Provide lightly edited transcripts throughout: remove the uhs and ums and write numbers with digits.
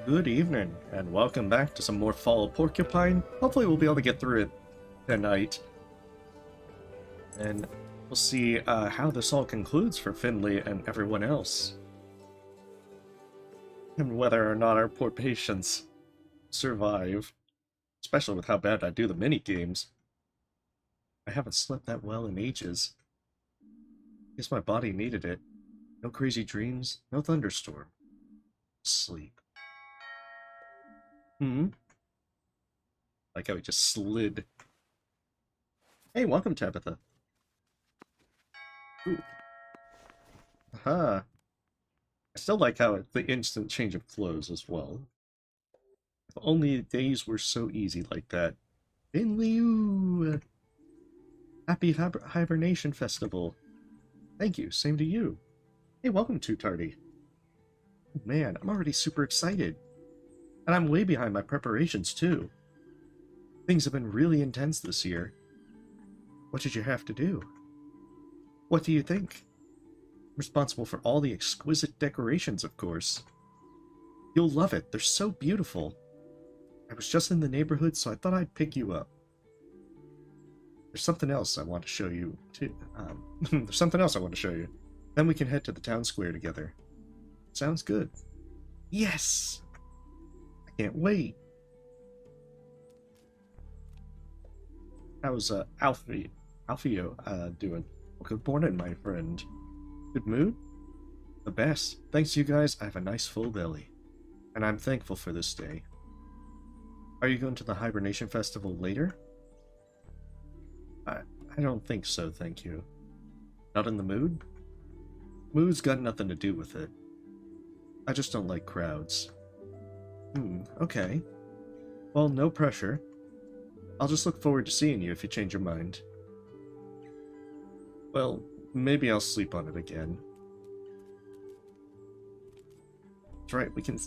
Good evening, and welcome back to some more Fall of Porcupine. Hopefully we'll be able to get through it tonight. And we'll see how this all concludes for Finley and everyone else. And whether or not our poor patients survive. Especially with how bad I do the mini-games. I haven't slept that well in ages. Guess my body needed it. No crazy dreams, no thunderstorm. Sleep. Like how he just slid. Hey, welcome, Tabitha. Ooh. Aha. I still like how the instant change of clothes as well. If only days were so easy like that. Finley! Happy Hibernation Festival. Thank you, same to you. Hey, welcome to Tardy. Oh, man, I'm already super excited. And I'm way behind my preparations, too. Things have been really intense this year. What did you have to do? What do you think? I'm responsible for all the exquisite decorations, of course. You'll love it. They're so beautiful. I was just in the neighborhood, so I thought I'd pick you up. There's something else I want to show you, too. There's something else I want to show you. Then we can head to the town square together. Sounds good. Yes! Can't wait. How's Alfio doing? Well, good morning, my friend. Good mood? The best. Thanks to you guys, I have a nice full belly. And I'm thankful for this day. Are you going to the Hibernation Festival later? I don't think so, thank you. Not in the mood? Mood's got nothing to do with it. I just don't like crowds. Okay. Well, no pressure. I'll just look forward to seeing you if you change your mind. Well, maybe I'll sleep on it again. That's right, we can...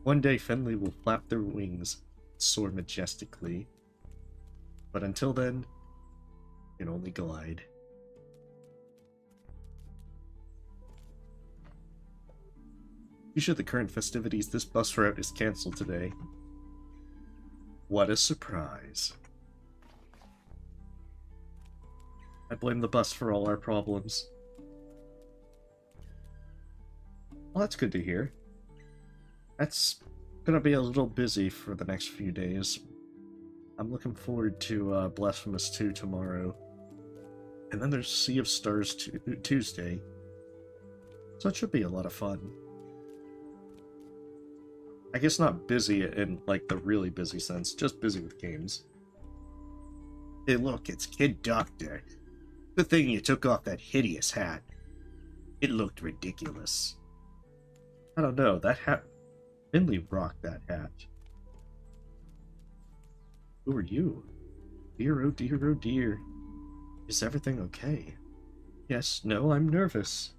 One day Finley will flap their wings, soar majestically. But until then, you can only glide. Due to the current festivities, this bus route is cancelled today. What a surprise. I blame the bus for all our problems. Well, that's good to hear. That's gonna be a little busy for the next few days. I'm looking forward to Blasphemous 2 tomorrow. And then there's Sea of Stars Tuesday. So it should be a lot of fun. I guess not busy in, like, the really busy sense, just busy with games. Hey look, it's Kid Doctor. Good thing you took off that hideous hat. It looked ridiculous. I don't know, that hat... Finley rocked that hat. Who are you? Dear, oh dear, oh dear. Is everything okay? Yes, no, I'm nervous.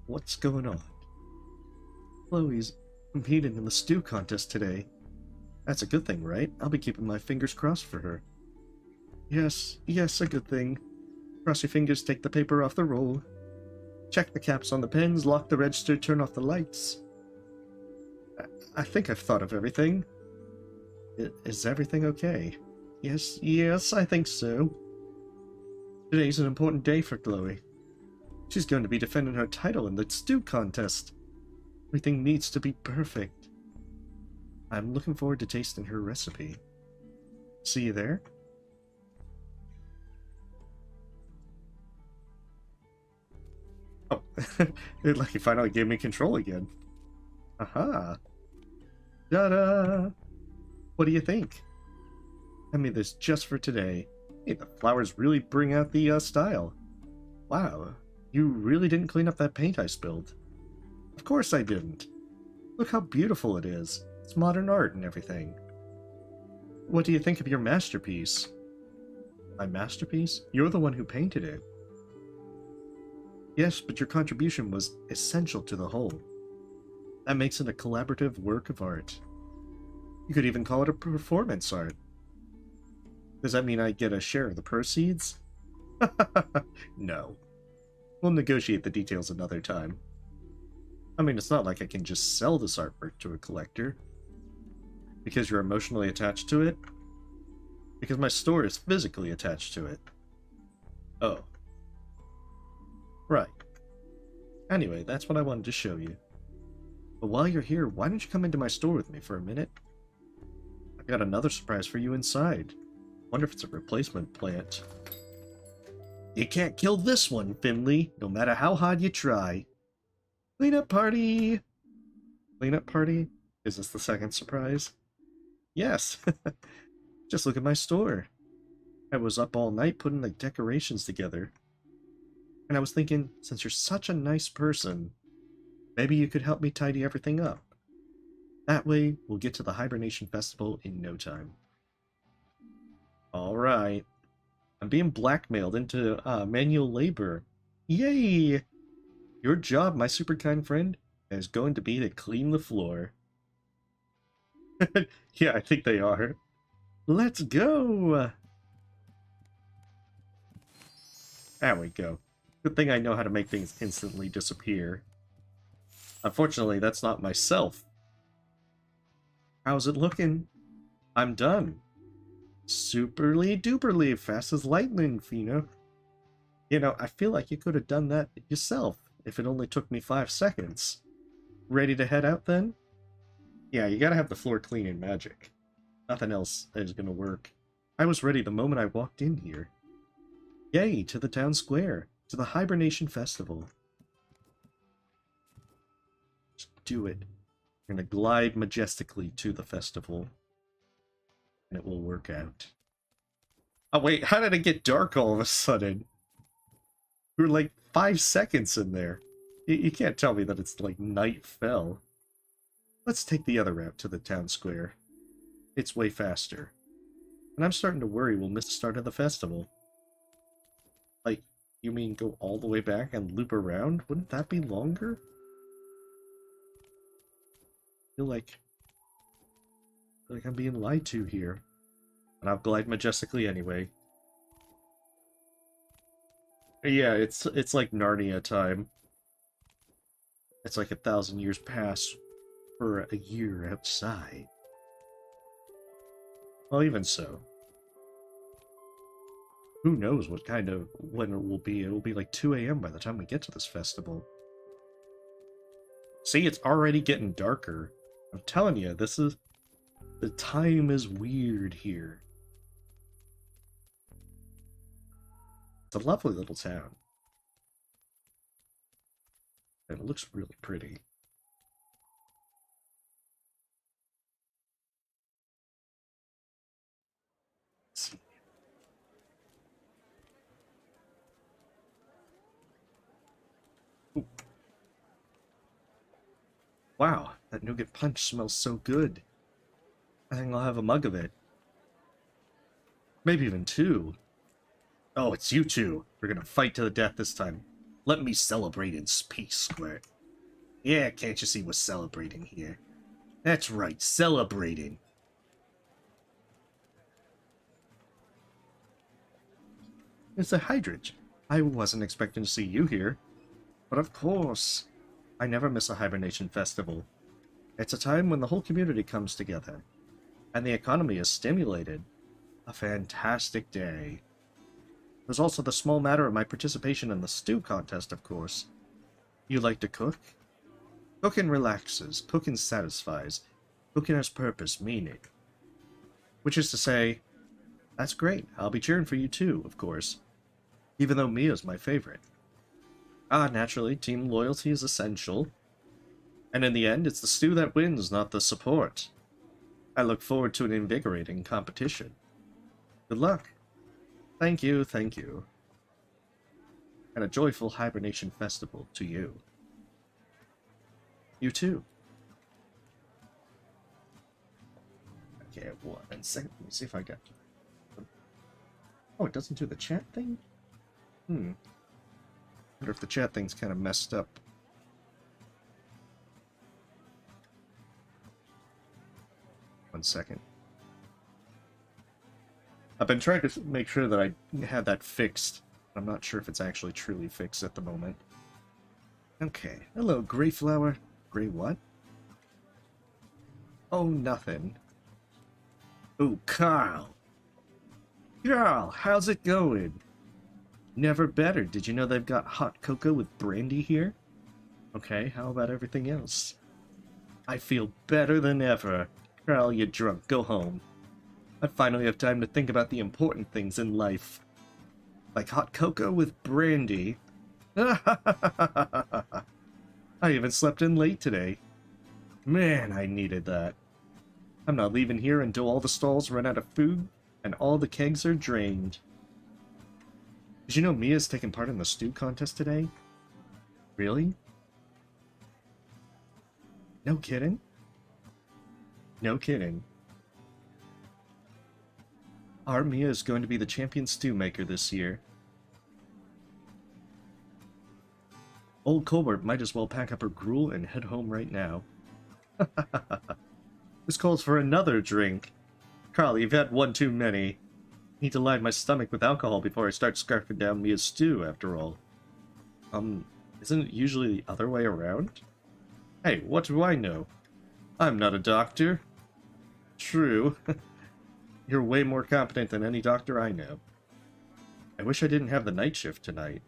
What's going on? Chloe's competed in the stew contest today. That's a good thing, right? I'll be keeping my fingers crossed for her. Yes, a good thing. Cross your fingers, take the paper off the roll. Check the caps on the pens, lock the register, turn off the lights. I think I've thought of everything. Is everything okay? Yes, I think so. Today's an important day for Chloe. She's going to be defending her title in the stew contest. Everything needs to be perfect. I'm looking forward to tasting her recipe. See you there? Oh, like he finally gave me control again. Aha! Ta-da! What do you think? I made this just for today. Hey, the flowers really bring out the style. Wow, you really didn't clean up that paint I spilled. Of course I didn't. Look how beautiful it is. It's modern art and everything. What do you think of your masterpiece? My masterpiece? You're the one who painted it. Yes, but your contribution was essential to the whole. That makes it a collaborative work of art. You could even call it a performance art. Does that mean I get a share of the proceeds? No. We'll negotiate the details another time. I mean, it's not like I can just sell this artwork to a collector. Because you're emotionally attached to it. Because my store is physically attached to it. Oh. Right. Anyway, that's what I wanted to show you. But while you're here, why don't you come into my store with me for a minute? I've got another surprise for you inside. Wonder if it's a replacement plant. You can't kill this one, Finley, no matter how hard you try. Cleanup party! Cleanup party? Is this the second surprise? Yes! Just look at my store. I was up all night putting the decorations together. And I was thinking, since you're such a nice person, maybe you could help me tidy everything up. That way, we'll get to the Hibernation Festival in no time. Alright. I'm being blackmailed into manual labor. Yay! Your job, my super kind friend, is going to be to clean the floor. Yeah, I think they are. Let's go! There we go. Good thing I know how to make things instantly disappear. Unfortunately, that's not myself. How's it looking? I'm done. Superly duperly fast as lightning, Fino. You know, I feel like you could have done that yourself if it only took me 5 seconds. Ready to head out then? Yeah, you gotta have the floor clean in magic. Nothing else is gonna work. I was ready the moment I walked in here. Yay, to the town square, to the Hibernation Festival. Just do it. You're gonna glide majestically to the festival. And it will work out. Oh wait, how did it get dark all of a sudden? We were like 5 seconds in there. You can't tell me that it's like night fell. Let's take the other route to the town square. It's way faster. And I'm starting to worry we'll miss the start of the festival. Like, you mean go all the way back and loop around? Wouldn't that be longer? I feel like I'm being lied to here. And I'll glide majestically anyway. Yeah, it's like Narnia time. It's like 1,000 years pass for a year outside. Well, even so. Who knows when it will be. It will be like 2 a.m. by the time we get to this festival. See, it's already getting darker. I'm telling you, the time is weird here. It's a lovely little town. And it looks really pretty. Let's see. Ooh. Wow, that nougat punch smells so good. I think I'll have a mug of it. Maybe even 2. Oh, it's you two. We're gonna fight to the death this time. Let me celebrate in peace, Squirt. Yeah, can't you see we're celebrating here? That's right, celebrating. It's a hydrant. I wasn't expecting to see you here. But of course, I never miss a hibernation festival. It's a time when the whole community comes together, and the economy is stimulated. A fantastic day. There's also the small matter of my participation in the stew contest, of course. You like to cook? Cooking relaxes, cooking satisfies, cooking has purpose, meaning. Which is to say, that's great, I'll be cheering for you too, of course. Even though Mia's my favorite. Naturally, team loyalty is essential. And in the end, it's the stew that wins, not the support. I look forward to an invigorating competition. Good luck. Thank you, thank you. And a joyful hibernation festival to you. You too. Okay, 1 second. Let me see if I got... Oh, it doesn't do the chat thing? Wonder if the chat thing's kind of messed up. One second. I've been trying to make sure that I had that fixed. I'm not sure if it's actually truly fixed at the moment. Okay. Hello, Greyflower. Gray what? Oh, nothing. Oh, Carl. Carl, how's it going? Never better. Did you know they've got hot cocoa with brandy here? Okay, how about everything else? I feel better than ever. Carl, you're drunk. Go home. I finally have time to think about the important things in life. Like hot cocoa with brandy. I even slept in late today. Man, I needed that. I'm not leaving here until all the stalls run out of food and all the kegs are drained. Did you know Mia's taking part in the stew contest today? Really? No kidding? No kidding. Our Mia is going to be the champion stew maker this year. Old Colbert might as well pack up her gruel and head home right now. This calls for another drink. Carl, you've had one too many. Need to line my stomach with alcohol before I start scarfing down Mia's stew, after all. Isn't it usually the other way around? Hey, what do I know? I'm not a doctor. True. You're way more competent than any doctor I know. I wish I didn't have the night shift tonight.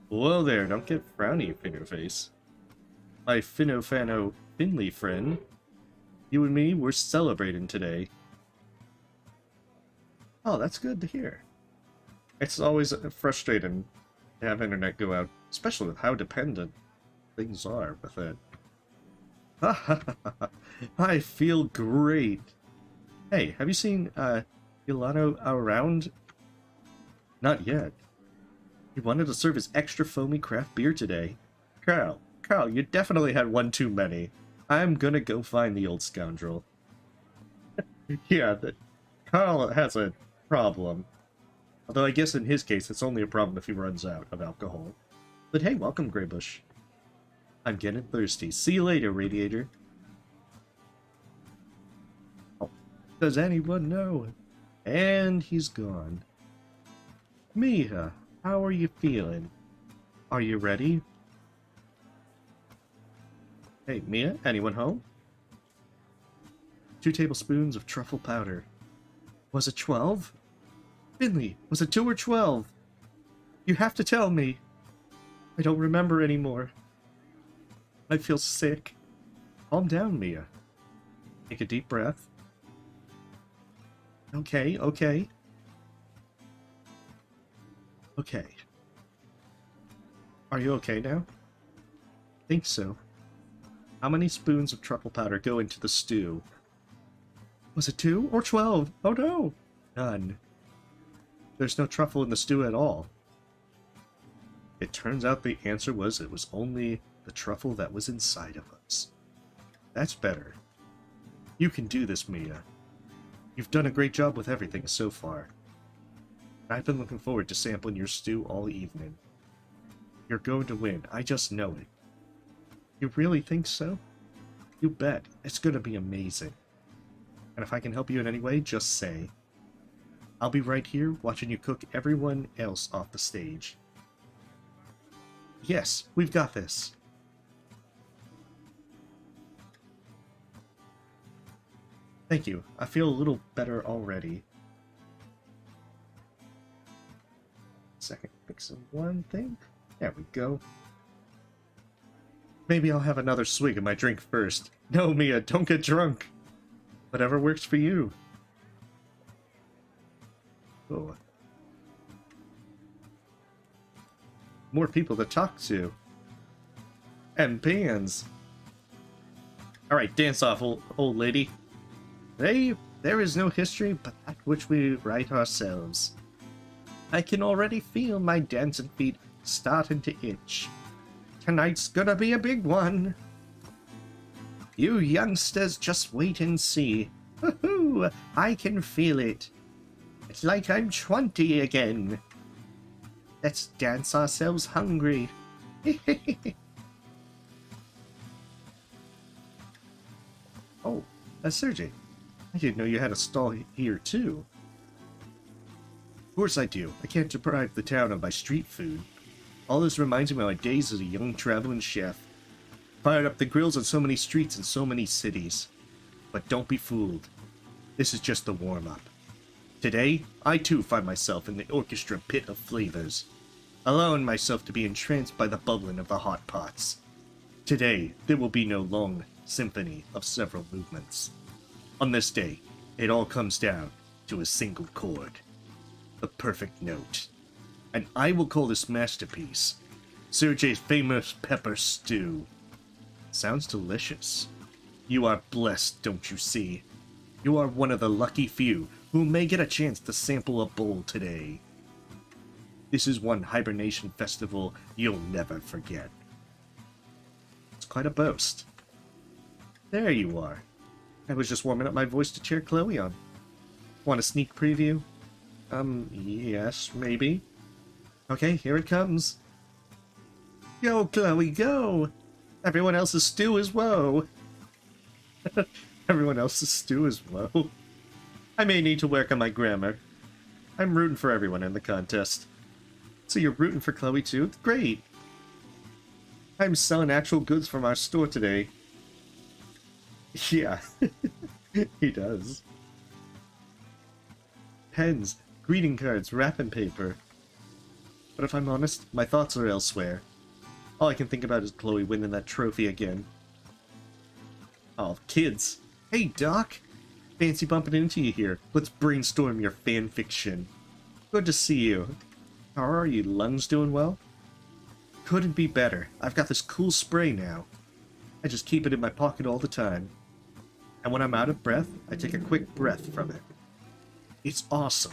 Whoa there, don't get frowny, Fingerface. My Finno-Fano Finley friend. You and me, we're celebrating today. Oh, that's good to hear. It's always frustrating to have internet go out, especially with how dependent things are with it. I feel great. Hey, have you seen Ilano around? Not yet. He wanted to serve his extra foamy craft beer today. Carl, you definitely had one too many. I'm gonna go find the old scoundrel. Yeah, Carl has a problem. Although I guess in his case, it's only a problem if he runs out of alcohol. But hey, welcome, Graybush. I'm getting thirsty. See you later, Radiator. Oh, does anyone know? And he's gone. Mia, how are you feeling? Are you ready? Hey, Mia, anyone home? 2 tablespoons of truffle powder. Was it 12? Finley, was it 2 or 12? You have to tell me. I don't remember anymore. I feel sick. Calm down, Mia. Take a deep breath. Okay. Okay. Are you okay now? Think so. How many spoons of truffle powder go into the stew? Was it 2 or 12? Oh no! None. There's no truffle in the stew at all. It turns out the answer was it was only the truffle that was inside of us. That's better. You can do this, Mia. You've done a great job with everything so far. I've been looking forward to sampling your stew all evening. You're going to win. I just know it. You really think so? You bet. It's going to be amazing. And if I can help you in any way, just say. I'll be right here watching you cook everyone else off the stage. Yes, we've got this. Thank you. I feel a little better already. Second, fixing one thing. There we go. Maybe I'll have another swig of my drink first. No, Mia, don't get drunk. Whatever works for you. Oh. More people to talk to. And bands. Alright, dance off, old lady. There is no history but that which we write ourselves. I can already feel my dancing feet starting to itch. Tonight's gonna be a big one. You youngsters just wait and see. Woohoo! I can feel it. It's like I'm 20 again. Let's dance ourselves hungry. Oh, that's Sergey. I didn't know you had a stall here too. Of course I do. I can't deprive the town of my street food. All this reminds me of my days as a young traveling chef. fired up the grills on so many streets in so many cities. But don't be fooled. This is just the warm-up. Today, I too find myself in the orchestra pit of flavors, allowing myself to be entranced by the bubbling of the hot pots. Today, there will be no long symphony of several movements. On this day, it all comes down to a single chord. The perfect note. And I will call this masterpiece Sergei's famous pepper stew. Sounds delicious. You are blessed, don't you see? You are one of the lucky few who may get a chance to sample a bowl today. This is one hibernation festival you'll never forget. It's quite a boast. There you are. I was just warming up my voice to cheer Chloe on. Want a sneak preview? Yes, maybe. Okay, here it comes. Go, Chloe, go! Everyone else's stew is woe. Everyone else's stew is woe. I may need to work on my grammar. I'm rooting for everyone in the contest. So you're rooting for Chloe too? Great! I'm selling actual goods from our store today. Yeah, he does. Pens, greeting cards, wrapping paper. But if I'm honest, my thoughts are elsewhere. All I can think about is Chloe winning that trophy again. Oh, kids. Hey, Doc. Fancy bumping into you here. Let's brainstorm your fan fiction. Good to see you. How are you? Lungs doing well? Couldn't be better. I've got this cool spray now. I just keep it in my pocket all the time. And when I'm out of breath, I take a quick breath from it. It's awesome.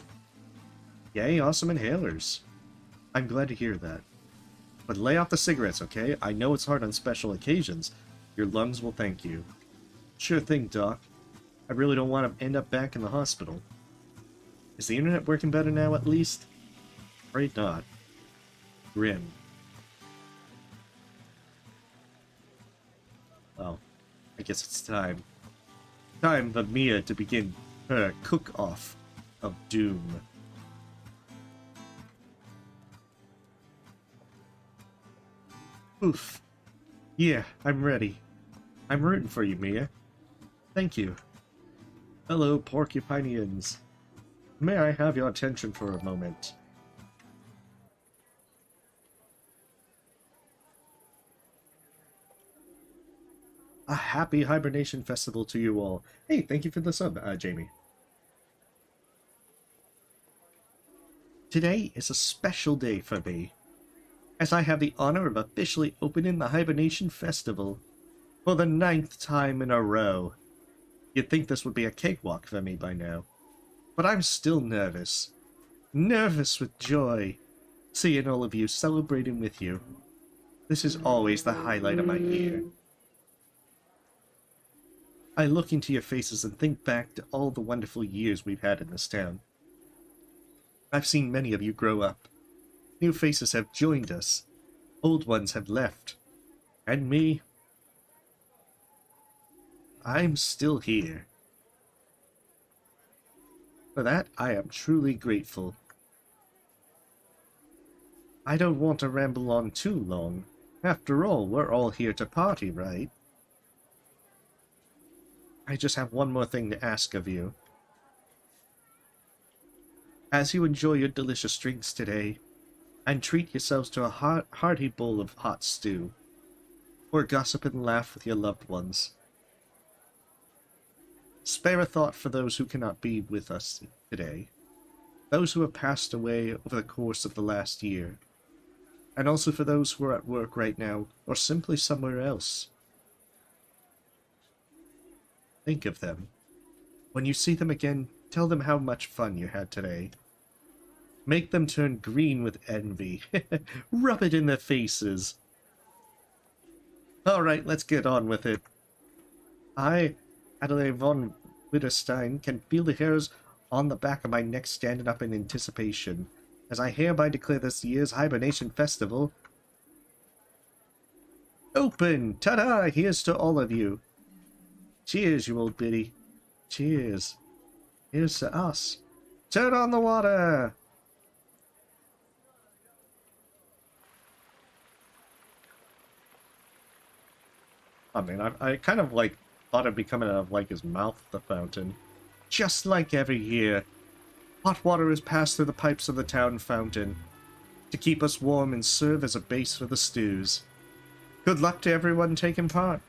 Yay, awesome inhalers. I'm glad to hear that. But lay off the cigarettes, okay? I know it's hard on special occasions. Your lungs will thank you. Sure thing, Doc. I really don't want to end up back in the hospital. Is the internet working better now, at least? Afraid not. Grim. Well, I guess it's time. Time for Mia to begin her cook-off of doom. Oof. Yeah, I'm ready. I'm rooting for you, Mia. Thank you. Hello, Porcupinians. May I have your attention for a moment? A happy hibernation festival to you all. Hey, thank you for the sub, Jamie. Today is a special day for me, as I have the honor of officially opening the Hibernation Festival for the 9th time in a row. You'd think this would be a cakewalk for me by now, but I'm still nervous. Nervous with joy, seeing all of you celebrating with you. This is always the highlight of my year. I look into your faces and think back to all the wonderful years we've had in this town. I've seen many of you grow up. New faces have joined us. Old ones have left. And me, I'm still here. For that, I am truly grateful. I don't want to ramble on too long. After all, we're all here to party, right? I just have one more thing to ask of you. As you enjoy your delicious drinks today, and treat yourselves to a hearty bowl of hot stew, or gossip and laugh with your loved ones, spare a thought for those who cannot be with us today, those who have passed away over the course of the last year, and also for those who are at work right now, or simply somewhere else. Think of them. When you see them again, tell them how much fun you had today. Make them turn green with envy. Rub it in their faces. Alright, let's get on with it. I, Adelaide von Wittgenstein, can feel the hairs on the back of my neck standing up in anticipation, as I hereby declare this year's Hibernation Festival open! Ta-da! Here's to all of you. Cheers, you old biddy. Cheers. Here's to us. Turn on the water! I mean, I kind of, like, thought it'd be coming out of, like, his mouth, the fountain. Just like every year, hot water is passed through the pipes of the town fountain to keep us warm and serve as a base for the stews. Good luck to everyone taking part.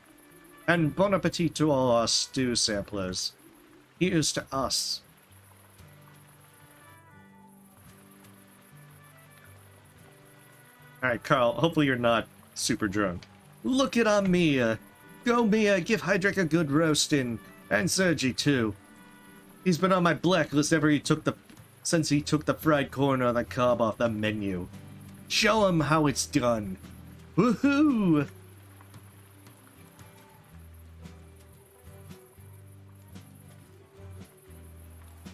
And bon appetit to all our stew samplers. Here's to us. Alright, Carl, hopefully you're not super drunk. Look at our Mia! Go Mia, give Hydric a good roasting. And Sergi too. He's been on my blacklist since he took the fried corn or the cob off the menu. Show him how it's done. Woohoo!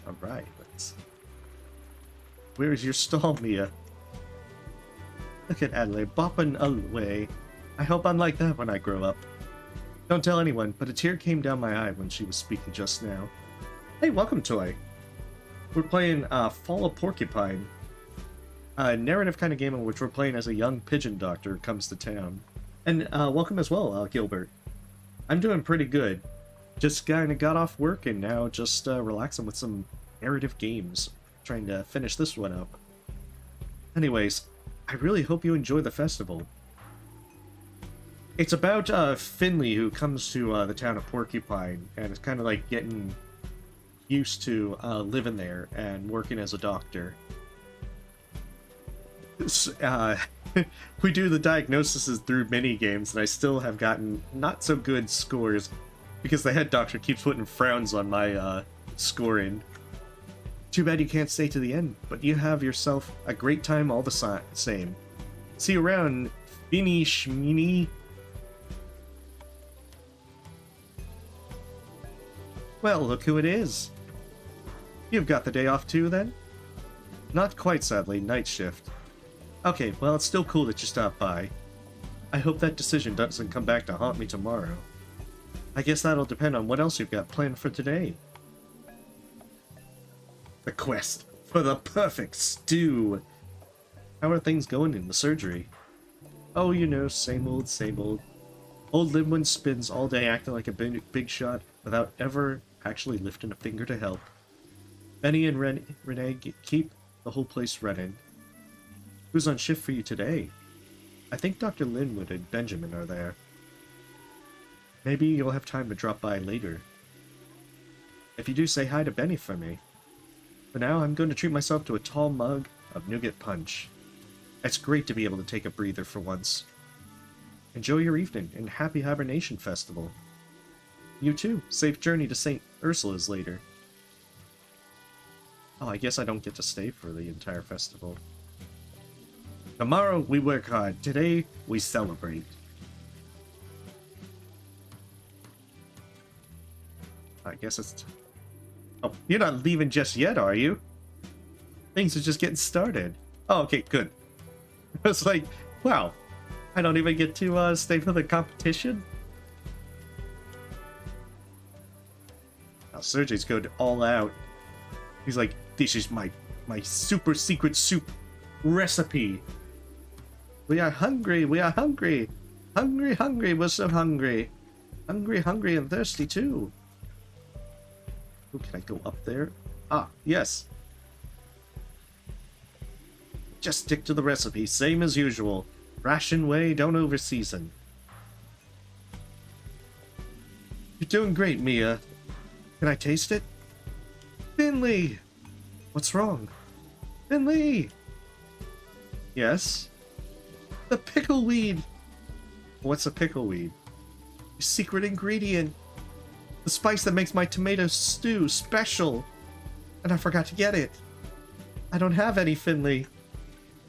Alright, let's... Where's your stall, Mia? Look at Adelaide bopping away. I hope I'm like that when I grow up. Don't tell anyone, but a tear came down my eye when she was speaking just now. Hey, welcome, Toy. We're playing Fall of Porcupine. A narrative kind of game in which we're playing as a young pigeon doctor who comes to town. And welcome as well, Gilbert. I'm doing pretty good. Just kind of got off work and now just relaxing with some narrative games. Trying to finish this one up. Anyways, I really hope you enjoy the festival. It's about Finley, who comes to the town of Porcupine and is kind of like getting used to living there and working as a doctor. We do the diagnoses through mini games, and I still have gotten not so good scores because the head doctor keeps putting frowns on my scoring. Too bad you can't stay to the end, but you have yourself a great time all the same. See you around, Finny Schmini. Well, look who it is. You've got the day off too, then? Not quite, sadly. Night shift. Okay, well, it's still cool that you stopped by. I hope that decision doesn't come back to haunt me tomorrow. I guess that'll depend on what else you've got planned for today. The quest for the perfect stew. How are things going in the surgery? Oh, you know, same old, same old. Old Linwood spins all day acting like a big shot without ever actually lifting a finger to help. Benny and Renee keep the whole place running. Who's on shift for you today? I think Dr. Linwood and Benjamin are there. Maybe you'll have time to drop by later. If you do, say hi to Benny for me. For now, I'm going to treat myself to a tall mug of nougat punch. It's great to be able to take a breather for once. Enjoy your evening and happy Hibernation Festival. You too. Safe journey to St. Ursula's later. Oh, I guess I don't get to stay for the entire festival. Tomorrow we work hard. Today we celebrate. I guess it's... Oh, you're not leaving just yet, are you? Things are just getting started. Oh, okay, good. I was like, wow, I don't even get to stay for the competition? Now Sergei's going all out. He's like, this is my super secret soup recipe. We are hungry, we are hungry. Hungry, hungry, we're so hungry. Hungry, hungry, and thirsty too. Oh, can I go up there? Ah, yes. Just stick to the recipe, same as usual. Ration way, don't overseason. You're doing great, Mia. Can I taste it? Finley! What's wrong? Finley! Yes? The pickleweed! What's a pickleweed? Your secret ingredient. The spice that makes my tomato stew special. And I forgot to get it. I don't have any, Finley.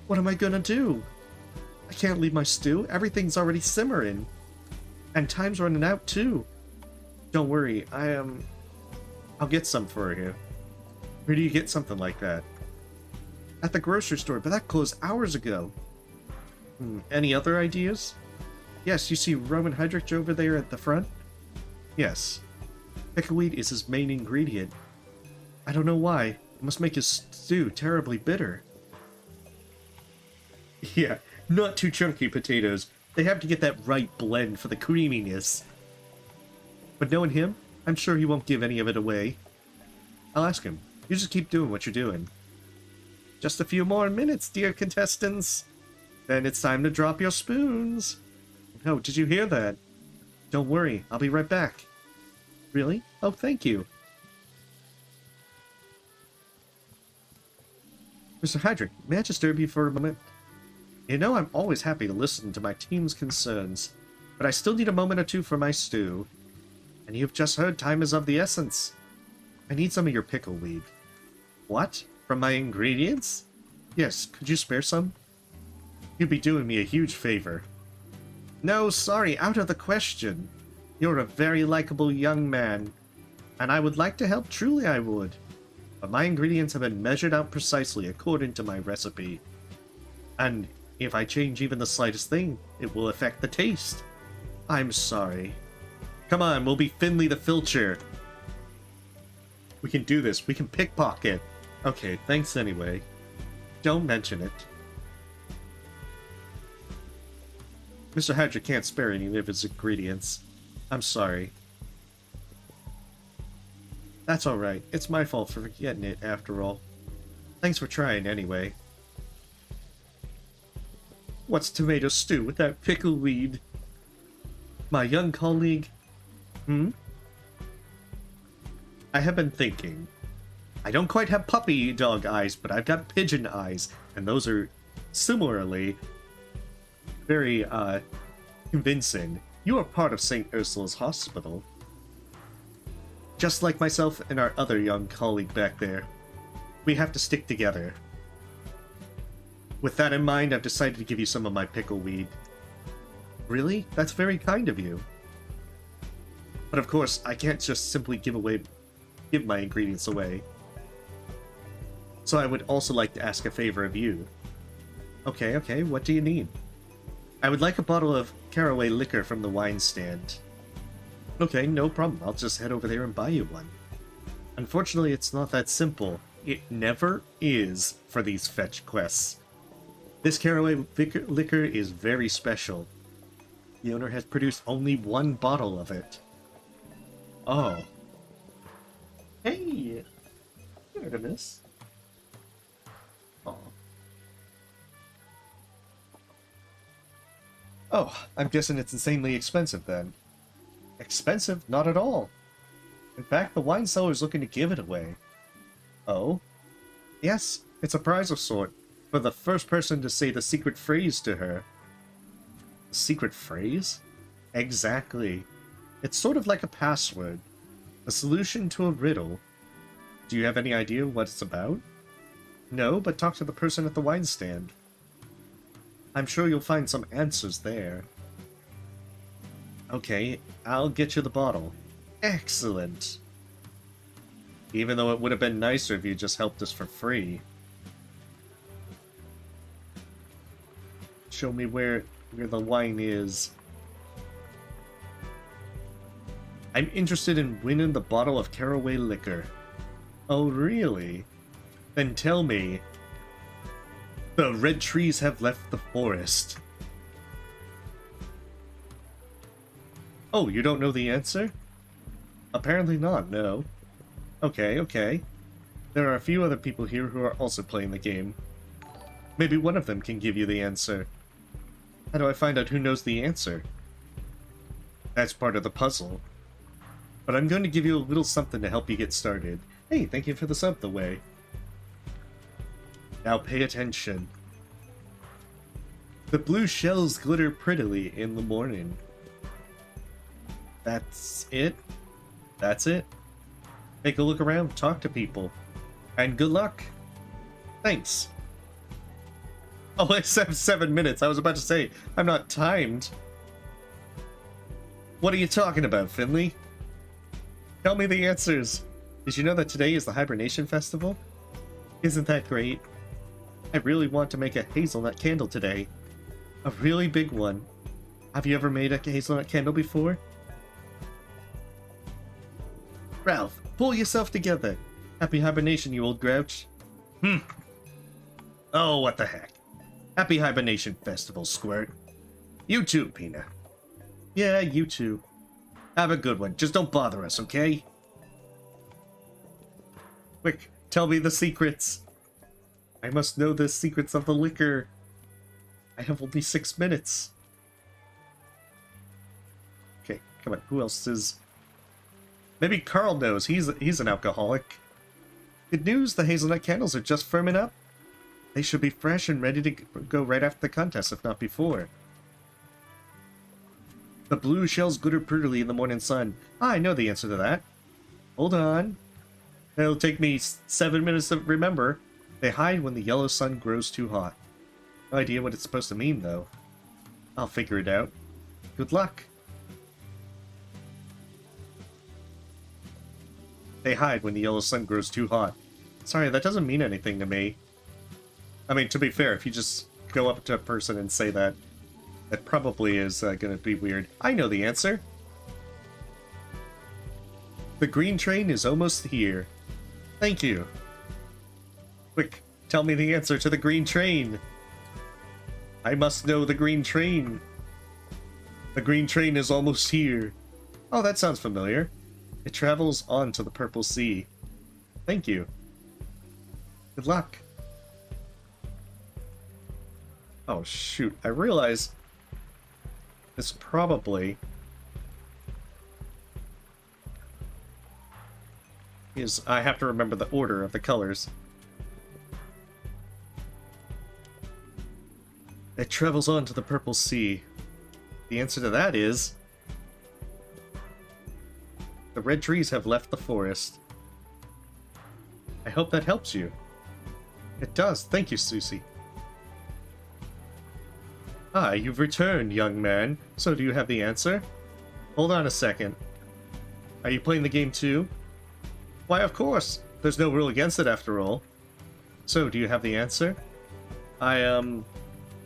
What am I gonna do? I can't leave my stew. Everything's already simmering. And time's running out, too. Don't worry, I'll get some for you. Where do you get something like that? At the grocery store, but that closed hours ago. Any other ideas? Yes, you see Roman Hydrich over there at the front? Yes. Pickleweed is his main ingredient. I don't know why. It must make his stew terribly bitter. Yeah, not too chunky potatoes. They have to get that right blend for the creaminess. But knowing him, I'm sure he won't give any of it away. I'll ask him. You just keep doing what you're doing. Just a few more minutes, dear contestants. Then it's time to drop your spoons. Oh, did you hear that? Don't worry, I'll be right back. Really? Oh, thank you. Mr. Hydrick, may I disturb you for a moment? You know I'm always happy to listen to my team's concerns, but I still need a moment or two for my stew. And you've just heard time is of the essence. I need some of your pickle weed. What? From my ingredients? Yes, could you spare some? You'd be doing me a huge favor. No, sorry, out of the question. You're a very likable young man, and I would like to help, truly I would. But my ingredients have been measured out precisely according to my recipe. And if I change even the slightest thing, it will affect the taste. I'm sorry. Come on, we'll be Finley the Filcher. We can do this, we can pickpocket. Okay, thanks anyway. Don't mention it. Mr. Hydra can't spare any of his ingredients. I'm sorry. That's alright. It's my fault for forgetting it, after all. Thanks for trying, anyway. What's tomato stew without pickle weed? My young colleague... I have been thinking. I don't quite have puppy dog eyes, but I've got pigeon eyes, and those are similarly very, convincing. You are part of St. Ursula's hospital. Just like myself and our other young colleague back there. We have to stick together. With that in mind, I've decided to give you some of my pickle weed. Really? That's very kind of you. But of course, I can't just simply give my ingredients away. So I would also like to ask a favor of you. Okay, what do you need? I would like a bottle of caraway liquor from the wine stand. Okay, no problem. I'll just head over there and buy you one. Unfortunately, it's not that simple. It never is for these fetch quests. This caraway liquor is very special. The owner has produced only one bottle of it. Oh. Hey! Artemis. Oh, I'm guessing it's insanely expensive then. Expensive? Not at all. In fact, the wine seller's looking to give it away. Oh? Yes, it's a prize of sort, for the first person to say the secret phrase to her. The secret phrase? Exactly. It's sort of like a password. A solution to a riddle. Do you have any idea what it's about? No, but talk to the person at the wine stand. I'm sure you'll find some answers there. Okay, I'll get you the bottle. Excellent! Even though it would have been nicer if you just helped us for free. Show me where the wine is. I'm interested in winning the bottle of caraway liquor. Oh, really? Then tell me. The red trees have left the forest. Oh, you don't know the answer? Apparently not, no. Okay. There are a few other people here who are also playing the game. Maybe one of them can give you the answer. How do I find out who knows the answer? That's part of the puzzle. But I'm going to give you a little something to help you get started. Hey, thank you for the sub, the way. Now pay attention. The blue shells glitter prettily in the morning. That's it? That's it? Take a look around, talk to people. And good luck. Thanks. Oh, I have 7 minutes. I was about to say, I'm not timed. What are you talking about, Finley? Tell me the answers. Did you know that today is the Hibernation Festival? Isn't that great? I really want to make a hazelnut candle today. A really big one. Have you ever made a hazelnut candle before? Ralph, pull yourself together. Happy hibernation, you old grouch. Oh, what the heck. Happy Hibernation Festival, Squirt. You too, Peanut. Yeah, you too. Have a good one. Just don't bother us, okay? Quick, tell me the secrets. I must know the secrets of the liquor. I have only 6 minutes. Okay, come on. Who else is... Maybe Carl knows. He's an alcoholic. Good news, the hazelnut candles are just firming up. They should be fresh and ready to go right after the contest, if not before. The blue shells glitter prettily in the morning sun. I know the answer to that. Hold on. It'll take me 7 minutes to remember. They hide when the yellow sun grows too hot. No idea what it's supposed to mean, though. I'll figure it out. Good luck. They hide when the yellow sun grows too hot. Sorry, that doesn't mean anything to me. I mean, to be fair, if you just go up to a person and say that, that probably is going to be weird. I know the answer. The green train is almost here. Thank you. Quick, tell me the answer to the green train. I must know the green train. The green train is almost here. Oh, that sounds familiar. It travels on to the Purple Sea. Thank you. Good luck. Oh, shoot. I realize this probably is... I have to remember the order of the colors. It travels on to the Purple Sea. The answer to that is... The red trees have left the forest. I hope that helps you. It does. Thank you, Susie. Ah, you've returned, young man. So do you have the answer? Hold on a second. Are you playing the game too? Why, of course. There's no rule against it after all. So, do you have the answer?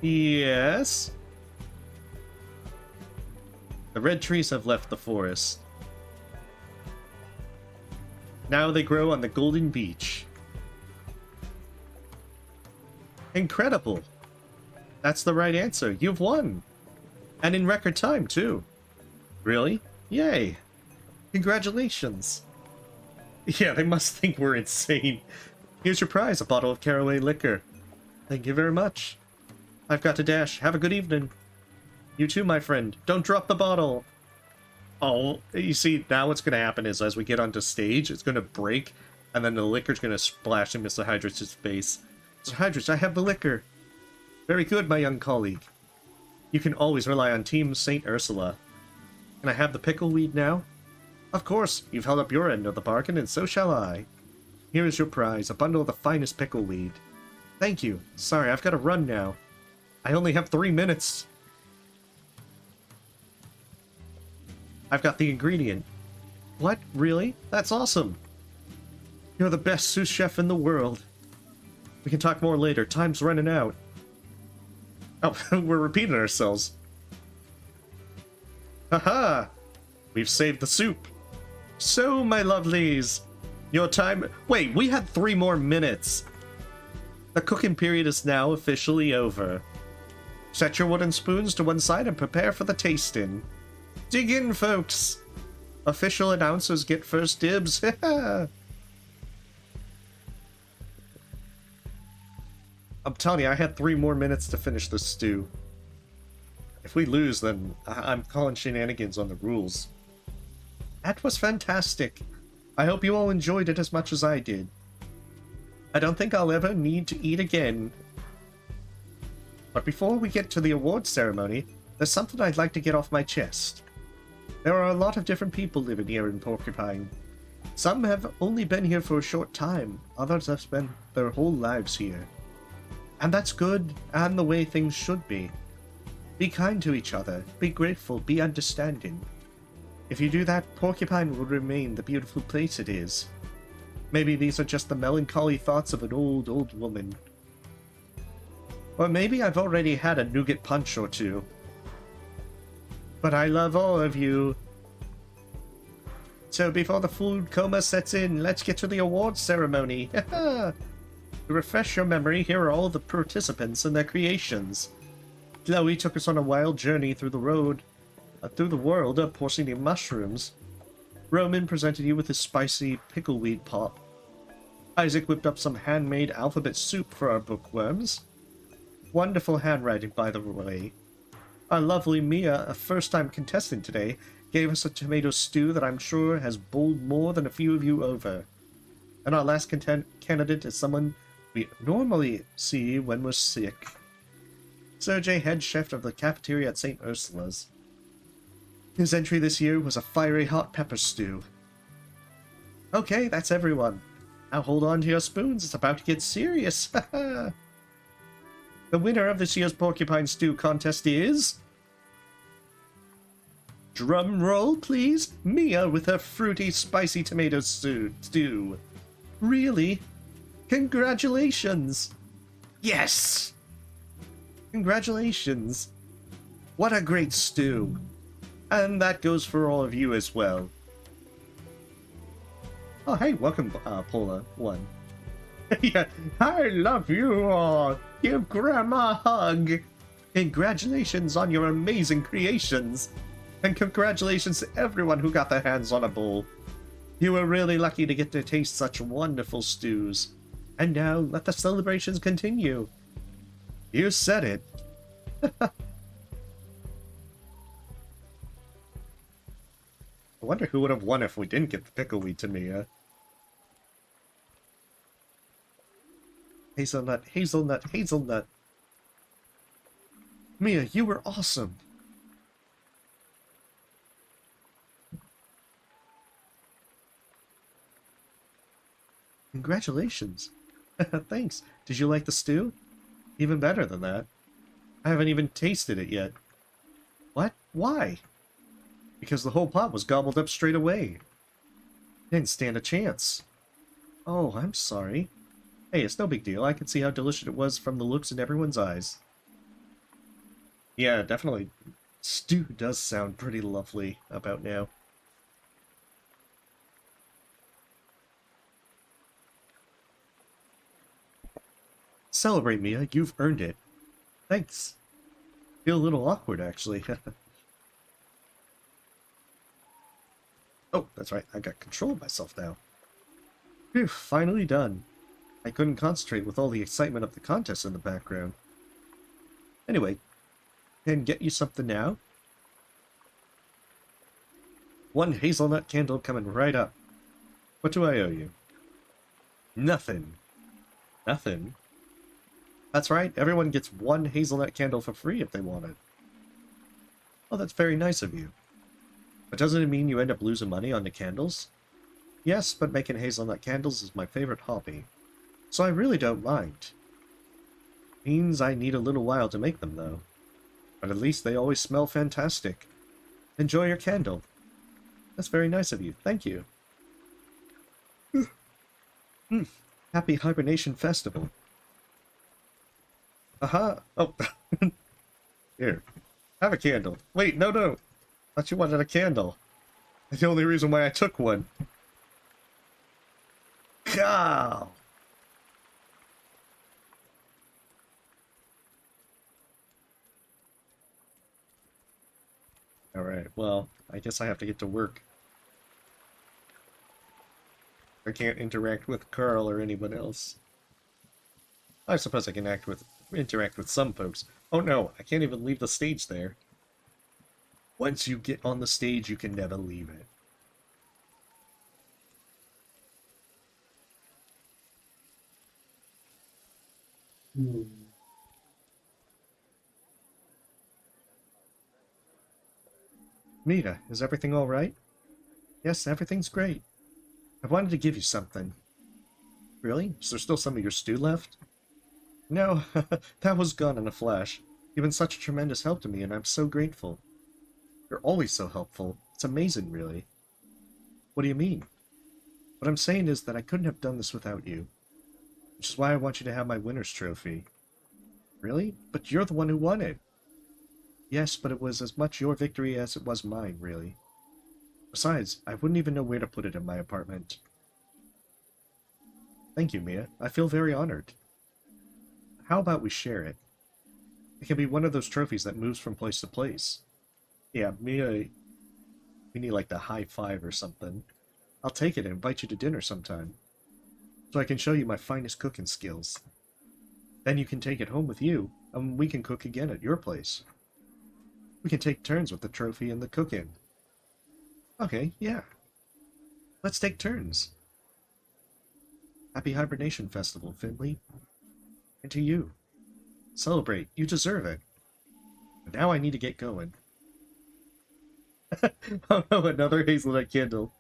Yes? The red trees have left the forest. Now they grow on the golden beach. Incredible! That's the right answer. You've won! And in record time, too. Really? Yay! Congratulations! Yeah, they must think we're insane. Here's your prize, a bottle of caraway liquor. Thank you very much. I've got to dash. Have a good evening. You too, my friend. Don't drop the bottle. Oh, you see, now what's going to happen is as we get onto stage, it's going to break, and then the liquor's going to splash in Mr. Hydrus' face. Mr. Hydrus, I have the liquor. Very good, my young colleague. You can always rely on Team St. Ursula. Can I have the pickleweed now? Of course, you've held up your end of the bargain, and so shall I. Here is your prize, a bundle of the finest pickleweed. Thank you. Sorry, I've got to run now. I only have 3 minutes. I've got the ingredient. What? Really? That's awesome. You're the best sous chef in the world. We can talk more later. Time's running out. Oh, we're repeating ourselves. Haha! We've saved the soup. So, my lovelies, your time... Wait, we had 3 more minutes. The cooking period is now officially over. Set your wooden spoons to one side and prepare for the tasting. Dig in, folks! Official announcers get first dibs. I'm telling you, I had 3 more minutes to finish this stew. If we lose, then I'm calling shenanigans on the rules. That was fantastic. I hope you all enjoyed it as much as I did. I don't think I'll ever need to eat again. But before we get to the award ceremony, there's something I'd like to get off my chest. There are a lot of different people living here in Porcupine. Some have only been here for a short time, others have spent their whole lives here. And that's good, and the way things should be. Be kind to each other, be grateful, be understanding. If you do that, Porcupine will remain the beautiful place it is. Maybe these are just the melancholy thoughts of an old woman. Or maybe I've already had a nougat punch or two. But I love all of you. So before the food coma sets in, let's get to the awards ceremony. To refresh your memory, here are all the participants and their creations. Chloe took us on a wild journey through the road. through the world of porcini mushrooms. Roman presented you with his spicy pickleweed pop. Isaac whipped up some handmade alphabet soup for our bookworms. Wonderful handwriting, by the way. Our lovely Mia, a first-time contestant today, gave us a tomato stew that I'm sure has bowled more than a few of you over. And our last candidate is someone we normally see when we're sick. Sergey, head chef of the cafeteria at St. Ursula's. His entry this year was a fiery hot pepper stew. Okay, that's everyone. Now hold on to your spoons, it's about to get serious. The winner of this year's Porcupine Stew contest is... Drum roll, please. Mia with her fruity, spicy tomato stew. Really? Congratulations! Yes! Congratulations. What a great stew. And that goes for all of you as well. Oh, hey, welcome, Pola 1. Yeah, I love you all. Give Grandma a hug. Congratulations on your amazing creations. And congratulations to everyone who got their hands on a bowl. You were really lucky to get to taste such wonderful stews. And now, let the celebrations continue. You said it. I wonder who would have won if we didn't get the pickleweed to Mia. Hazelnut, hazelnut, hazelnut. Mia, you were awesome. Congratulations. Thanks. Did you like the stew? Even better than that. I haven't even tasted it yet. What? Why? Because the whole pot was gobbled up straight away. Didn't stand a chance. Oh, I'm sorry. Hey, it's no big deal. I can see how delicious it was from the looks in everyone's eyes. Yeah, definitely. Stew does sound pretty lovely about now. Celebrate, Mia. You've earned it. Thanks. Feel a little awkward, actually. Oh, that's right. I got control of myself now. Phew, finally done. I couldn't concentrate with all the excitement of the contest in the background. Anyway, can get you something now? One hazelnut candle coming right up. What do I owe you? Nothing. Nothing? That's right, everyone gets one hazelnut candle for free if they want it. Oh, that's very nice of you. But doesn't it mean you end up losing money on the candles? Yes, but making hazelnut candles is my favorite hobby. So I really don't mind. Means I need a little while to make them, though. But at least they always smell fantastic. Enjoy your candle. That's very nice of you. Thank you. Happy Hibernation Festival. Aha! Oh. Here. Have a candle. Wait, no, no. Thought you wanted a candle. That's the only reason why I took one. Cow! Alright, well, I guess I have to get to work. I can't interact with Carl or anyone else. I suppose I can interact with some folks. Oh no, I can't even leave the stage there. Once you get on the stage, you can never leave it. Mita, is everything all right? Yes, everything's great. I wanted to give you something. Really? Is there still some of your stew left? No, that was gone in a flash. You've been such a tremendous help to me, and I'm so grateful. You're always so helpful. It's amazing, really. What do you mean? What I'm saying is that I couldn't have done this without you. Which is why I want you to have my winner's trophy. Really? But you're the one who won it. Yes, but it was as much your victory as it was mine, really. Besides, I wouldn't even know where to put it in my apartment. Thank you, Mia. I feel very honored. How about we share it? It can be one of those trophies that moves from place to place. Yeah, we need like the high five or something. I'll take it and invite you to dinner sometime, so I can show you my finest cooking skills. Then you can take it home with you, and we can cook again at your place. We can take turns with the trophy and the cooking. Okay, yeah. Let's take turns. Happy Hibernation Festival, Finley. And to you. Celebrate. You deserve it. But now I need to get going. Oh no, another hazelnut candle.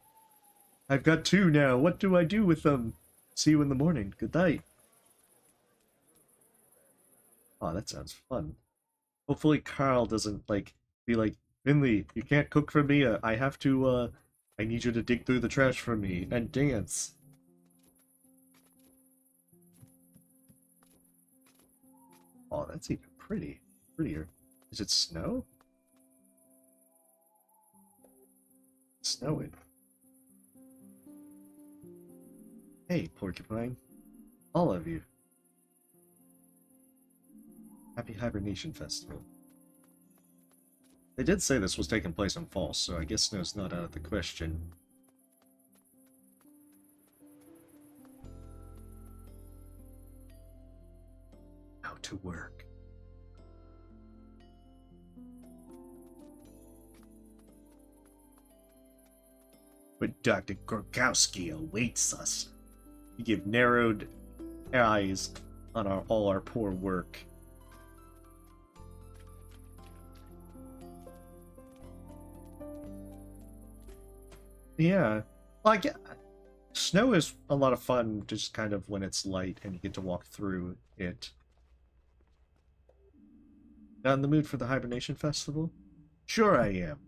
I've got two now. What do I do with them? See you in the morning. Good night. Oh, that sounds fun. Hopefully Carl doesn't, like, be like, Finley, you can't cook for me. I have to, I need you to dig through the trash for me and dance. Oh, that's even prettier. Is it snow? It's snowing. Hey, Porcupine. All of you. Happy Hibernation Festival. They did say this was taking place in fall, so I guess snow's not out of the question. Now to work. But Dr. Gorkowski awaits us. You give narrowed eyes on all our poor work. Yeah. Like, snow is a lot of fun just kind of when it's light and you get to walk through it. Not in the mood for the Hibernation Festival? Sure I am.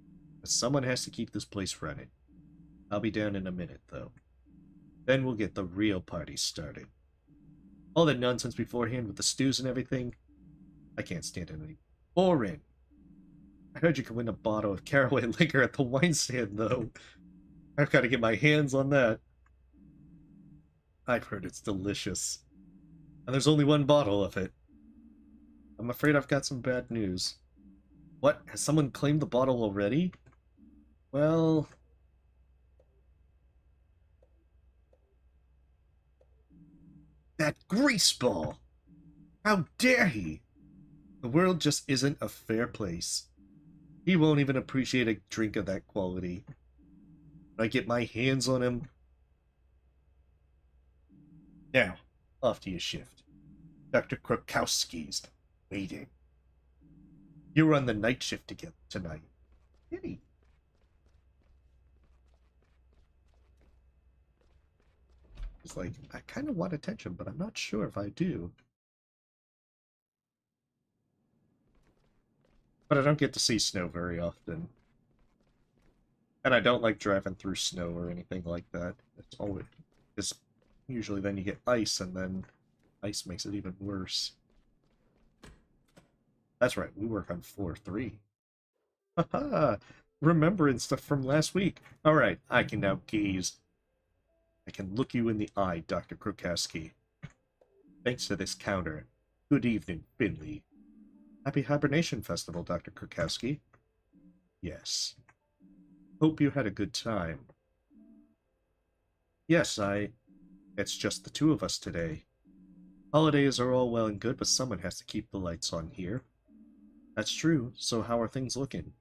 But someone has to keep this place running. I'll be down in a minute, though. Then we'll get the real party started. All that nonsense beforehand with the stews and everything, I can't stand it anymore. Boring. I heard you can win a bottle of caraway liquor at the wine stand, though. I've got to get my hands on that. I've heard it's delicious. And there's only one bottle of it. I'm afraid I've got some bad news. What? Has someone claimed the bottle already? Well... That greaseball! How dare he! The world just isn't a fair place. He won't even appreciate a drink of that quality. When I get my hands on him... Now, off to your shift. Dr. Krakowski's waiting. You were on the night shift together tonight. Yay. It's like, I kind of want attention, but I'm not sure if I do. But I don't get to see snow very often. And I don't like driving through snow or anything like that. It's always... It's usually then you get ice, and then ice makes it even worse. That's right, we work on floor 3. Haha! Remembering stuff from last week. Alright, I can now gaze. I can look you in the eye, Dr. Krokowski. Thanks to this counter. Good evening, Finley. Happy Hibernation Festival, Dr. Krokowski. Yes. Hope you had a good time. Yes, It's just the two of us today. Holidays are all well and good, but someone has to keep the lights on here. That's true, so how are things looking?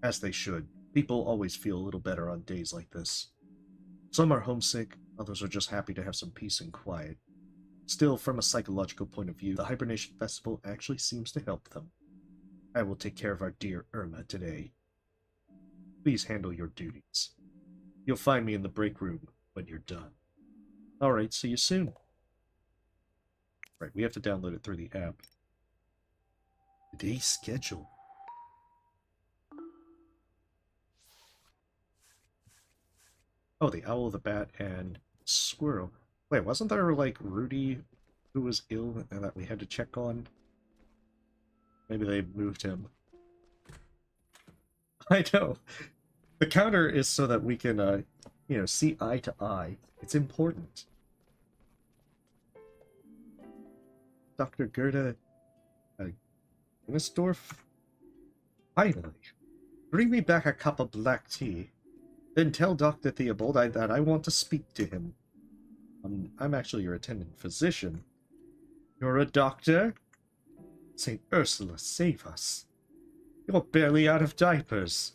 As they should. People always feel a little better on days like this. Some are homesick, others are just happy to have some peace and quiet. Still, from a psychological point of view, the Hibernation Festival actually seems to help them. I will take care of our dear Irma today. Please handle your duties. You'll find me in the break room when you're done. Alright, see you soon. Right, we have to download it through the app. Today's schedule. Oh, the Owl, the Bat, and Squirrel. Wait, wasn't there, like, Rudy who was ill and that we had to check on? Maybe they moved him. I know. The counter is so that we can, you know, see eye to eye. It's important. Dr. Gerda Guinnessdorf? Finally. Bring me back a cup of black tea. Then tell Dr. Theobald that I want to speak to him. I'm actually your attendant physician. You're a doctor? St. Ursula, save us. You're barely out of diapers.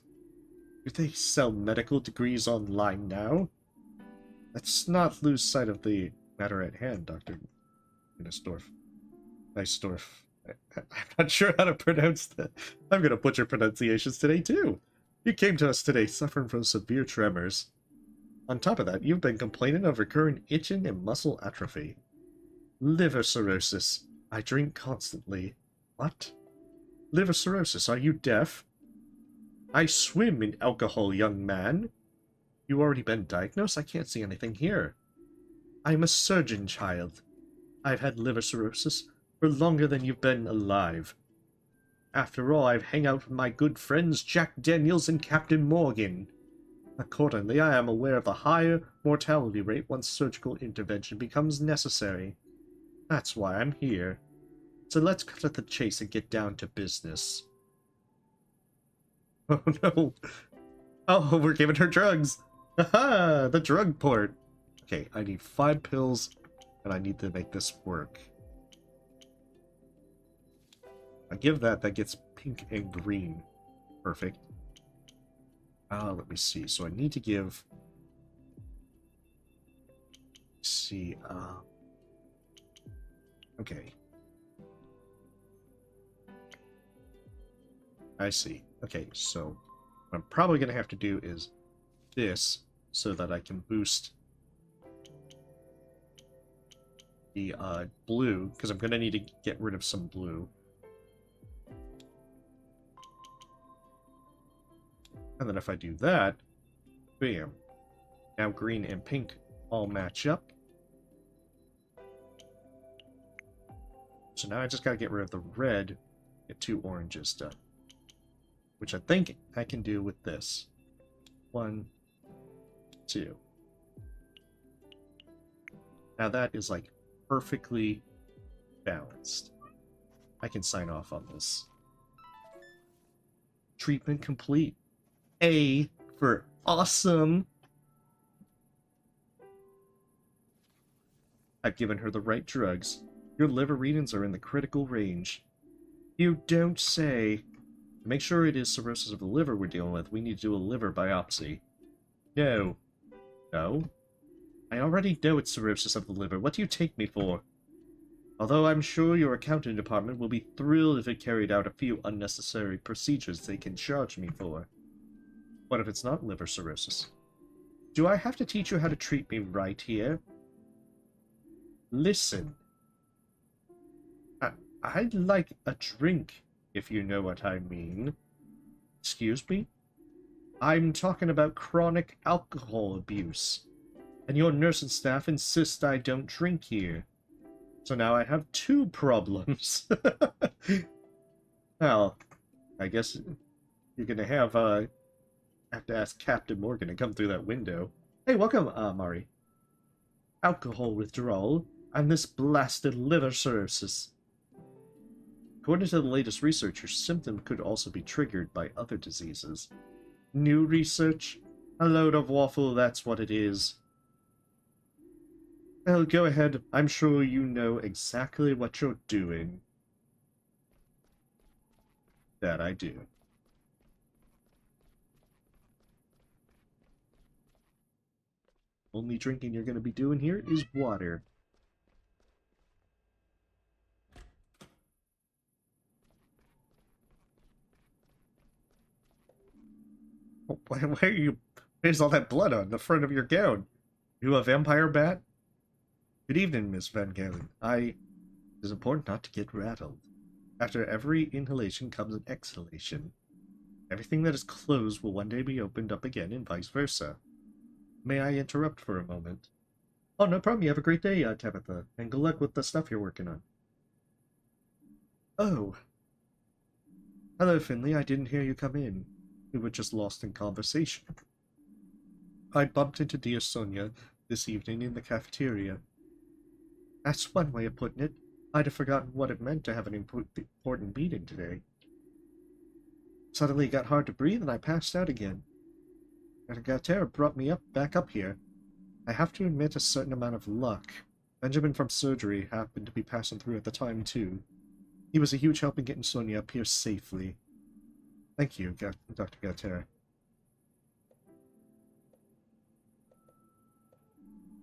Do they sell medical degrees online now? Let's not lose sight of the matter at hand, Dr. Niesdorf. Niesdorf. I'm not sure how to pronounce that. I'm going to butcher pronunciations today, too. You came to us today suffering from severe tremors. On top of that, you've been complaining of recurrent itching and muscle atrophy. Liver cirrhosis. I drink constantly. What? Liver cirrhosis, are you deaf? I swim in alcohol, young man. You already been diagnosed? I can't see anything here. I'm a surgeon, child. I've had liver cirrhosis for longer than you've been alive. After all, I've hung out with my good friends Jack Daniels and Captain Morgan. Accordingly, I am aware of the higher mortality rate once surgical intervention becomes necessary. That's why I'm here. So let's cut to the chase and get down to business. Oh no. Oh, we're giving her drugs. Haha, the drug port. Okay, I need 5 pills, and I need to make this work. I give that gets pink and green. Perfect. Let me see. So I need to give... Let's see, okay. I see. Okay, so what I'm probably going to have to do is this, so that I can boost the blue, because I'm going to need to get rid of some blue. And then if I do that, bam. Now green and pink all match up. So now I just gotta get rid of the red, get 2 oranges done. Which I think I can do with this. 1, 2. Now that is like perfectly balanced. I can sign off on this. Treatment complete. A for awesome. I've given her the right drugs. Your liver readings are in the critical range. You don't say. To make sure it is cirrhosis of the liver we're dealing with, we need to do a liver biopsy. No. No? I already know it's cirrhosis of the liver. What do you take me for? Although I'm sure your accounting department will be thrilled if it carried out a few unnecessary procedures they can charge me for. What if it's not liver cirrhosis? Do I have to teach you how to treat me right here? Listen. I'd like a drink, if you know what I mean. Excuse me? I'm talking about chronic alcohol abuse. And your nursing staff insists I don't drink here. So now I have 2 problems. Well, I guess you're gonna have to ask Captain Morgan to come through that window. Hey, welcome, Mari. Alcohol withdrawal and this blasted liver cirrhosis. According to the latest research, your symptom could also be triggered by other diseases. New research? A load of waffle, that's what it is. Well, go ahead. I'm sure you know exactly what you're doing. That I do. Only drinking you're going to be doing here is water. Why are you... There's all that blood on the front of your gown. You a vampire bat? Good evening, Miss Van Galen. It is important not to get rattled. After every inhalation comes an exhalation. Everything that is closed will one day be opened up again and vice versa. May I interrupt for a moment? Oh, no problem. You have a great day, Tabitha, and good luck with the stuff you're working on. Oh. Hello, Finley. I didn't hear you come in. We were just lost in conversation. I bumped into dear Sonia this evening in the cafeteria. That's one way of putting it. I'd have forgotten what it meant to have an important meeting today. Suddenly it got hard to breathe and I passed out again. Dr. Gauthier brought me back up here. I have to admit a certain amount of luck. Benjamin from surgery happened to be passing through at the time, too. He was a huge help in getting Sonia up here safely. Thank you, Dr. Gauthier.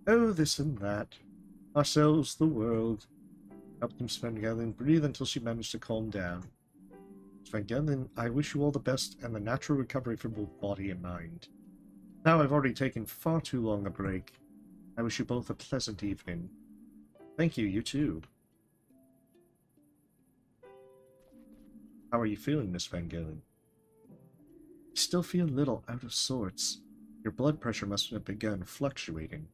Oh, this and that. Ourselves, the world. Helped Miss Van Galen breathe until she managed to calm down. Miss Van Galen, I wish you all the best and the natural recovery for both body and mind. Now I've already taken far too long a break. I wish you both a pleasant evening. Thank you, you too. How are you feeling, Miss Van Galen? I still feel a little out of sorts. Your blood pressure must have begun fluctuating.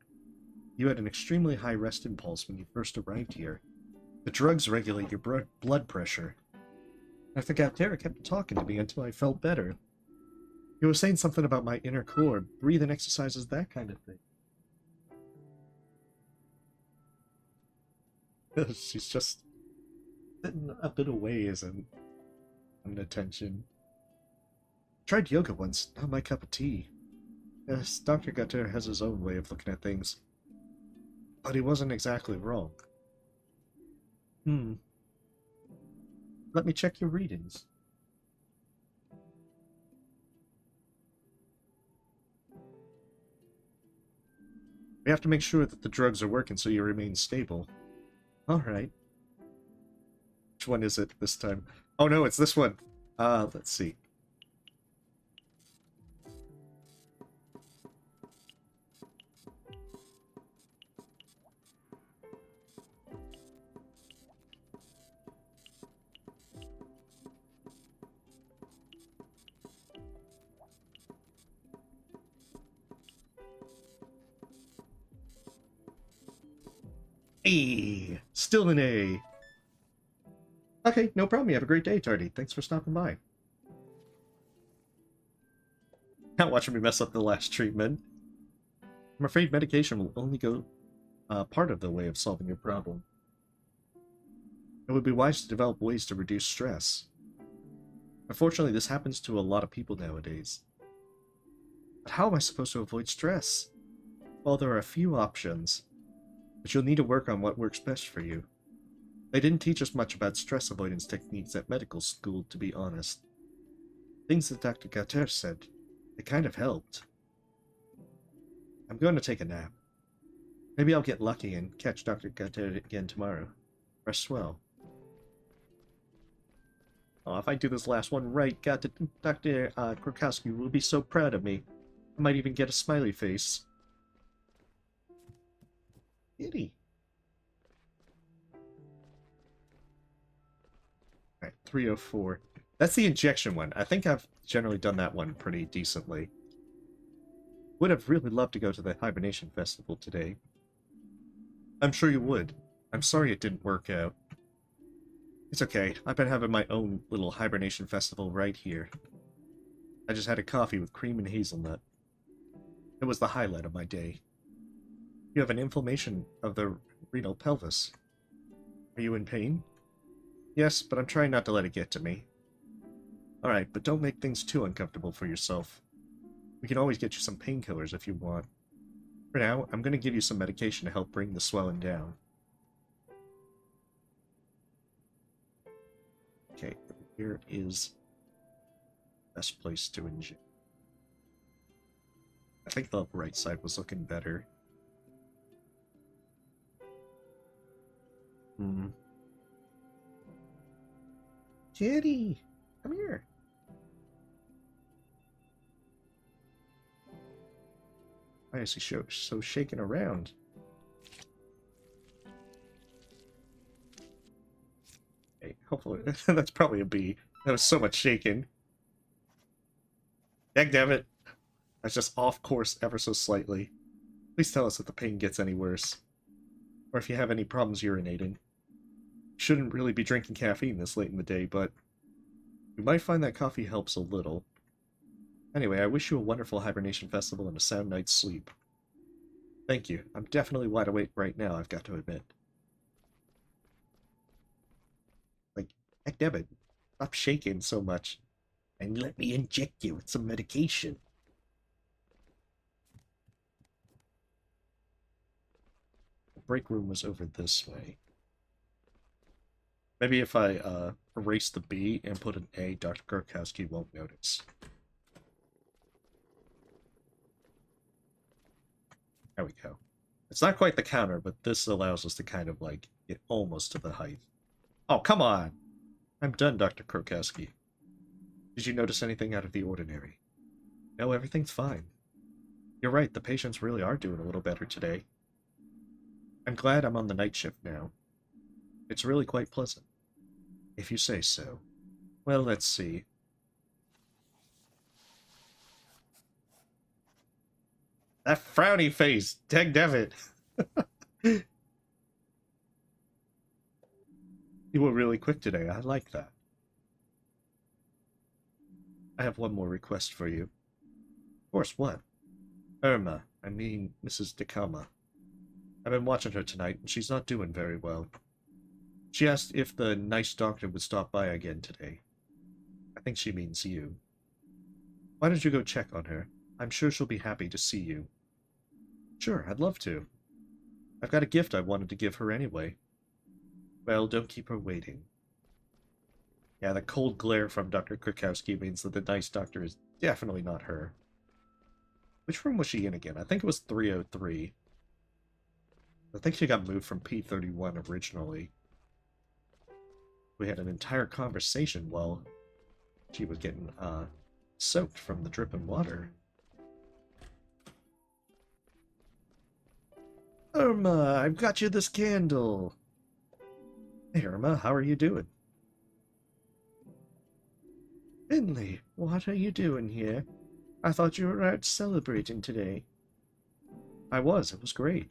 You had an extremely high rest impulse when you first arrived here. The drugs regulate your blood pressure. Dr. Gauthier kept talking to me until I felt better. He was saying something about my inner core, breathing exercises, that kind of thing. She's just sitting a bit away as an attention. Tried yoga once, not my cup of tea. Yes, Dr. Gauthier has his own way of looking at things. But he wasn't exactly wrong. Let me check your readings. We have to make sure that the drugs are working so you remain stable. Alright. Which one is it this time? Oh no, it's this one. Let's see. A. Still an A. Okay, no problem. You have a great day, Tardy. Thanks for stopping by. Not watching me mess up the last treatment. I'm afraid medication will only go part of the way of solving your problem. It would be wise to develop ways to reduce stress. Unfortunately, this happens to a lot of people nowadays. But how am I supposed to avoid stress? Well, there are a few options, but you'll need to work on what works best for you. They didn't teach us much about stress avoidance techniques at medical school, to be honest. Things that Dr. Gauthier said, it kind of helped. I'm going to take a nap. Maybe I'll get lucky and catch Dr. Gauthier again tomorrow. Rest well. Oh, if I do this last one right, Dr. Krokowski will be so proud of me. I might even get a smiley face. Kitty. Alright, 304. That's the injection one. I think I've generally done that one pretty decently. Would have really loved to go to the Hibernation Festival today. I'm sure you would. I'm sorry it didn't work out. It's okay. I've been having my own little Hibernation Festival right here. I just had a coffee with cream and hazelnut. It was the highlight of my day. You have an inflammation of the renal pelvis. Are you in pain? Yes, but I'm trying not to let it get to me. Alright, but don't make things too uncomfortable for yourself. We can always get you some painkillers if you want. For now, I'm going to give you some medication to help bring the swelling down. Okay, here is the best place to inject. I think the right side was looking better. Kitty, come here. Why is he so shaking around? Okay, hopefully that's probably a B. That was so much shaking. Dagnabbit! I was just off course ever so slightly. Please tell us if the pain gets any worse. Or if you have any problems urinating. Shouldn't really be drinking caffeine this late in the day, but you might find that coffee helps a little. Anyway, I wish you a wonderful Hibernation Festival and a sound night's sleep. Thank you. I'm definitely wide awake right now, I've got to admit. Like, heck, David, stop shaking so much. And let me inject you with some medication. The break room was over this way. Maybe if I erase the B and put an A, Dr. Kurkowski won't notice. There we go. It's not quite the counter, but this allows us to kind of like get almost to the height. Oh, come on! I'm done, Dr. Kurkowski. Did you notice anything out of the ordinary? No, everything's fine. You're right, the patients really are doing a little better today. I'm glad I'm on the night shift now. It's really quite pleasant. If you say so. Well, let's see. That frowny face! Dagnabbit! You were really quick today, I like that. I have one more request for you. Of course, what? Irma, I mean Mrs. DeKalma. I've been watching her tonight, and she's not doing very well. She asked if the nice doctor would stop by again today. I think she means you. Why don't you go check on her? I'm sure she'll be happy to see you. Sure, I'd love to. I've got a gift I wanted to give her anyway. Well, don't keep her waiting. Yeah, the cold glare from Dr. Krakowski means that the nice doctor is definitely not her. Which room was she in again? I think it was 303. I think she got moved from P31 originally. We had an entire conversation while she was getting soaked from the dripping water. Irma, I've got you this candle. Hey Irma, how are you doing? Finley, what are you doing here? I thought you were out celebrating today. I was, it was great.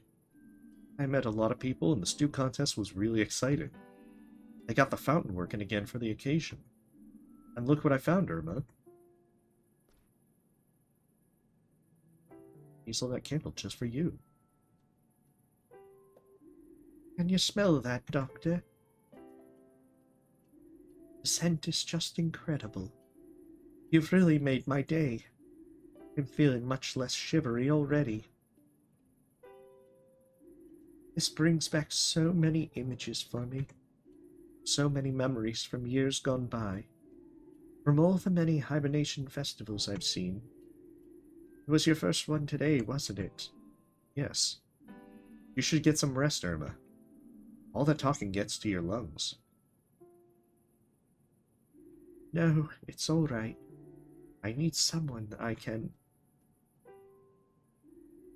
I met a lot of people and the stew contest was really exciting. They got the fountain working again for the occasion. And look what I found, Irma. He sold that candle just for you. Can you smell that, Doctor? The scent is just incredible. You've really made my day. I'm feeling much less shivery already. This brings back so many images for me. So many memories from years gone by. From all the many hibernation festivals I've seen. It was your first one today, wasn't it? Yes. You should get some rest, Irma. All that talking gets to your lungs. No, it's all right. I need someone I can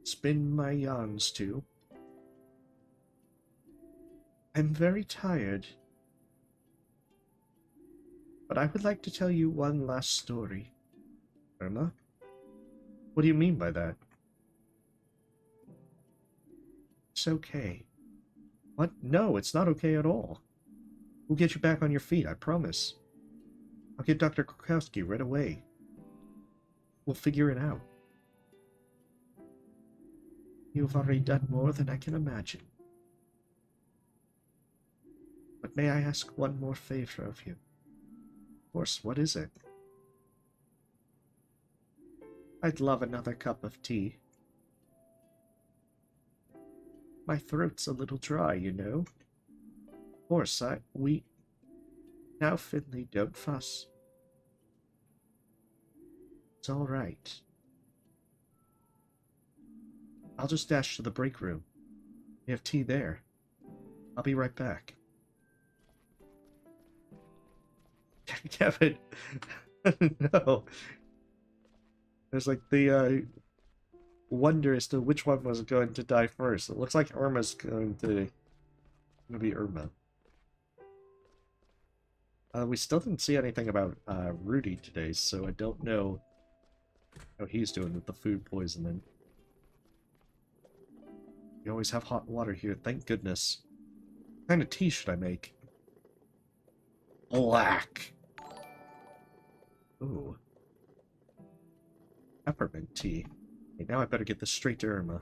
spin my yarns to. I'm very tired. But I would like to tell you one last story. Irma? What do you mean by that? It's okay. What? No, it's not okay at all. We'll get you back on your feet, I promise. I'll get Dr. Krakowski right away. We'll figure it out. You've already done more than I can imagine. But may I ask one more favor of you? Of course, what is it? I'd love another cup of tea. My throat's a little dry, you know. Of course, Now, Finley, don't fuss. It's all right. I'll just dash to the break room. We have tea there. I'll be right back. Kevin, no. There's like the wonder as to which one was going to die first. It looks like Irma's going to be Irma. We still didn't see anything about Rudy today, so I don't know how he's doing with the food poisoning. We always have hot water here, thank goodness. What kind of tea should I make? Black. Ooh. Peppermint tea. Okay, now I better get this straight to Irma.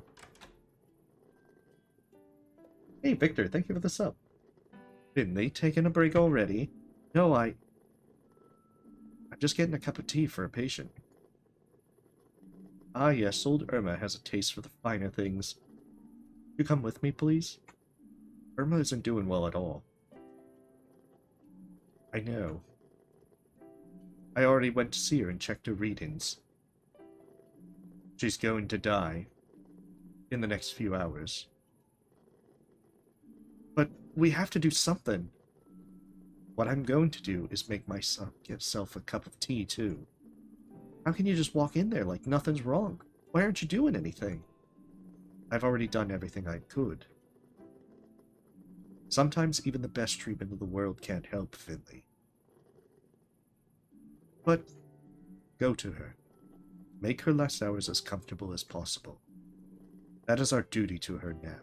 Hey, Victor, thank you for the sub. Didn't they taken a break already? No, I I'm just getting a cup of tea for a patient. Ah yes, old Irma has a taste for the finer things. You come with me, please? Irma isn't doing well at all. I know. I already went to see her and checked her readings. She's going to die in the next few hours. But we have to do something. What I'm going to do is make myself a cup of tea, too. How can you just walk in there like nothing's wrong? Why aren't you doing anything? I've already done everything I could. Sometimes even the best treatment in the world can't help, Finley. But go to her. Make her last hours as comfortable as possible. That is our duty to her now.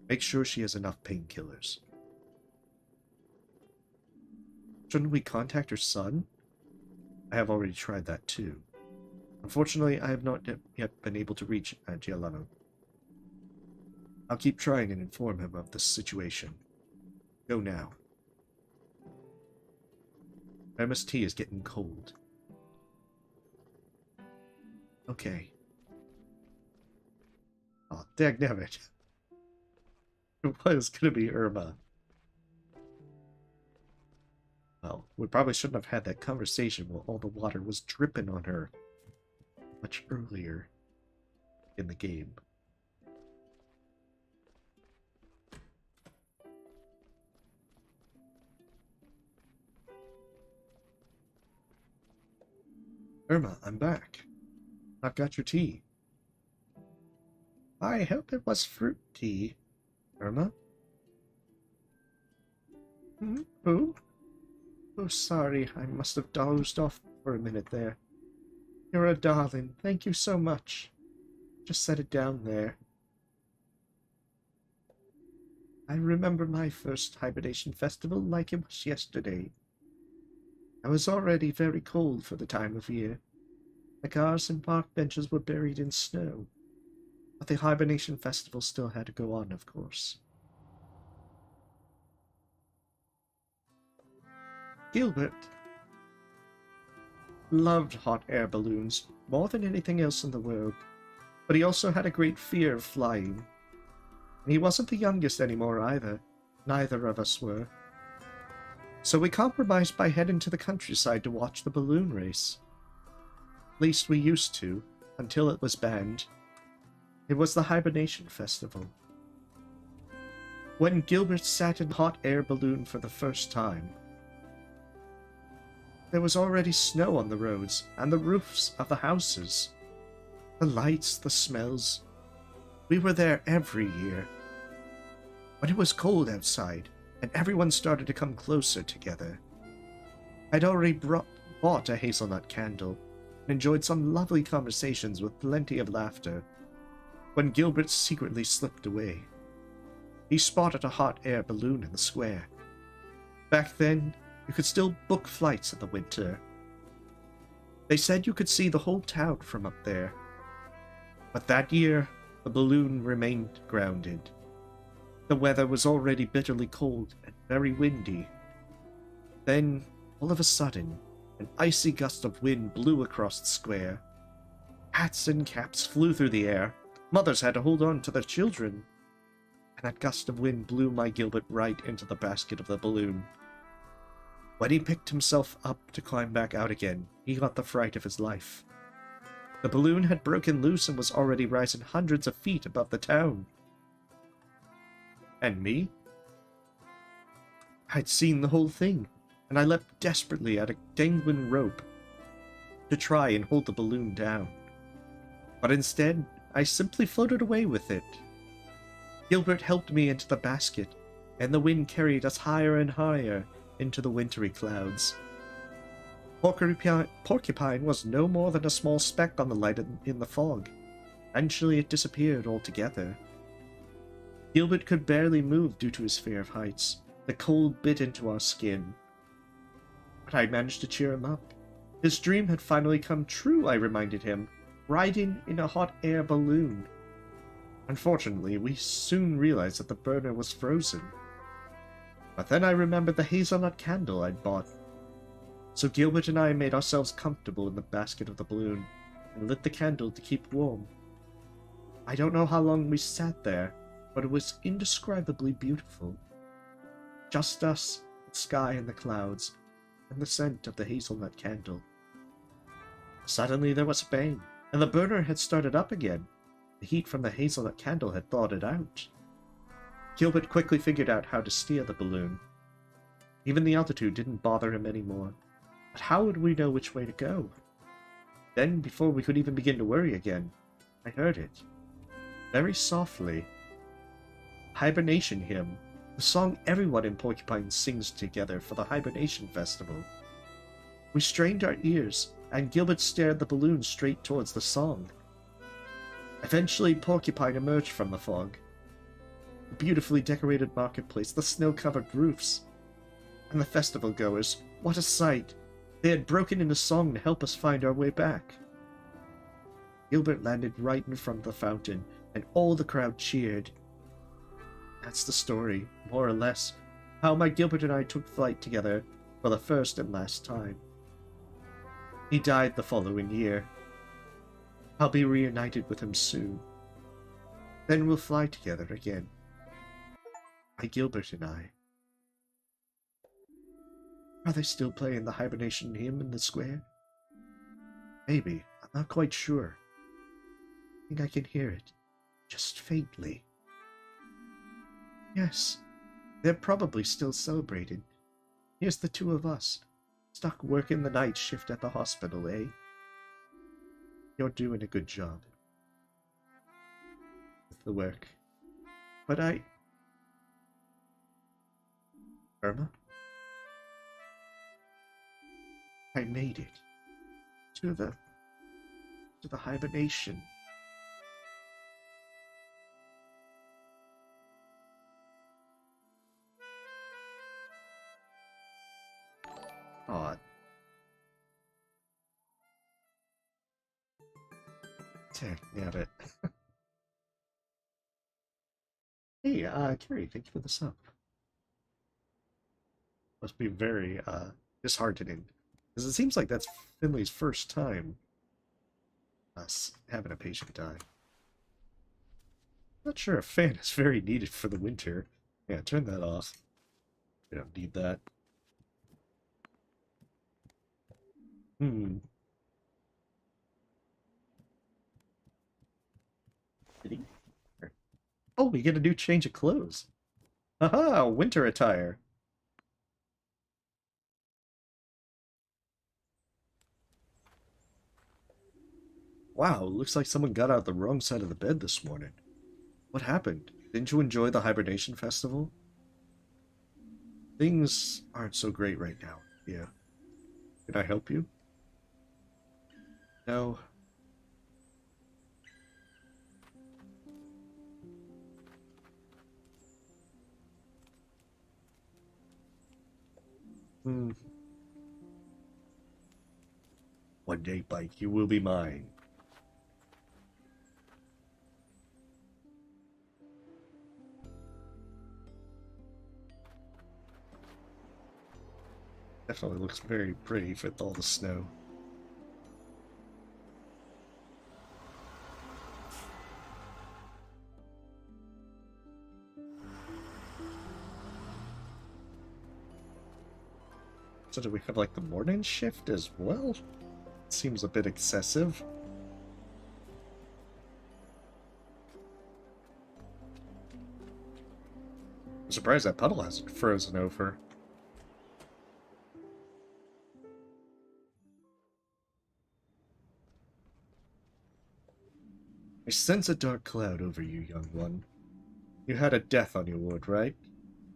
Make sure she has enough painkillers. Shouldn't we contact her son? I have already tried that too. Unfortunately, I have not yet been able to reach Giuliano. I'll keep trying and inform him of the situation. Go now. Irma's tea is getting cold. Okay. Oh, dagnabbit. It was gonna be Irma. Well, we probably shouldn't have had that conversation while all the water was dripping on her much earlier in the game. Irma, I'm back. I've got your tea. I hope it was fruit tea, Irma. Who? Oh, sorry, I must have dozed off for a minute there. You're a darling. Thank you so much. Just set it down there. I remember my first hibernation festival like it was yesterday. I was already very cold for the time of year. The cars and park benches were buried in snow. But the hibernation festival still had to go on, of course. Gilbert loved hot air balloons more than anything else in the world, but he also had a great fear of flying. And he wasn't the youngest anymore either. Neither of us were. So we compromised by heading to the countryside to watch the balloon race. At least we used to, until it was banned. It was the hibernation festival. When Gilbert sat in a hot air balloon for the first time, there was already snow on the roads and the roofs of the houses. The lights, the smells. We were there every year. But it was cold outside, and everyone started to come closer together. I'd already bought a hazelnut candle and enjoyed some lovely conversations with plenty of laughter when Gilbert secretly slipped away. He spotted a hot air balloon in the square. Back then, you could still book flights in the winter. They said you could see the whole town from up there. But that year, the balloon remained grounded. The weather was already bitterly cold and very windy. Then, all of a sudden, an icy gust of wind blew across the square. Hats and caps flew through the air. Mothers had to hold on to their children. And that gust of wind blew my Gilbert right into the basket of the balloon. When he picked himself up to climb back out again, he got the fright of his life. The balloon had broken loose and was already rising hundreds of feet above the town. And me? I'd seen the whole thing, and I leapt desperately at a dangling rope to try and hold the balloon down. But instead, I simply floated away with it. Gilbert helped me into the basket, and the wind carried us higher and higher into the wintry clouds. Porcupine was no more than a small speck on the light in the fog. Eventually it disappeared altogether. Gilbert could barely move due to his fear of heights. The cold bit into our skin. But I managed to cheer him up. His dream had finally come true, I reminded him, riding in a hot air balloon. Unfortunately, we soon realized that the burner was frozen. But then I remembered the hazelnut candle I'd bought. So Gilbert and I made ourselves comfortable in the basket of the balloon and lit the candle to keep warm. I don't know how long we sat there, but it was indescribably beautiful. Just us, the sky and the clouds, and the scent of the hazelnut candle. Suddenly there was a bang, and the burner had started up again. The heat from the hazelnut candle had thawed it out. Gilbert quickly figured out how to steer the balloon. Even the altitude didn't bother him anymore. But how would we know which way to go? Then, before we could even begin to worry again, I heard it. Very softly. Hibernation Hymn, the song everyone in Porcupine sings together for the Hibernation Festival. We strained our ears, and Gilbert stared the balloon straight towards the song. Eventually, Porcupine emerged from the fog. The beautifully decorated marketplace, the snow-covered roofs, and the festival goers. What a sight! They had broken into song to help us find our way back. Gilbert landed right in front of the fountain, and all the crowd cheered. That's the story, more or less, how my Gilbert and I took flight together for the first and last time. He died the following year. I'll be reunited with him soon. Then we'll fly together again. My Gilbert and I. Are they still playing the Hibernation Hymn in the square? Maybe. I'm not quite sure. I think I can hear it. Just faintly. Yes. They're probably still celebrating. Here's the two of us. Stuck working the night shift at the hospital, eh? You're doing a good job. With the work. But Irma? I made it. To the hibernation. Aw. Damn it. Hey, Carrie, thank you for the sub. Must be very, disheartening. Because it seems like that's Finley's first time us having a patient die. Not sure a fan is very needed for the winter. Yeah, turn that off. We don't need that. Did he? Oh, we get a new change of clothes. Aha, winter attire. Wow, looks like someone got out the wrong side of the bed this morning. What happened? Didn't you enjoy the hibernation festival? Things aren't so great right now. Yeah. Can I help you? No. One day, Bike, you will be mine. Definitely looks very pretty with all the snow. So do we have like the morning shift as well? Seems a bit excessive. I'm surprised that puddle hasn't frozen over. I sense a dark cloud over you, young one. You had a death on your ward, right?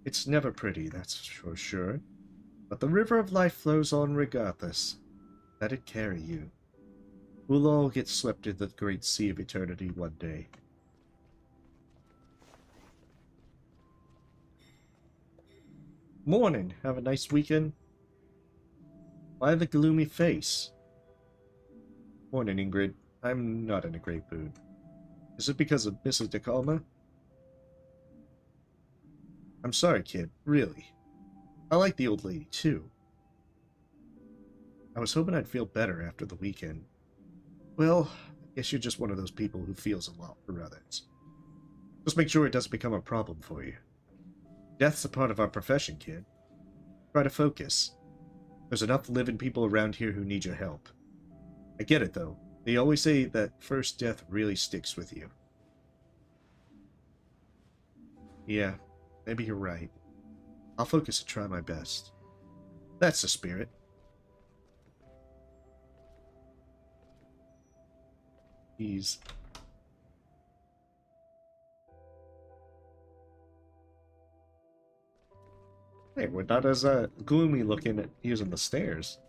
It's never pretty, that's for sure. But the river of life flows on regardless. Let it carry you. We'll all get swept into the great sea of eternity one day. Morning. Have a nice weekend. Why the gloomy face? Morning, Ingrid. I'm not in a great mood. Is it because of Mrs. DeCalma? I'm sorry, kid. Really. I like the old lady, too. I was hoping I'd feel better after the weekend. Well, I guess you're just one of those people who feels a lot for others. Just make sure it doesn't become a problem for you. Death's a part of our profession, kid. Try to focus. There's enough living people around here who need your help. I get it, though. They always say that first death really sticks with you. Yeah, maybe you're right. I'll focus and try my best. That's the spirit. Jeez. Hey, we're not as gloomy looking at using the stairs.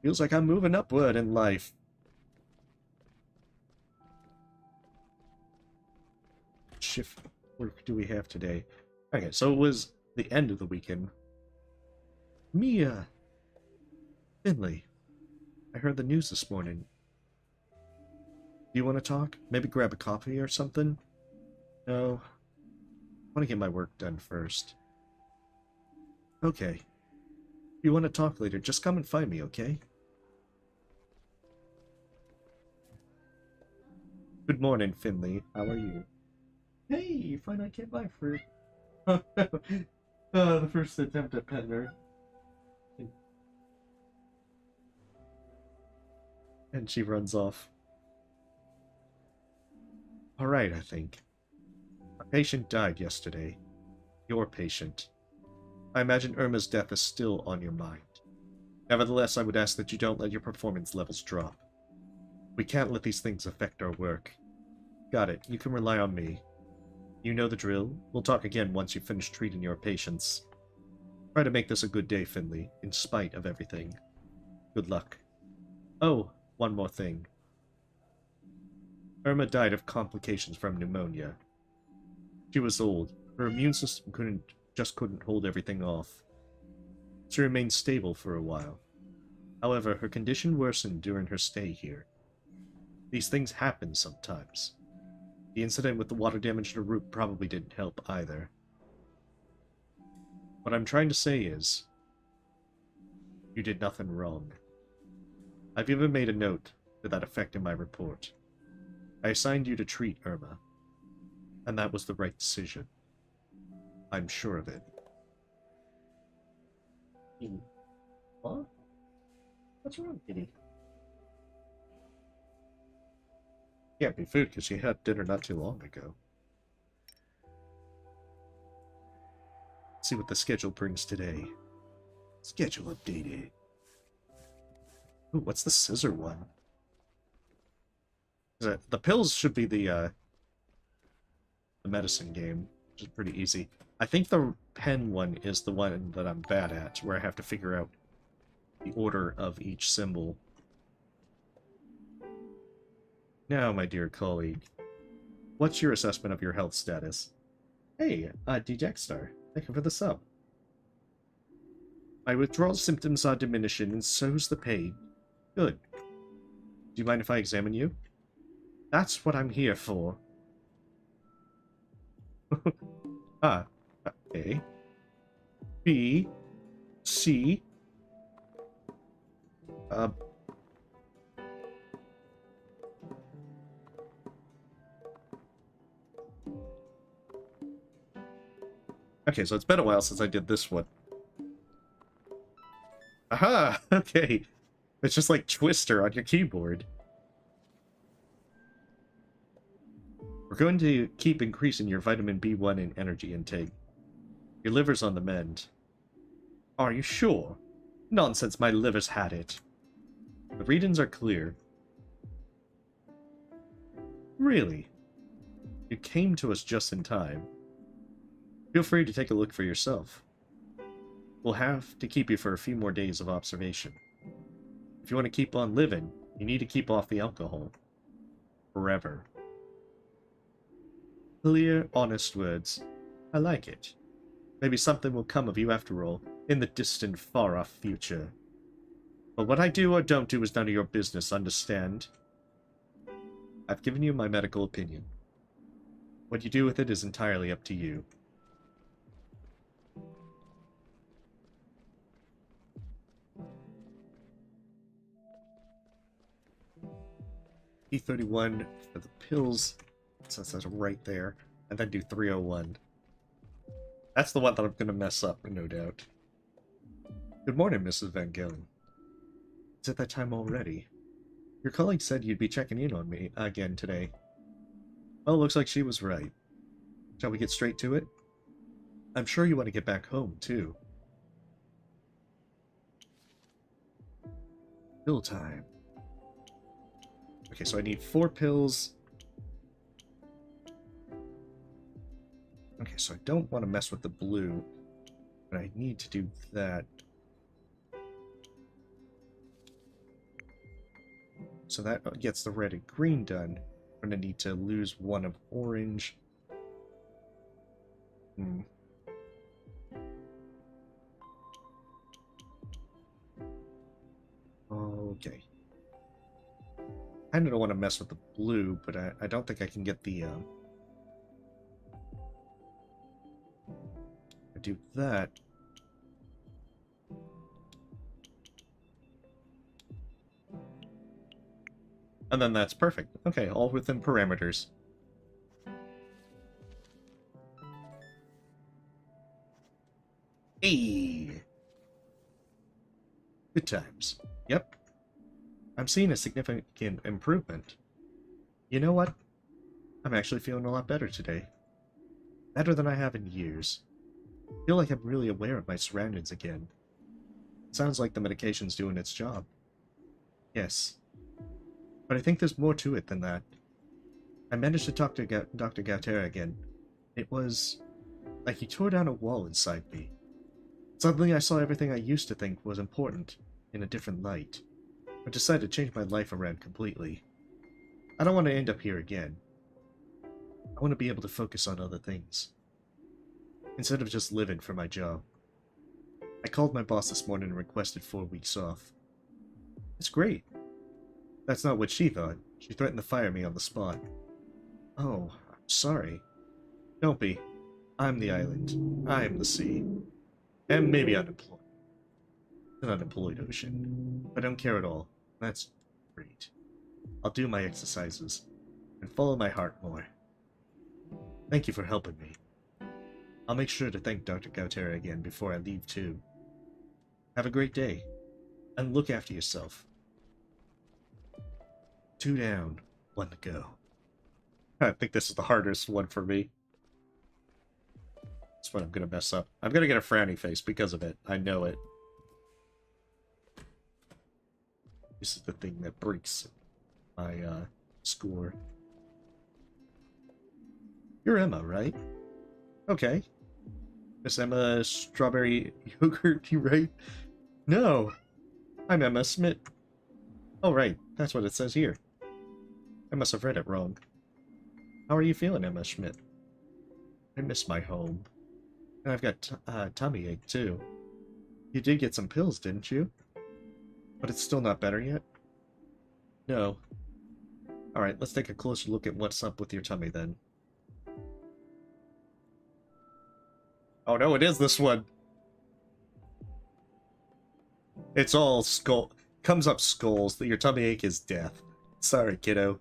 Feels like I'm moving upward in life. Shift work do we have today? Okay, so it was the end of the weekend. Mia! Finley, I heard the news this morning. Do you want to talk? Maybe grab a coffee or something? No. I want to get my work done first. Okay. If you want to talk later, just come and find me, okay? Good morning, Finley. How are you? Hey, fine, I came by for the first attempt at petting her. And she runs off. Alright, I think. A patient died yesterday. Your patient. I imagine Irma's death is still on your mind. Nevertheless, I would ask that you don't let your performance levels drop. We can't let these things affect our work. Got it. You can rely on me. You know the drill. We'll talk again once you finish treating your patients. Try to make this a good day, Finley, in spite of everything. Good luck. Oh, one more thing. Irma died of complications from pneumonia. She was old. Her immune system couldn't hold everything off. She remained stable for a while. However, her condition worsened during her stay here. These things happen sometimes. The incident with the water damage to the roof probably didn't help either. What I'm trying to say is, you did nothing wrong. I've even made a note to that effect in my report. I assigned you to treat Irma, and that was the right decision. I'm sure of it. What? What's wrong, kitty? Can't be food because she had dinner not too long ago. Let's see what the schedule brings today. Schedule updated. Ooh, what's the scissor one? The pills should be the medicine game, which is pretty easy. I think the pen one is the one that I'm bad at, where I have to figure out the order of each symbol. Now, my dear colleague, what's your assessment of your health status? Hey, Dejexstar, thank you for the sub. My withdrawal symptoms are diminishing, and so's the pain. Good. Do you mind if I examine you? That's what I'm here for. A. B. C. Okay, so it's been a while since I did this one. Aha! Okay. It's just like Twister on your keyboard. We're going to keep increasing your vitamin B1 and energy intake. Your liver's on the mend. Are you sure? Nonsense, my liver's had it. The readings are clear. Really? You came to us just in time. Feel free to take a look for yourself. We'll have to keep you for a few more days of observation. If you want to keep on living, you need to keep off the alcohol. Forever. Clear, honest words. I like it. Maybe something will come of you after all, in the distant, far-off future. But what I do or don't do is none of your business, understand? I've given you my medical opinion. What you do with it is entirely up to you. E31 for the pills, since that's right there, and then do 301. That's the one that I'm going to mess up, no doubt. Good morning, Mrs. Van Gillen. It's at that time already. Your colleague said you'd be checking in on me again today. Well, looks like she was right. Shall we get straight to it? I'm sure you want to get back home, too. Pill time. Okay, so I need 4 pills. Okay, so I don't want to mess with the blue, but I need to do that. So that gets the red and green done. I'm going to need to lose 1 of orange. Okay. I don't want to mess with the blue, but I don't think I can get the... I do that. And then that's perfect. Okay, all within parameters. Hey! Good times. Yep. I'm seeing a significant improvement. You know what? I'm actually feeling a lot better today. Better than I have in years. I feel like I'm really aware of my surroundings again. It sounds like the medication's doing its job. Yes. But I think there's more to it than that. I managed to talk to Dr. Gautera again. It was like he tore down a wall inside me. Suddenly I saw everything I used to think was important in a different light. I decided to change my life around completely. I don't want to end up here again. I want to be able to focus on other things, instead of just living for my job. I called my boss this morning and requested 4 weeks off. It's great. That's not what she thought. She threatened to fire me on the spot. Oh, I'm sorry. Don't be. I'm the island. I'm the sea. And maybe unemployed. An unemployed ocean. I don't care at all. That's great. I'll do my exercises and follow my heart more. Thank you for helping me. I'll make sure to thank Dr. Gautera again before I leave too. Have a great day, and look after yourself. 2 down, 1 to go. I think this is the hardest one for me. That's what I'm gonna mess up. I'm gonna get a frowny face because of it. I know it. This is the thing that breaks my score. You're Emma, right? Okay. Miss Emma Strawberry Yogurt, you right? No! I'm Emma Smith. Oh, right. That's what it says here. I must have read it wrong. How are you feeling, Emma Schmidt? I miss my home. And I've got tummy ache, too. You did get some pills, didn't you? But it's still not better yet? No. Alright, let's take a closer look at what's up with your tummy, then. Oh no, it is this one! It's all skull. Comes up skulls that your tummy ache is death. Sorry, kiddo.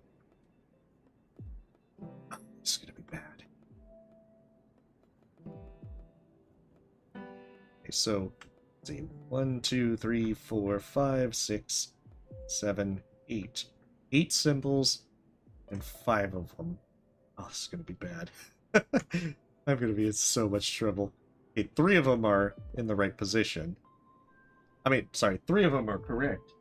This is gonna be bad. Okay, so let's see. 1, 2, 3, 4, 5, 6, 7, 8. 8 symbols and 5 of them. Oh, this is gonna be bad. I'm gonna be in so much trouble. Okay, 3 of them are in the right position. I mean, sorry, 3 of them are correct.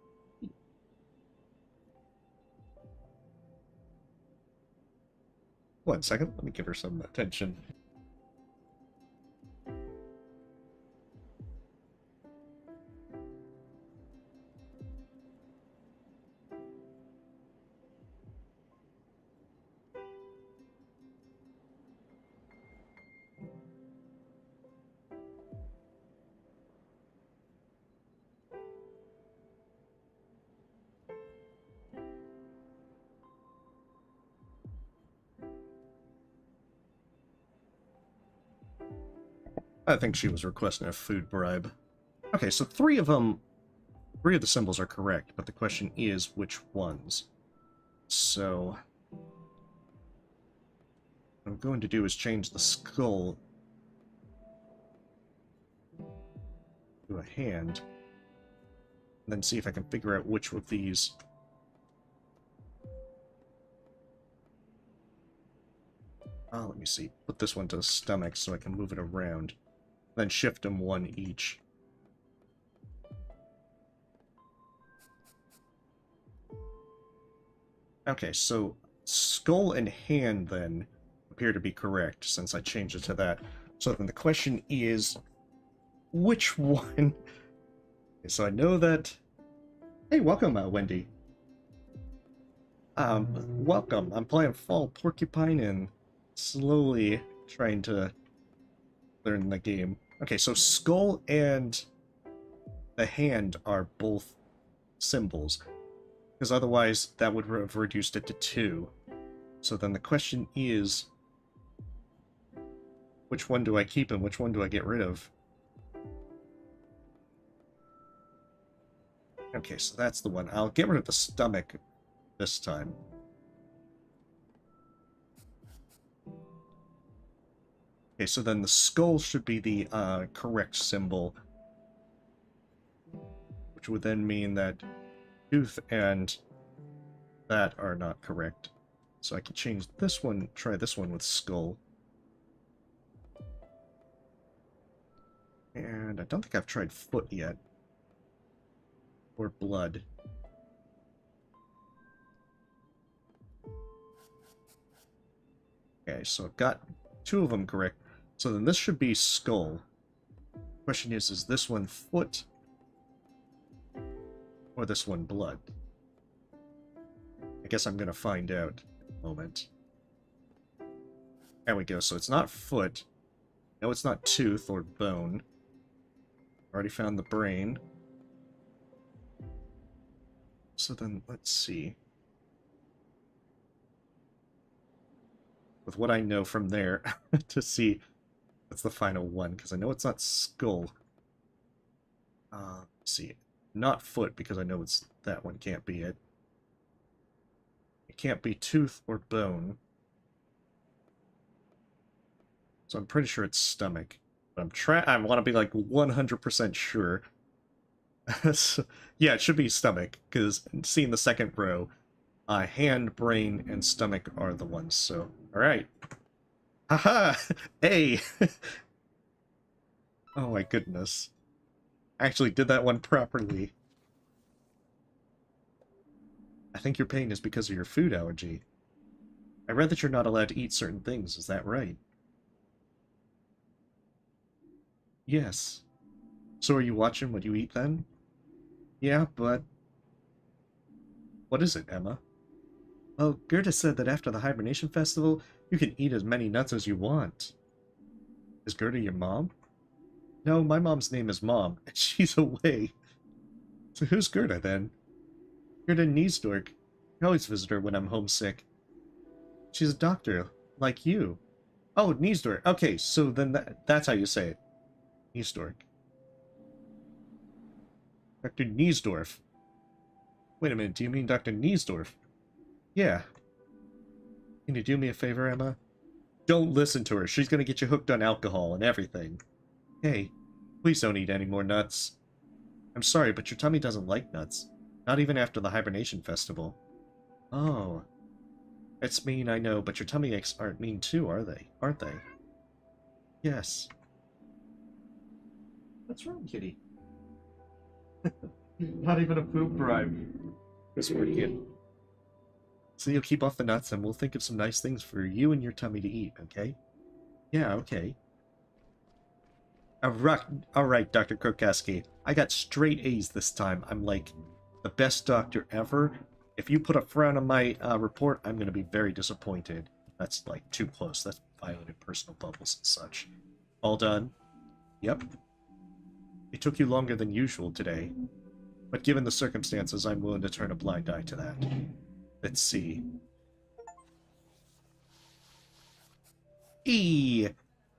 One second, let me give her some attention. I think she was requesting a food bribe. Okay, so 3 of them, 3 of the symbols are correct, but the question is which ones. so what I'm going to do is change the skull to a hand, and then see if I can figure out which of these. Let me see. Put this one to the stomach so I can move it around. Then shift them one each. Okay, so skull and hand then appear to be correct since I changed it to that. So then the question is, which one? Okay, so I know that... Hey, welcome, Wendy. Welcome. I'm playing Fall of Porcupine and slowly trying to learn the game. Okay, so skull and the hand are both symbols, because otherwise that would have reduced it to 2. So then the question is, which one do I keep and which one do I get rid of? Okay, so that's the one. I'll get rid of the stomach this time. Okay, so then the skull should be the correct symbol, which would then mean that tooth and that are not correct. So I can change this one, try this one with skull. And I don't think I've tried foot yet. Or blood. Okay, so I've got 2 of them correct. So then this should be skull. Question is this one foot? Or this one blood? I guess I'm gonna find out in a moment. There we go, so it's not foot. No, it's not tooth or bone. Already found the brain. So then, let's see. With what I know from there, to see what's the final one, because I know it's not skull. Let's see. Not foot, because I know it's that one can't be it. It can't be tooth or bone. So I'm pretty sure it's stomach. But I want to be like 100% sure. So, yeah, it should be stomach, because seeing the second row, hand, brain, and stomach are the ones, so... Alright. Haha! Hey! Oh my goodness. I actually did that one properly. I think your pain is because of your food allergy. I read that you're not allowed to eat certain things, is that right? Yes. So are you watching what you eat then? Yeah, but... What is it, Emma? Well, Gerda said that after the hibernation festival, you can eat as many nuts as you want. Is Gerda your mom? No, my mom's name is Mom, and she's away. So who's Gerda, then? Gerda Niesdork. I always visit her when I'm homesick. She's a doctor, like you. Oh, Niesdork. Okay, so then that's how you say it. Niesdork. Dr. Niesdorf. Wait a minute, do you mean Dr. Niesdorf? Yeah. Can you do me a favor, Emma? Don't listen to her. She's gonna get you hooked on alcohol and everything. Hey, please don't eat any more nuts. I'm sorry, but your tummy doesn't like nuts. Not even after the hibernation festival. Oh. It's mean, I know, but your tummy aches aren't mean too, are they? Aren't they? Yes. What's wrong, kitty? Not even a poop bribe. This poor kid. So you'll keep off the nuts and we'll think of some nice things for you and your tummy to eat, okay? Yeah, okay. Alright, Dr. Krokaski. I got straight A's this time. I'm like the best doctor ever. If you put a frown on my report, I'm going to be very disappointed. That's like too close. That's violating personal bubbles and such. All done? Yep. It took you longer than usual today. But given the circumstances, I'm willing to turn a blind eye to that. Let's see. E!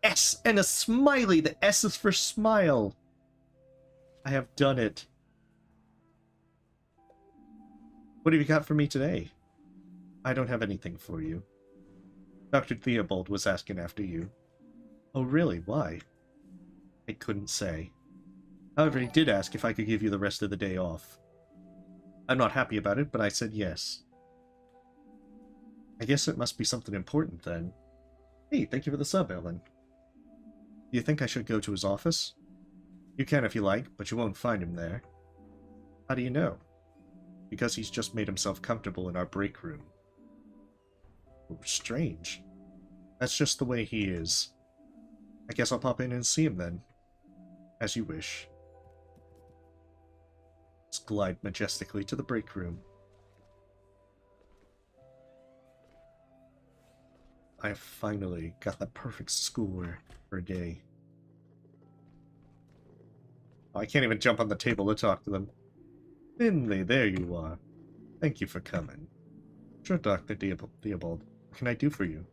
S and a smiley! The S is for smile! I have done it. What have you got for me today? I don't have anything for you. Dr. Theobald was asking after you. Oh, really? Why? I couldn't say. However, he did ask if I could give you the rest of the day off. I'm not happy about it, but I said yes. I guess it must be something important then. Hey, thank you for the sub, Ellen. Do you think I should go to his office? You can if you like, but you won't find him there. How do you know? Because he's just made himself comfortable in our break room. Oh, strange. That's just the way he is. I guess I'll pop in and see him then. As you wish. Let's glide majestically to the break room. I finally got the perfect score for a day. Oh, I can't even jump on the table to talk to them. Finley, there you are. Thank you for coming. Sure, Dr. Theobald. What can I do for you?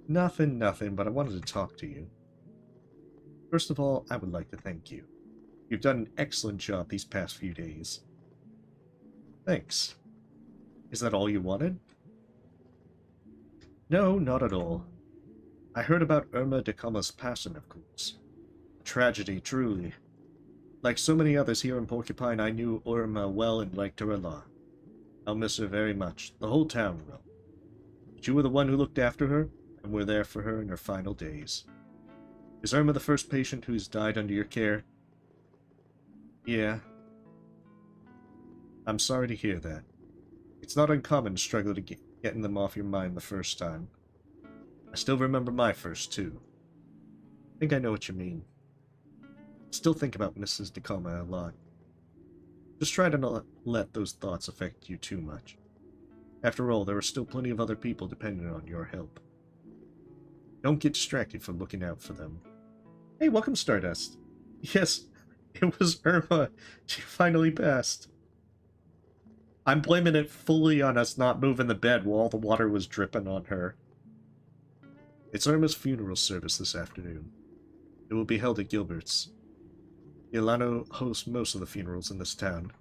Nothing, but I wanted to talk to you. First of all, I would like to thank you. You've done an excellent job these past few days. Thanks. Is that all you wanted? No, not at all. I heard about Irma de Coma's passing, of course. A tragedy, truly. Like so many others here in Porcupine, I knew Irma well and liked her a lot. I'll miss her very much. The whole town will. But you were the one who looked after her, and were there for her in her final days. Is Irma the first patient who's died under your care? Yeah. I'm sorry to hear that. It's not uncommon to struggle to getting them off your mind the first time. I still remember my first, too. I think I know what you mean. Still think about Mrs. DeComa a lot. Just try to not let those thoughts affect you too much. After all, there are still plenty of other people dependent on your help. Don't get distracted from looking out for them. Hey, welcome, Stardust. Yes, it was Irma. She finally passed. I'm blaming it fully on us not moving the bed while all the water was dripping on her. It's Irma's funeral service this afternoon. It will be held at Gilbert's. Ilano hosts most of the funerals in this town.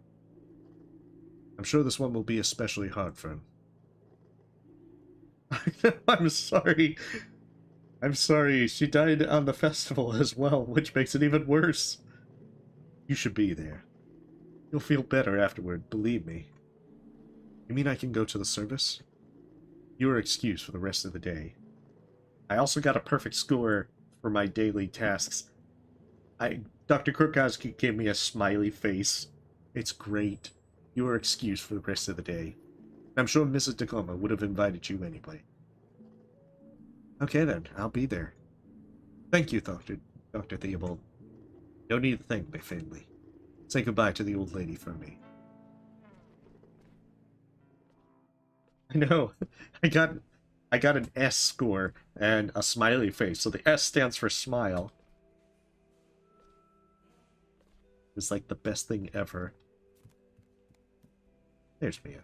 I'm sure this one will be especially hard for him. I'm sorry. I'm sorry. She died on the festival as well, which makes it even worse. You should be there. You'll feel better afterward, believe me. You mean I can go to the service? You are excused for the rest of the day. I also got a perfect score for my daily tasks. Dr. Krupkowski gave me a smiley face. It's great. You are excused for the rest of the day. I'm sure Mrs. Tacoma would have invited you anyway. Okay then, I'll be there. Thank you, Dr. Theobald. No need to thank me, Finley. Say goodbye to the old lady for me. I know. I got an S score and a smiley face, so the S stands for smile. It's like the best thing ever. There's Mia.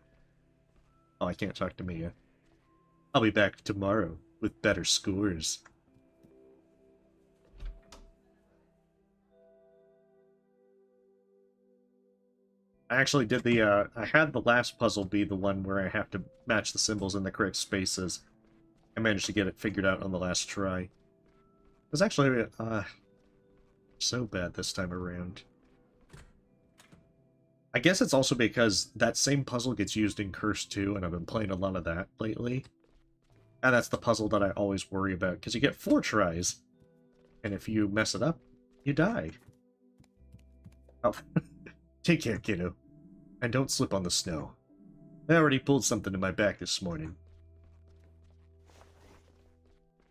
Oh, I can't talk to Mia. I'll be back tomorrow with better scores. I actually did I had the last puzzle be the one where I have to match the symbols in the correct spaces. I managed to get it figured out on the last try. It was actually, so bad this time around. I guess it's also because that same puzzle gets used in Curse 2, and I've been playing a lot of that lately. And that's the puzzle that I always worry about, because you get 4 tries. And if you mess it up, you die. Oh, take care, kiddo. And don't slip on the snow. I already pulled something in my back this morning.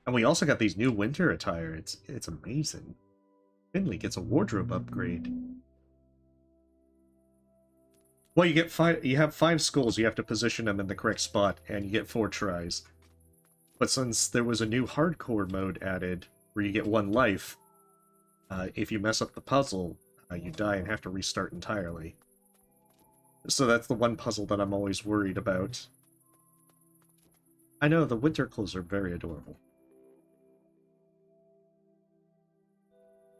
And we also got these new winter attire. It's amazing. Finley gets a wardrobe upgrade. Well, you have 5 skulls, you have to position them in the correct spot, and you get 4 tries. But since there was a new hardcore mode added, where you get 1 life, if you mess up the puzzle, you die and have to restart entirely. So that's the one puzzle that I'm always worried about. I know, the winter clothes are very adorable.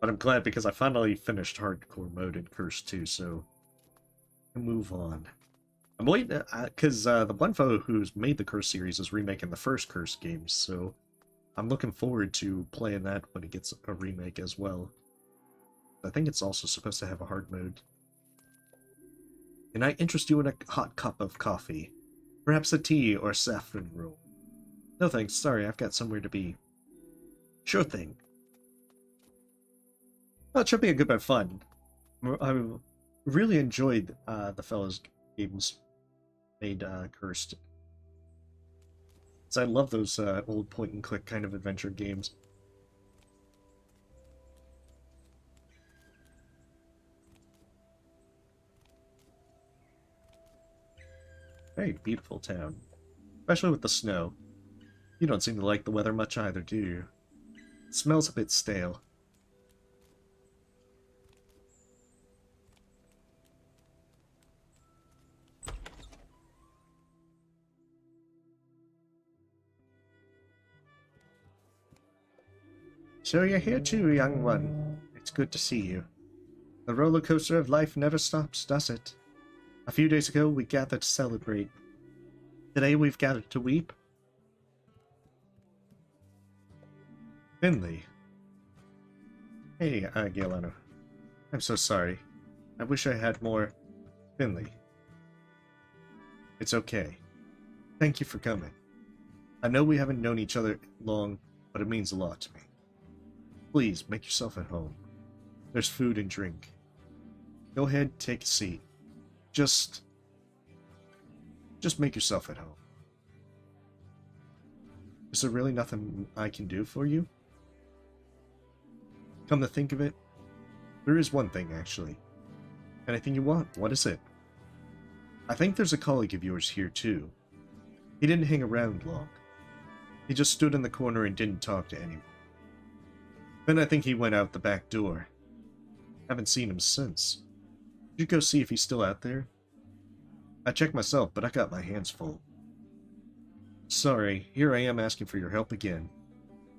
But I'm glad because I finally finished hardcore mode in Curse 2, so move on. I'm waiting, because the one fellow who's made the Curse series is remaking the first Curse games, so I'm looking forward to playing that when it gets a remake as well. I think it's also supposed to have a hard mode. Can I interest you in a hot cup of coffee? Perhaps a tea or saffron roll? No thanks, sorry, I've got somewhere to be. Sure thing. Well, it should be a good bit of fun. I really enjoyed the fellows' games made Cursed. So I love those old point-and-click kind of adventure games. Very beautiful town. Especially with the snow. You don't seem to like the weather much either, do you? It smells a bit stale. So you're here too, young one. It's good to see you. The roller coaster of life never stops, does it? A few days ago, we gathered to celebrate. Today, we've gathered to weep. Finley. Hey, Gailano. I'm so sorry. I wish I had more... Finley. It's okay. Thank you for coming. I know we haven't known each other long, but it means a lot to me. Please, make yourself at home. There's food and drink. Go ahead, take a seat. Just make yourself at home. Is there really nothing I can do for you? Come to think of it, there is one thing, actually. Anything you want, what is it? I think there's a colleague of yours here, too. He didn't hang around long. He just stood in the corner and didn't talk to anyone. Then I think he went out the back door. Haven't seen him since. Did you go see if he's still out there? I checked myself, but I got my hands full. Sorry, here I am asking for your help again.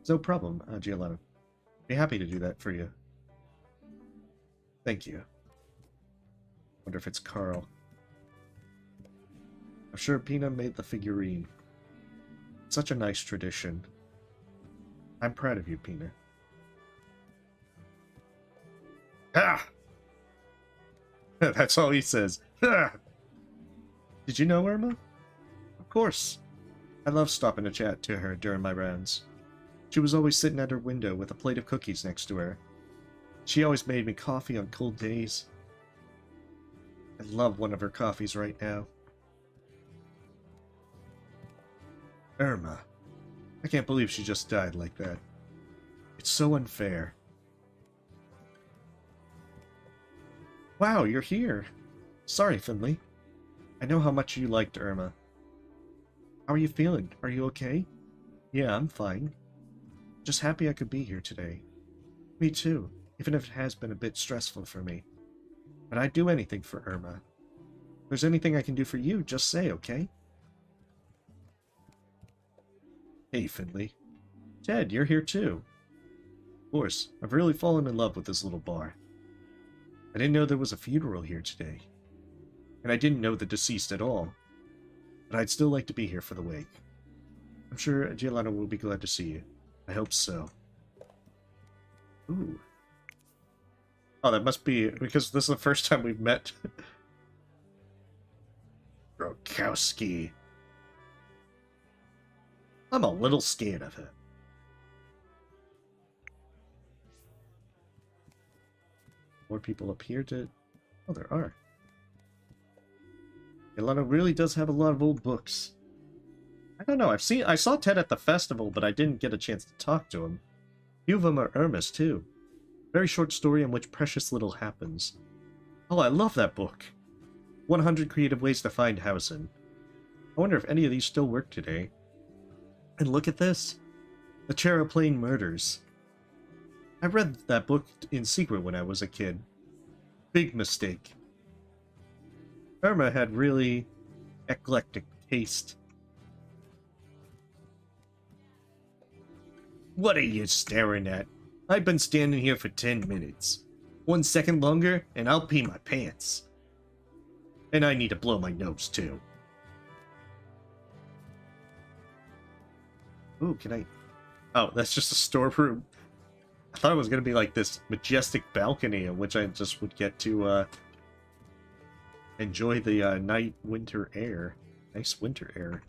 It's no problem, Giuliano. Be happy to do that for you. Thank you. Wonder if it's Carl. I'm sure Pina made the figurine. Such a nice tradition. I'm proud of you, Pina. Ah! That's all he says. Ah! Did you know Irma? Of course. I love stopping to chat to her during my rounds. She was always sitting at her window with a plate of cookies next to her. She always made me coffee on cold days. I love one of her coffees right now. Irma. I can't believe she just died like that. It's so unfair. Wow, you're here. Sorry, Finley. I know how much you liked Irma. How are you feeling? Are you okay? Yeah, I'm fine. Just happy I could be here today. Me too, even if it has been a bit stressful for me. But I'd do anything for Irma. If there's anything I can do for you, just say, okay? Hey, Finley. Ted, you're here too. Of course, I've really fallen in love with this little bar. I didn't know there was a funeral here today. And I didn't know the deceased at all. But I'd still like to be here for the wake. I'm sure Giuliano will be glad to see you. I hope so. Ooh. Oh, that must be because this is the first time we've met. Brokowski. I'm a little scared of her. More people appear to... Oh, there are. Ilana really does have a lot of old books. I don't know, I saw Ted at the festival, but I didn't get a chance to talk to him. A few of them are Irma's, too. Very short story in which precious little happens. Oh, I love that book. 100 Creative Ways to Find Housing. I wonder if any of these still work today. And look at this. The Cherry Murders. I read that book in secret when I was a kid. Big mistake. Irma had really eclectic taste. What are you staring at? I've been standing here for 10 minutes. 1 second longer, and I'll pee my pants. And I need to blow my nose, too. Ooh, can I... Oh, that's just a storeroom. I thought it was going to be like this majestic balcony in which I just would get to enjoy the night winter air. Nice winter air.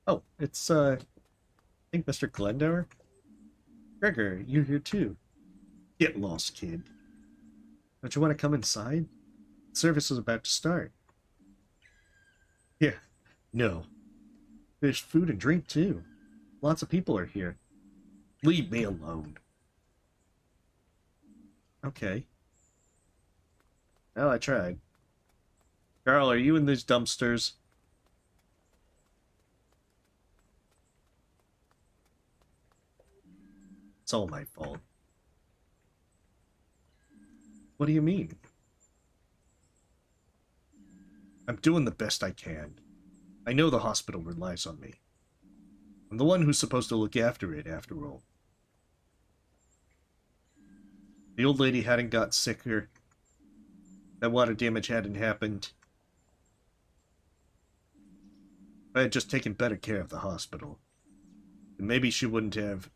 Oh, it's I think Mr. Glendower? Gregor, you're here too. Get lost, kid. Don't you want to come inside? The service is about to start. Yeah. No. There's food and drink too. Lots of people are here. Leave me alone. Okay. Well, I tried. Carl, are you in these dumpsters? It's all my fault. What do you mean? I'm doing the best I can. I know the hospital relies on me. I'm the one who's supposed to look after it, after all. The old lady hadn't got sicker. That water damage hadn't happened. If I had just taken better care of the hospital, then maybe she wouldn't have.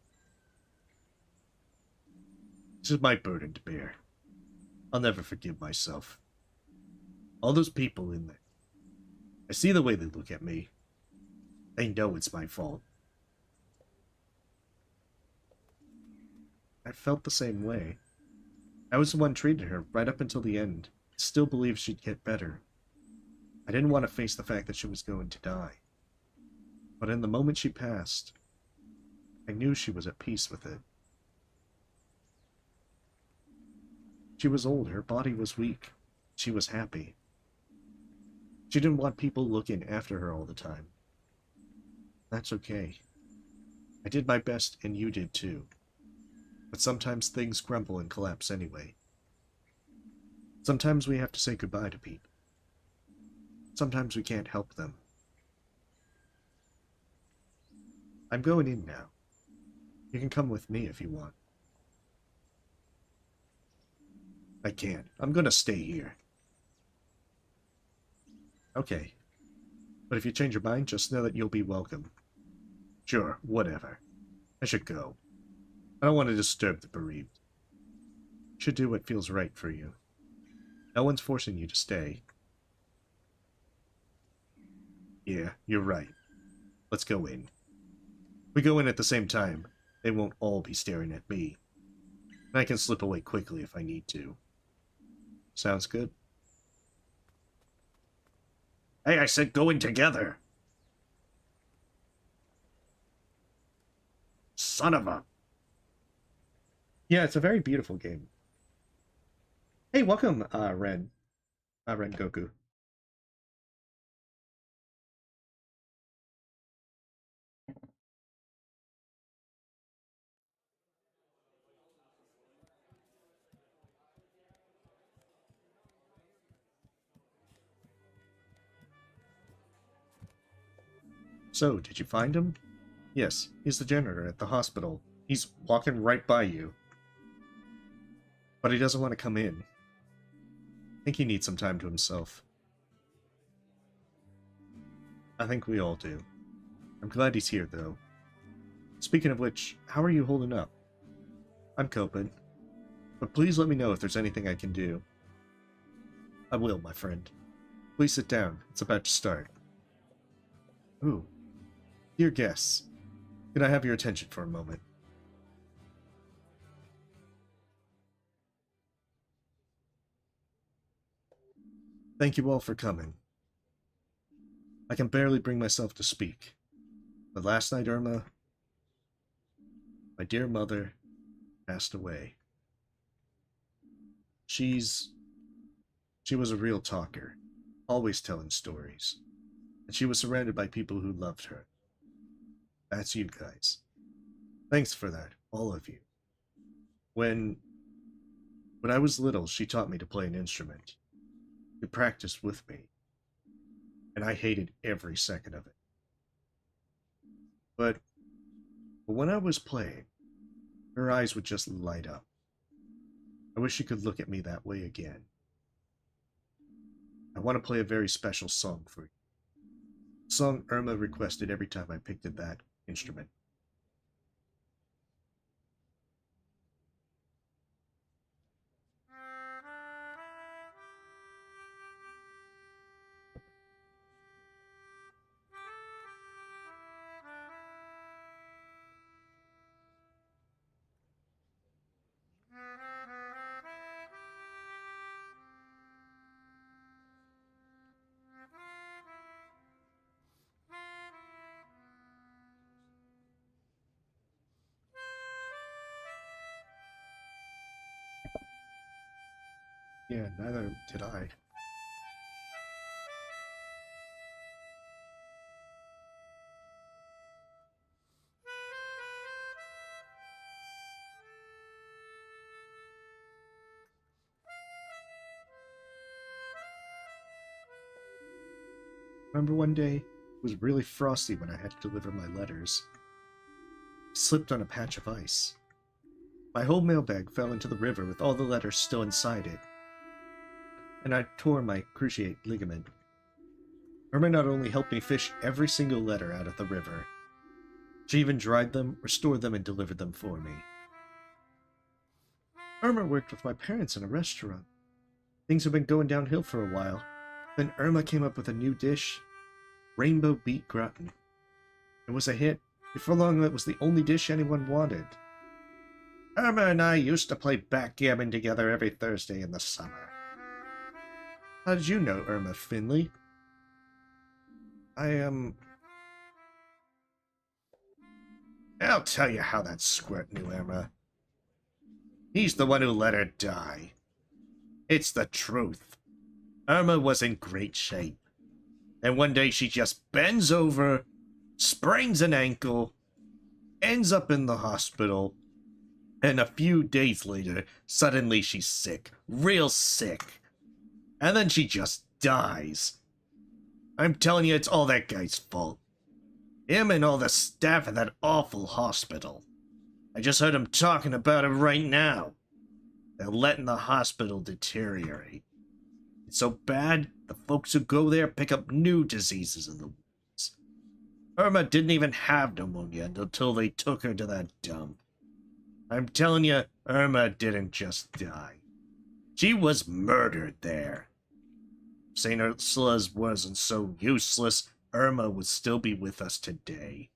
This is my burden to bear. I'll never forgive myself. All those people in there. I see the way they look at me. They know it's my fault. I felt the same way. I was the one treating her right up until the end. I still believed she'd get better. I didn't want to face the fact that she was going to die. But in the moment she passed, I knew she was at peace with it. She was old, her body was weak. She was happy. She didn't want people looking after her all the time. That's okay. I did my best, and you did too. But sometimes things crumble and collapse anyway. Sometimes we have to say goodbye to people. Sometimes we can't help them. I'm going in now. You can come with me if you want. I can't. I'm gonna stay here. Okay. But if you change your mind, just know that you'll be welcome. Sure, whatever. I should go. I don't want to disturb the bereaved. You should do what feels right for you. No one's forcing you to stay. Yeah, you're right. Let's go in. If we go in at the same time, they won't all be staring at me. And I can slip away quickly if I need to. Sounds good? Hey, I said go in together! Son of a... Yeah, it's a very beautiful game. Hey, welcome, Ren. Ren Goku. So, did you find him? Yes, he's the janitor at the hospital. He's walking right by you. But he doesn't want to come in. I think he needs some time to himself. I think we all do. I'm glad he's here, though. Speaking of which, how are you holding up? I'm coping. But please let me know if there's anything I can do. I will, my friend. Please sit down. It's about to start. Ooh. Dear guests, can I have your attention for a moment? Thank you all for coming. I can barely bring myself to speak. But last night, Irma, my dear mother, passed away. She was a real talker, always telling stories. And she was surrounded by people who loved her. That's you guys. Thanks for that, all of you. When I was little, she taught me to play an instrument. She practiced with me. And I hated every second of it. But when I was playing, her eyes would just light up. I wish you could look at me that way again. I want to play a very special song for you. A song Irma requested every time I picked up that instrument. Yeah, neither did I. Remember one day, it was really frosty when I had to deliver my letters. I slipped on a patch of ice. My whole mailbag fell into the river with all the letters still inside it, and I tore my cruciate ligament. Irma not only helped me fish every single letter out of the river, she even dried them, restored them, and delivered them for me. Irma worked with my parents in a restaurant. Things had been going downhill for a while. Then Irma came up with a new dish, rainbow beet gratin. It was a hit. Before long, it was the only dish anyone wanted. Irma and I used to play backgammon together every Thursday in the summer. How did you know Irma, Finley? I'll tell you how that squirt knew Irma. He's the one who let her die. It's the truth. Irma was in great shape. And one day she just bends over, sprains an ankle, ends up in the hospital, and a few days later, suddenly she's sick. Real sick. And then she just dies. I'm telling you, it's all that guy's fault. Him and all the staff at that awful hospital. I just heard him talking about it right now. They're letting the hospital deteriorate. It's so bad, the folks who go there pick up new diseases in the woods. Irma didn't even have pneumonia until they took her to that dump. I'm telling you, Irma didn't just die. She was murdered there. If St. Ursula's wasn't so useless, Irma would still be with us today.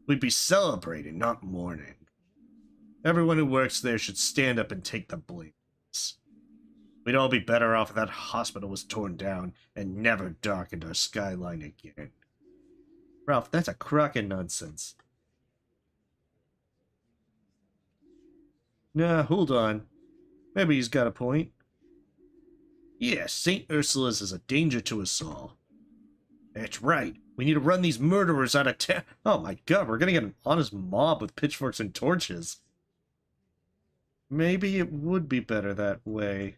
We'd be celebrating, not mourning. Everyone who works there should stand up and take the blame. We'd all be better off if that hospital was torn down and never darkened our skyline again. Ralph, that's a crock of nonsense. Nah, hold on. Maybe he's got a point. Yes, St. Ursula's is a danger to us all. That's right. We need to run these murderers out of town. Oh my god, we're gonna get an honest mob with pitchforks and torches. Maybe it would be better that way.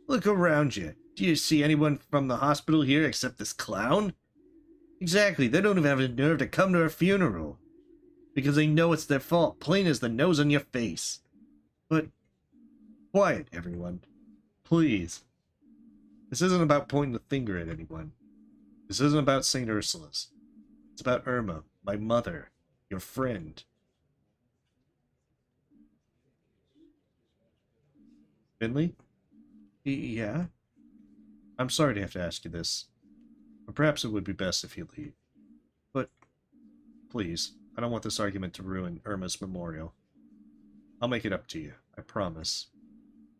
Look around you. Do you see anyone from the hospital here except this clown? Exactly, they don't even have the nerve to come to our funeral. Because they know it's their fault, plain as the nose on your face. But, quiet, everyone. Please. This isn't about pointing the finger at anyone. This isn't about St. Ursula's. It's about Irma, my mother, your friend. Finley? Yeah? I'm sorry to have to ask you this. But perhaps it would be best if you leave. But, please, I don't want this argument to ruin Irma's memorial. I'll make it up to you, I promise.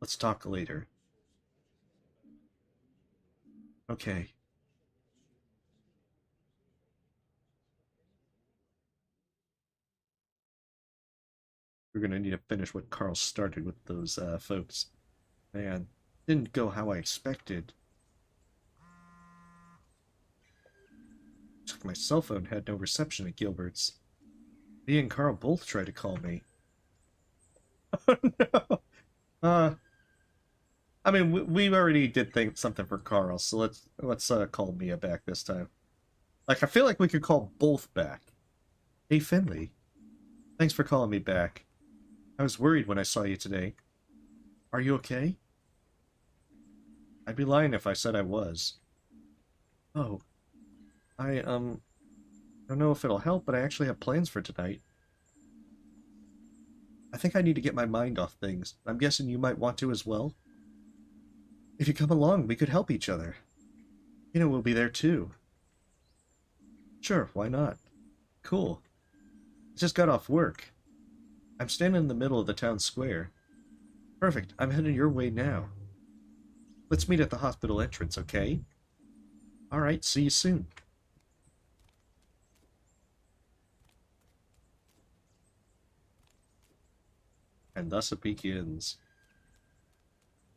Let's talk later. Okay. We're gonna need to finish what Carl started with those folks. Man, didn't go how I expected. My cell phone had no reception at Gilbert's. Me and Carl both tried to call me. Oh no. I mean, we already did something for Carl, so let's call Mia back this time. Like, I feel like we could call both back. Hey, Finley. Thanks for calling me back. I was worried when I saw you today. Are you okay? I'd be lying if I said I was. Oh, I don't know if it'll help, but I actually have plans for tonight. I think I need to get my mind off things. I'm guessing you might want to as well. If you come along, we could help each other. Will be there too. Sure, why not? Cool. I just got off work. I'm standing in the middle of the town square. Perfect, I'm heading your way now. Let's meet at the hospital entrance, okay? Alright, see you soon. And thus it begins.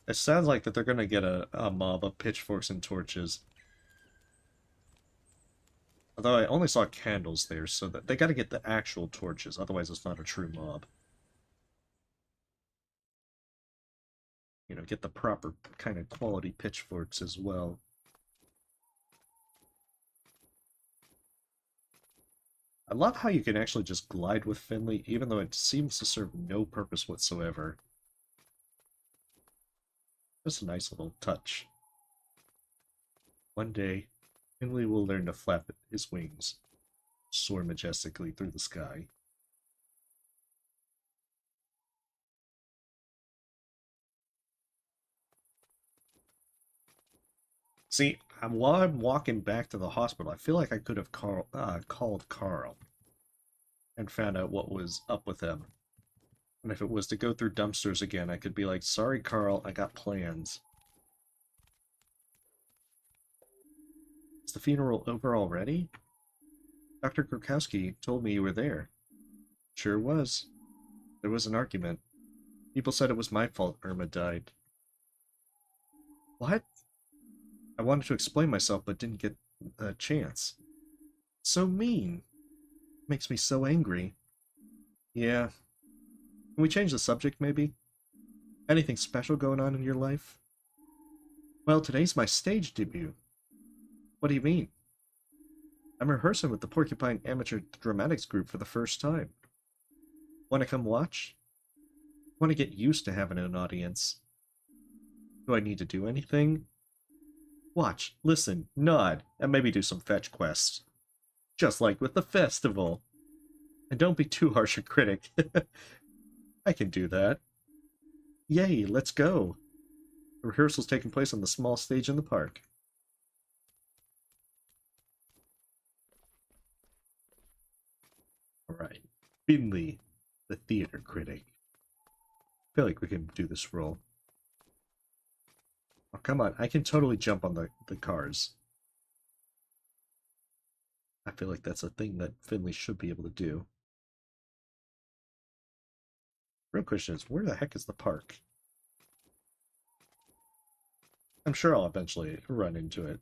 It sounds like that they're gonna get a mob of pitchforks and torches. Although I only saw candles there, so that they gotta get the actual torches, otherwise it's not a true mob. Get the proper kind of quality pitchforks as well. I love how you can actually just glide with Finley, even though it seems to serve no purpose whatsoever. Just a nice little touch. One day, Finley will learn to flap his wings, soar majestically through the sky. See, while I'm walking back to the hospital, I feel like I could have called Carl and found out what was up with him. And if it was to go through dumpsters again, I could be like, sorry, Carl, I got plans. Is the funeral over already? Dr. Krokowski told me you were there. Sure was. There was an argument. People said it was my fault Irma died. What? I wanted to explain myself, but didn't get a chance. So mean. Makes me so angry. Yeah. Can we change the subject, maybe? Anything special going on in your life? Well, today's my stage debut. What do you mean? I'm rehearsing with the Porcupine Amateur Dramatics Group for the first time. Want to come watch? Want to get used to having an audience. Do I need to do anything? Watch, listen, nod, and maybe do some fetch quests. Just like with the festival. And don't be too harsh a critic. I can do that. Yay, let's go. The rehearsal's taking place on the small stage in the park. Alright. Finley, the theater critic. I feel like we can do this role. Oh, come on. I can totally jump on the cars. I feel like that's a thing that Finley should be able to do. Real question is, where the heck is the park? I'm sure I'll eventually run into it.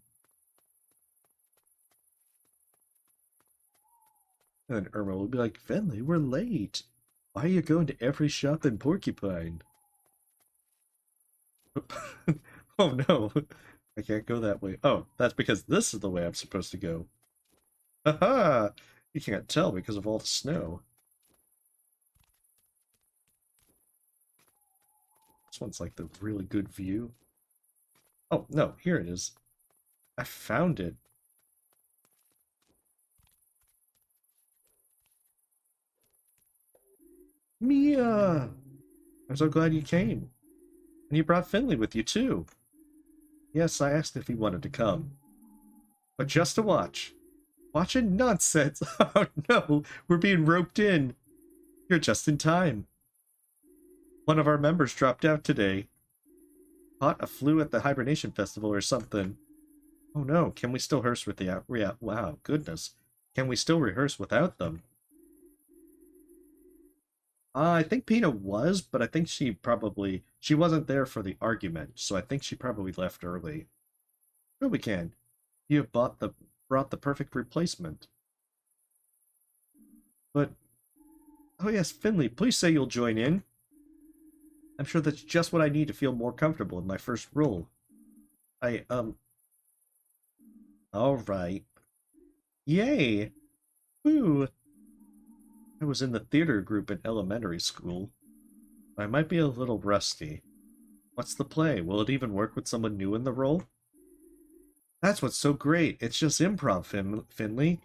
And then Irma will be like, Finley, we're late. Why are you going to every shop in Porcupine? Oh no, I can't go that way. Oh, that's because this is the way I'm supposed to go. Haha! You can't tell because of all the snow. This one's like the really good view. Oh, no, here it is. I found it. Mia! I'm so glad you came. And you brought Finley with you, too. Yes, I asked if he wanted to come. But just to watch. Watching nonsense! Oh no, we're being roped in. You're just in time. One of our members dropped out today. Caught a flu at the hibernation festival or something. Oh no, can we still rehearse with the wow, goodness. Can we still rehearse without them? I think Pina was, but I think she wasn't there for the argument, so I think she probably left early. Sure we can. You have brought the perfect replacement. But oh yes, Finley, please say you'll join in. I'm sure that's just what I need to feel more comfortable in my first role. I alright. Yay! Woo! I was in the theater group in elementary school. I might be a little rusty. What's the play? Will it even work with someone new in the role? That's what's so great. It's just improv, Finley.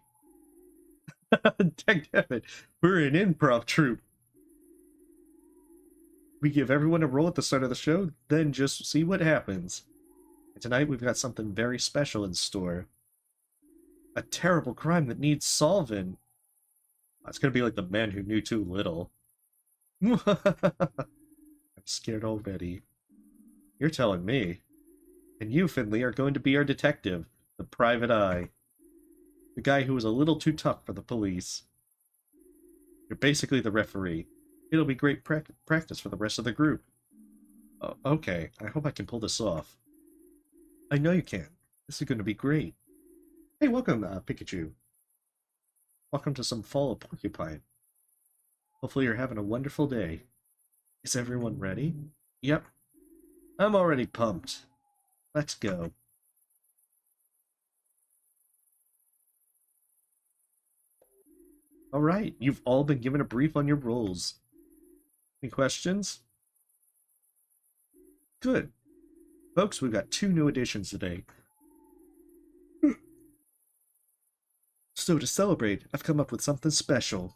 Dagnabbit, we're an improv troupe. We give everyone a role at the start of the show, then just see what happens. And tonight we've got something very special in store. A terrible crime that needs solving. It's gonna be like the man who knew too little. I'm scared already. You're telling me. And you, Finley, are going to be our detective, the private eye. The guy who was a little too tough for the police. You're basically the referee. It'll be great practice for the rest of the group. Oh, okay, I hope I can pull this off. I know you can. This is going to be great. Hey, welcome, Pikachu. Welcome to some Fall of Porcupine. Hopefully you're having a wonderful day. Is everyone ready? Yep. I'm already pumped. Let's go. Alright, you've all been given a brief on your roles. Any questions? Good. Folks, we've got 2 new additions today. So to celebrate, I've come up with something special.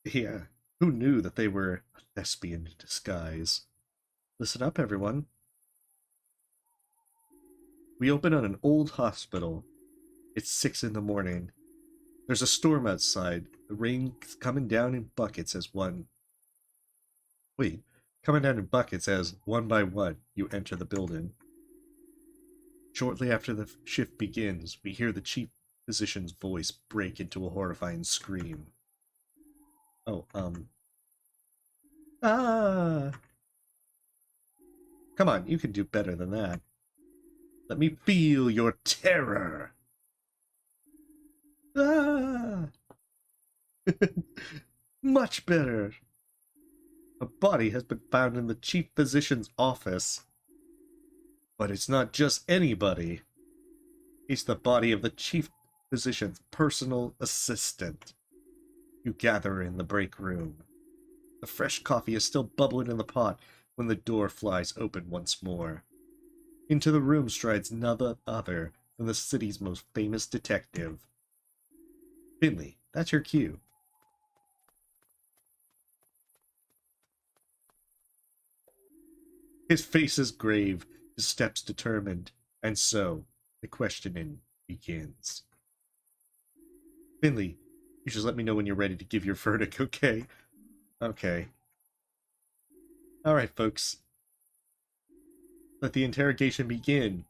Yeah, who knew that they were a thespian in disguise? Listen up, everyone. We open on an old hospital. It's 6 in the morning. There's a storm outside. The rain's coming down in buckets as one. Wait, coming down in buckets as, one by one, you enter the building. Shortly after the shift begins, we hear the chief physician's voice break into a horrifying scream. Oh, Ah! Come on, you can do better than that. Let me feel your terror! Ah! Much better! A body has been found in the chief physician's office. But it's not just anybody. It's the body of the chief physician's personal assistant. You gather in the break room. The fresh coffee is still bubbling in the pot when the door flies open once more. Into the room strides none other than the city's most famous detective. Finley, that's your cue. His face is grave, his steps determined, and so the questioning begins. Finley, you just let me know when you're ready to give your verdict, okay? Okay. Alright, folks. Let the interrogation begin.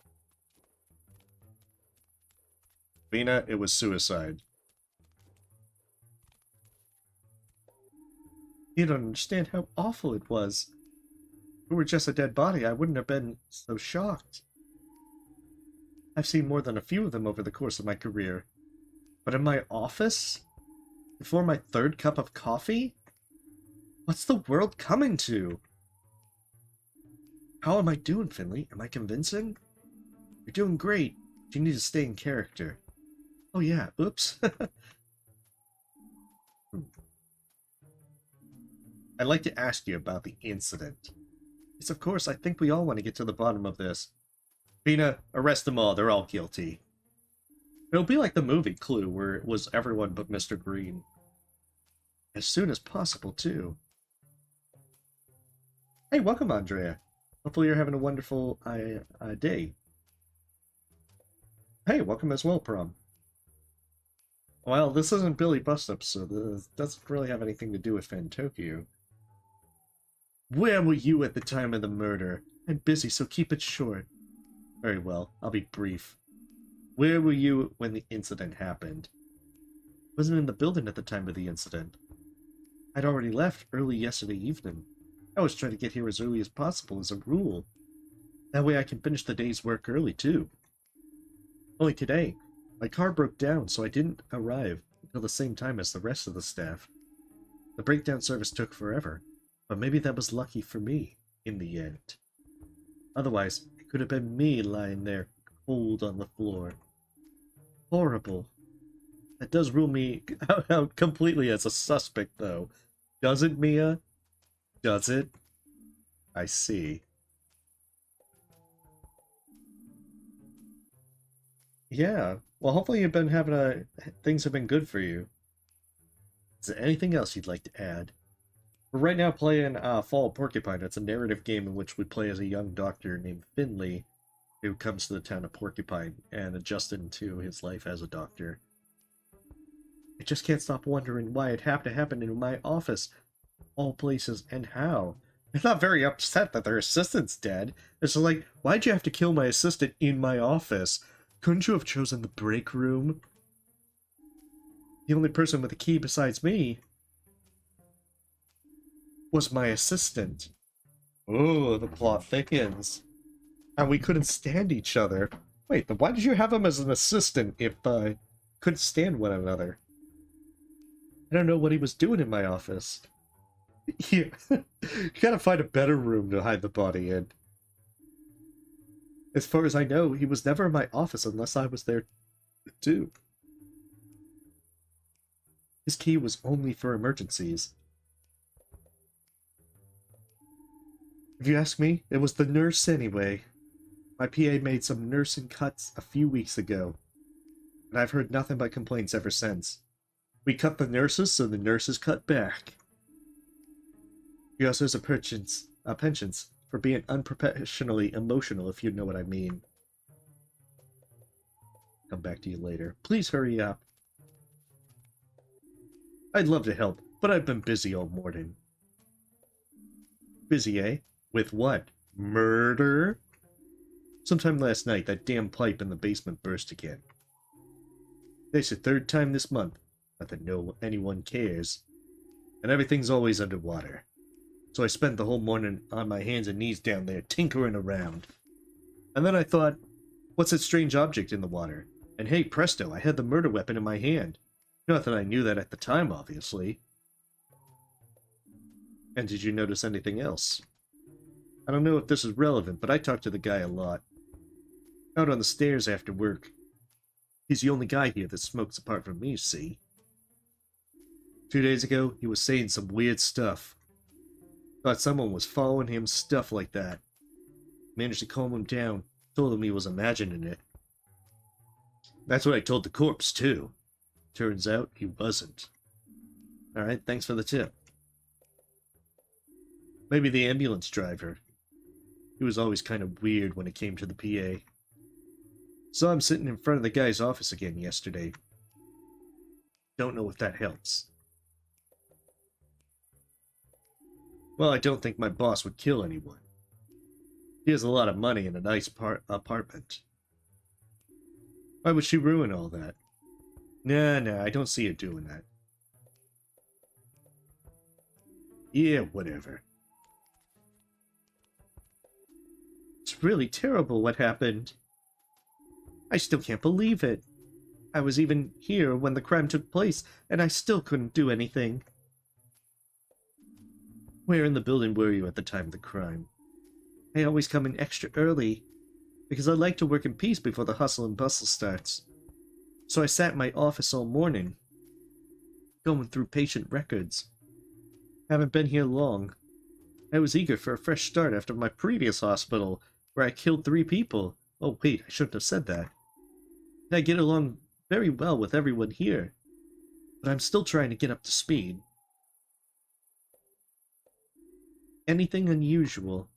Vina, it was suicide. You don't understand how awful it was. If it were just a dead body, I wouldn't have been so shocked. I've seen more than a few of them over the course of my career. But in my office? Before my 3rd cup of coffee? What's the world coming to? How am I doing, Finley? Am I convincing? You're doing great, but you need to stay in character. Oh yeah, oops. I'd like to ask you about the incident. Yes, of course, I think we all want to get to the bottom of this. Vina, arrest them all, they're all guilty. It'll be like the movie Clue, where it was everyone but Mr. Green. As soon as possible, too. Hey, welcome, Andrea. Hopefully you're having a wonderful day. Hey, welcome as well, Prom. Well, this isn't Billy Bustup, so this doesn't really have anything to do with Fantokyo. Where were you at the time of the murder? I'm busy, so keep it short. Very well, I'll be brief. Where were you when the incident happened? Wasn't in the building at the time of the incident. I'd already left early yesterday evening. I always try to get here as early as possible as a rule. That way I can finish the day's work early, too. Only today, my car broke down, so I didn't arrive until the same time as the rest of the staff. The breakdown service took forever, but maybe that was lucky for me, in the end. Otherwise, it could have been me lying there, cold on the floor. Horrible. That does rule me out completely as a suspect, though. Does it, Mia? Does it? I see. Yeah. Well, hopefully you've been having a things have been good for you. Is there anything else you'd like to add? We're right now playing Fall of Porcupine. It's a narrative game in which we play as a young doctor named Finley who comes to the town of Porcupine and adjusts into his life as a doctor. I just can't stop wondering why it had to happen in my office, all places, and how. They're not very upset that their assistant's dead. It's just like, why'd you have to kill my assistant in my office? Couldn't you have chosen the break room? The only person with a key besides me was my assistant. Oh, the plot thickens. And we couldn't stand each other. Wait, then why did you have him as an assistant if couldn't stand one another? I don't know what he was doing in my office. Yeah, you gotta find a better room to hide the body in. As far as I know, he was never in my office unless I was there too. His key was only for emergencies. If you ask me, it was the nurse anyway. My PA made some nursing cuts a few weeks ago, and I've heard nothing but complaints ever since. We cut the nurses, so the nurses cut back. He also has a penchant for being unprofessionally emotional, if you know what I mean. Come back to you later. Please hurry up. I'd love to help, but I've been busy all morning. Busy, eh? With what? Murder? Sometime last night, that damn pipe in the basement burst again. It's the third time this month. Not that anyone cares. And everything's always underwater. So I spent the whole morning on my hands and knees down there, tinkering around. And then I thought, what's that strange object in the water? And hey, presto, I had the murder weapon in my hand. Not that I knew that at the time, obviously. And did you notice anything else? I don't know if this is relevant, but I talked to the guy a lot. Out on the stairs after work. He's the only guy here that smokes apart from me, see? 2 days ago, he was saying some weird stuff. Thought someone was following him, stuff like that. Managed to calm him down, told him he was imagining it. That's what I told the corpse, too. Turns out, he wasn't. Alright, thanks for the tip. Maybe the ambulance driver. He was always kind of weird when it came to the PA. Saw him sitting in front of the guy's office again yesterday. Don't know if that helps. Well, I don't think my boss would kill anyone. He has a lot of money and a nice apartment. Why would she ruin all that? Nah, I don't see her doing that. Yeah, whatever. It's really terrible what happened. I still can't believe it. I was even here when the crime took place, and I still couldn't do anything. Where in the building were you at the time of the crime? I always come in extra early, because I like to work in peace before the hustle and bustle starts. So I sat in my office all morning, going through patient records. Haven't been here long. I was eager for a fresh start after my previous hospital, where I killed 3 people. Oh wait, I shouldn't have said that. And I get along very well with everyone here, but I'm still trying to get up to speed. Anything unusual?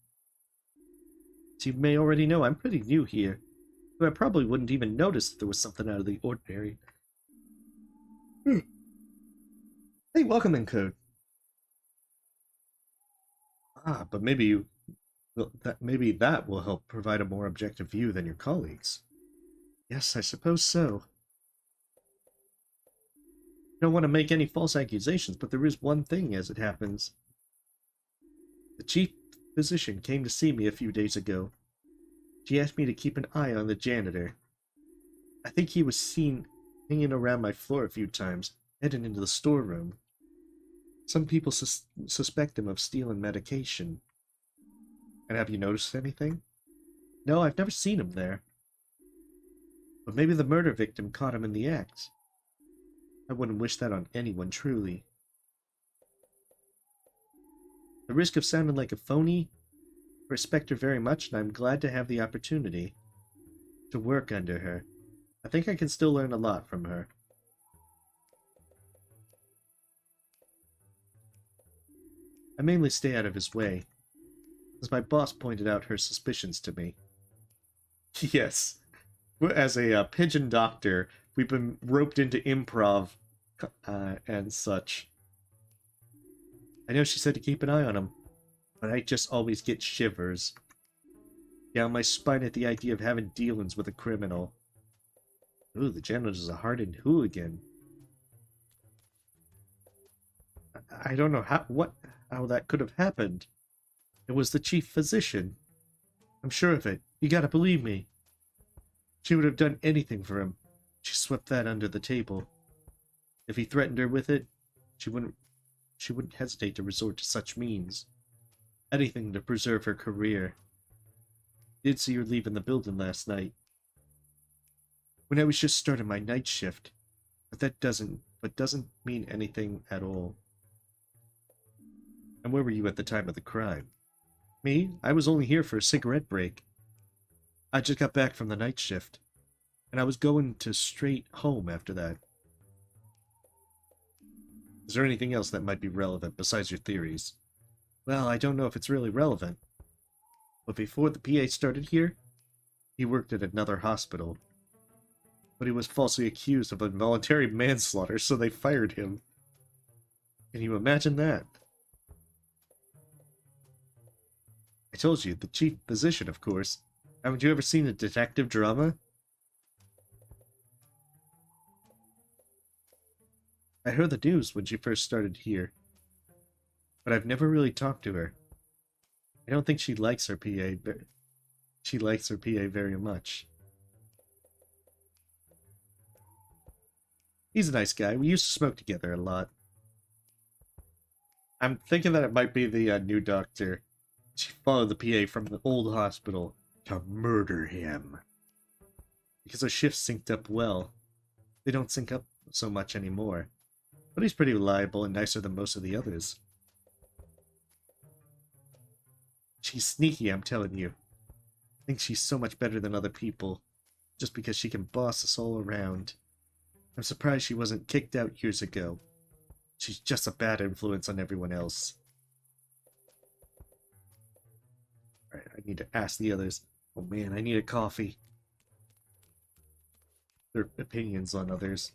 As you may already know, I'm pretty new here, so I probably wouldn't even notice if there was something out of the ordinary. Hey, welcome in, Code. But maybe that will help provide a more objective view than your colleagues. Yes, I suppose so. I don't want to make any false accusations, but there is one thing as it happens. The chief physician came to see me a few days ago. She asked me to keep an eye on the janitor. I think he was seen hanging around my floor a few times, heading into the storeroom. Some people suspect him of stealing medication. And have you noticed anything? No, I've never seen him there. But maybe the murder victim caught him in the act. I wouldn't wish that on anyone, truly. The risk of sounding like a phony, I respect her very much, and I'm glad to have the opportunity to work under her. I think I can still learn a lot from her. I mainly stay out of his way, as my boss pointed out her suspicions to me. Yes, as a pigeon doctor, we've been roped into improv and such. I know she said to keep an eye on him, but I just always get shivers down my spine at the idea of having dealings with a criminal. Ooh, the janitor's a hardened hooligan. I don't know how that could have happened. It was the chief physician. I'm sure of it. You gotta believe me. She would have done anything for him. She swept that under the table. If he threatened her with it, she wouldn't hesitate to resort to such means. Anything to preserve her career. Did see her leaving the building last night. When I was just starting my night shift. But doesn't mean anything at all. And where were you at the time of the crime? Me? I was only here for a cigarette break. I just got back from the night shift, and I was going to straight home after that. Is there anything else that might be relevant besides your theories? Well, I don't know if it's really relevant. But before the PA started here, he worked at another hospital. But he was falsely accused of involuntary manslaughter, so they fired him. Can you imagine that? I told you, the chief physician, of course. Haven't you ever seen a detective drama? I heard the news when she first started here, but I've never really talked to her. I don't think she likes her PA. She likes her PA very much. He's a nice guy. We used to smoke together a lot. I'm thinking that it might be the new doctor. She followed the PA from the old hospital to murder him. Because our shifts synced up well. They don't sync up so much anymore. But he's pretty reliable and nicer than most of the others. She's sneaky, I'm telling you. Thinks she's so much better than other people, just because she can boss us all around. I'm surprised she wasn't kicked out years ago. She's just a bad influence on everyone else. Alright, I need to ask the others. Oh man, I need a coffee. Their opinions on others.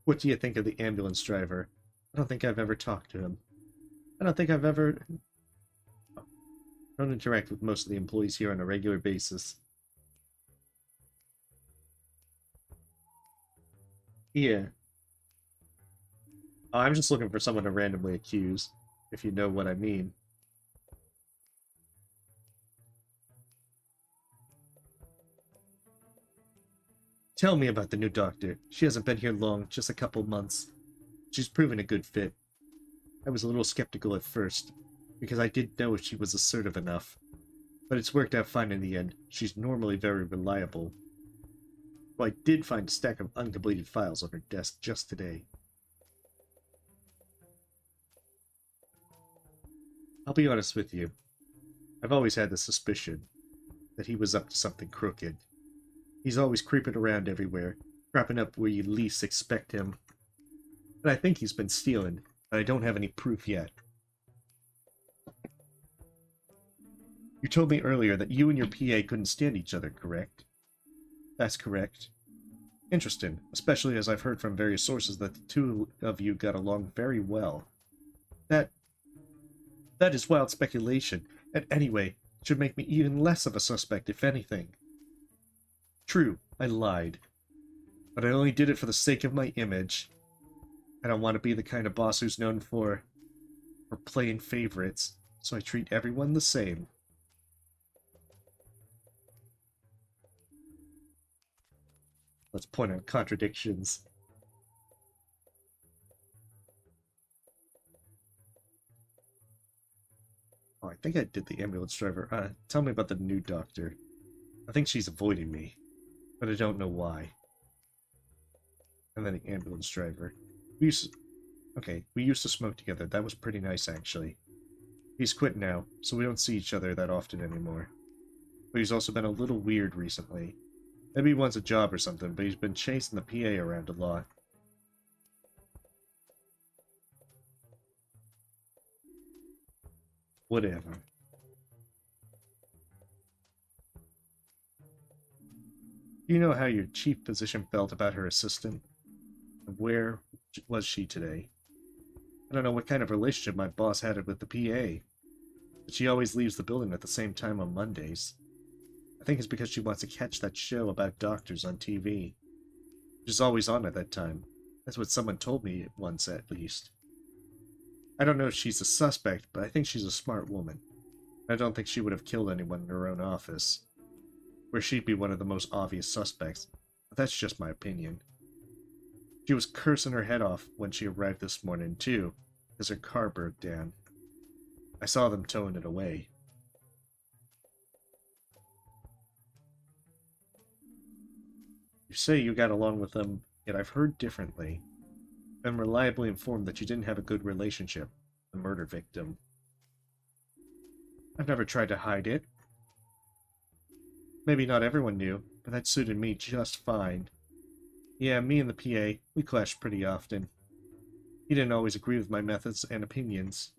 What do you think of the ambulance driver? I don't think I've ever talked to him. I don't think I've ever... I don't interact with most of the employees here on a regular basis. Yeah. Oh, I'm just looking for someone to randomly accuse, if you know what I mean. Tell me about the new doctor. She hasn't been here long, just a couple months. She's proven a good fit. I was a little skeptical at first, because I didn't know if she was assertive enough. But it's worked out fine in the end. She's normally very reliable. Well, I did find a stack of uncompleted files on her desk just today. I'll be honest with you. I've always had the suspicion that he was up to something crooked. He's always creeping around everywhere, cropping up where you least expect him. And I think he's been stealing, but I don't have any proof yet. You told me earlier that you and your PA couldn't stand each other, correct? That's correct. Interesting, especially as I've heard from various sources that the two of you got along very well. That is wild speculation, and anyway, should make me even less of a suspect, if anything. True, I lied. But I only did it for the sake of my image. I don't want to be the kind of boss who's known for playing favorites, so I treat everyone the same. Let's point out contradictions. Oh, I think I did the ambulance driver. Tell me about the new doctor. I think she's avoiding me, but I don't know why. And then the ambulance driver. We used to smoke together. That was pretty nice, actually. He's quit now, so we don't see each other that often anymore. But he's also been a little weird recently. Maybe he wants a job or something, but he's been chasing the PA around a lot. Whatever. You know how your chief physician felt about her assistant? Where was she today? I don't know what kind of relationship my boss had with the PA, but she always leaves the building at the same time on Mondays. I think it's because she wants to catch that show about doctors on TV, which is always on at that time. That's what someone told me once, at least. I don't know if she's a suspect, but I think she's a smart woman. I don't think she would have killed anyone in her own office, where she'd be one of the most obvious suspects, but that's just my opinion. She was cursing her head off when she arrived this morning, too, because her car broke down. I saw them towing it away. You say you got along with them, yet I've heard differently. Been reliably informed that you didn't have a good relationship, the murder victim. I've never tried to hide it. Maybe not everyone knew, but that suited me just fine. Yeah, me and the PA, we clashed pretty often. He didn't always agree with my methods and opinions.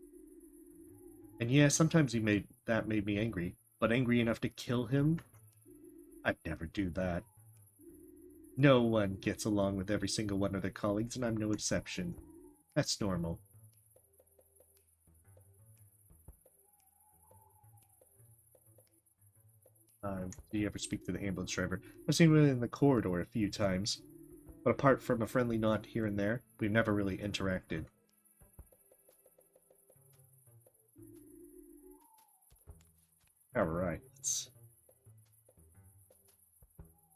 And yeah, sometimes made me angry, but angry enough to kill him? I'd never do that. No one gets along with every single one of their colleagues, and I'm no exception. That's normal. Do you ever speak to the ambulance driver? I've seen him in the corridor a few times, but apart from a friendly nod here and there, we've never really interacted. Alright.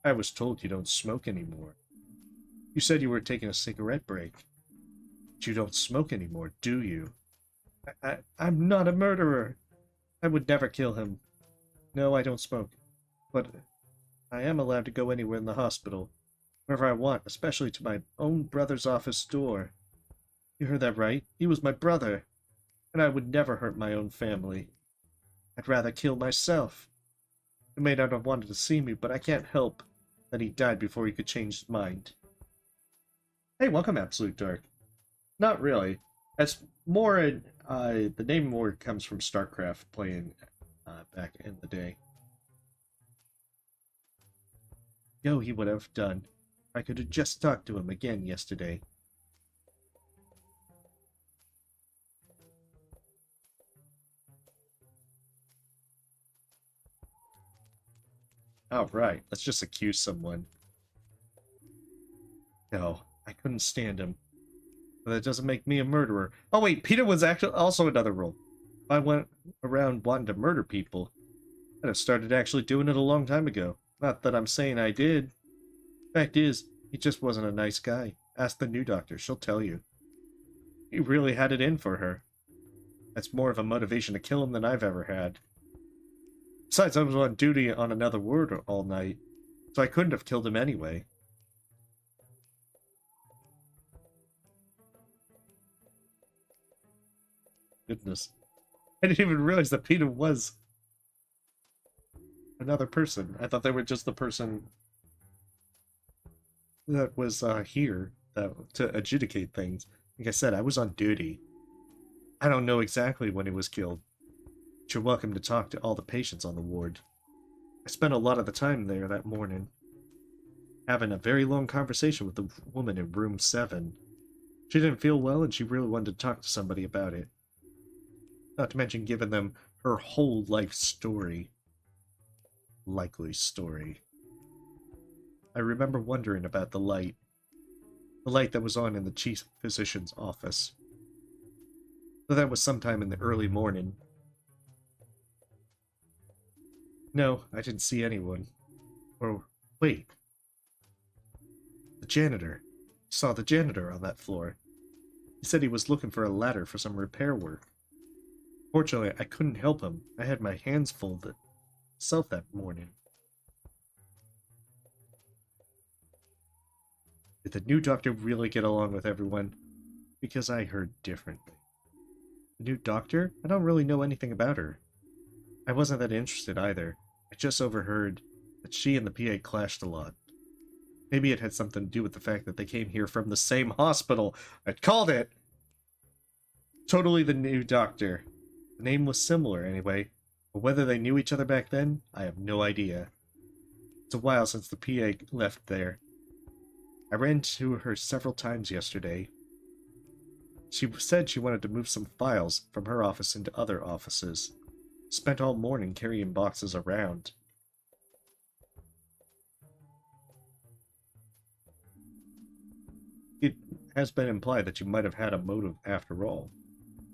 I was told you don't smoke anymore. You said you were taking a cigarette break. But you don't smoke anymore, do you? I'm not a murderer. I would never kill him. No, I don't smoke. But I am allowed to go anywhere in the hospital, wherever I want, especially to my own brother's office door. You heard that right. He was my brother, and I would never hurt my own family. I'd rather kill myself. He may not have wanted to see me, but I can't help that he died before he could change his mind. Hey, welcome, Absolute Dark. Not really. That's more the name more comes from StarCraft playing back in the day. Yo, he would have done. I could have just talked to him again yesterday. Alright, let's just accuse someone. No, I couldn't stand him. But that doesn't make me a murderer. Oh wait, Peter was actually also another role. If I went around wanting to murder people, I'd have started actually doing it a long time ago. Not that I'm saying I did. Fact is, he just wasn't a nice guy. Ask the new doctor, she'll tell you. He really had it in for her. That's more of a motivation to kill him than I've ever had. Besides, I was on duty on another ward all night, so I couldn't have killed him anyway. Goodness. I didn't even realize that Peter was another person. I thought they were just the person that was here to adjudicate things. Like I said, I was on duty. I don't know exactly when he was killed. But you're welcome to talk to all the patients on the ward. I spent a lot of the time there that morning, having a very long conversation with the woman in room 7. She didn't feel well, and she really wanted to talk to somebody about it. Not to mention giving them her whole life story. Likely story. I remember wondering about the light. The light that was on in the chief physician's office. But that was sometime in the early morning. No, I didn't see anyone. Or, wait. The janitor. I saw the janitor on that floor. He said he was looking for a ladder for some repair work. Fortunately, I couldn't help him. I had my hands full myself that morning. Did the new doctor really get along with everyone? Because I heard differently. The new doctor? I don't really know anything about her. I wasn't that interested either. I I just overheard that she and the PA clashed a lot. Maybe it had something to do with the fact that they came here from the same hospital. I called it! Totally the new doctor. The name was similar anyway, but whether they knew each other back then, I have no idea. It's a while since the PA left there. I ran into her several times yesterday. She said she wanted to move some files from her office into other offices. Spent all morning carrying boxes around. It has been implied that you might have had a motive after all.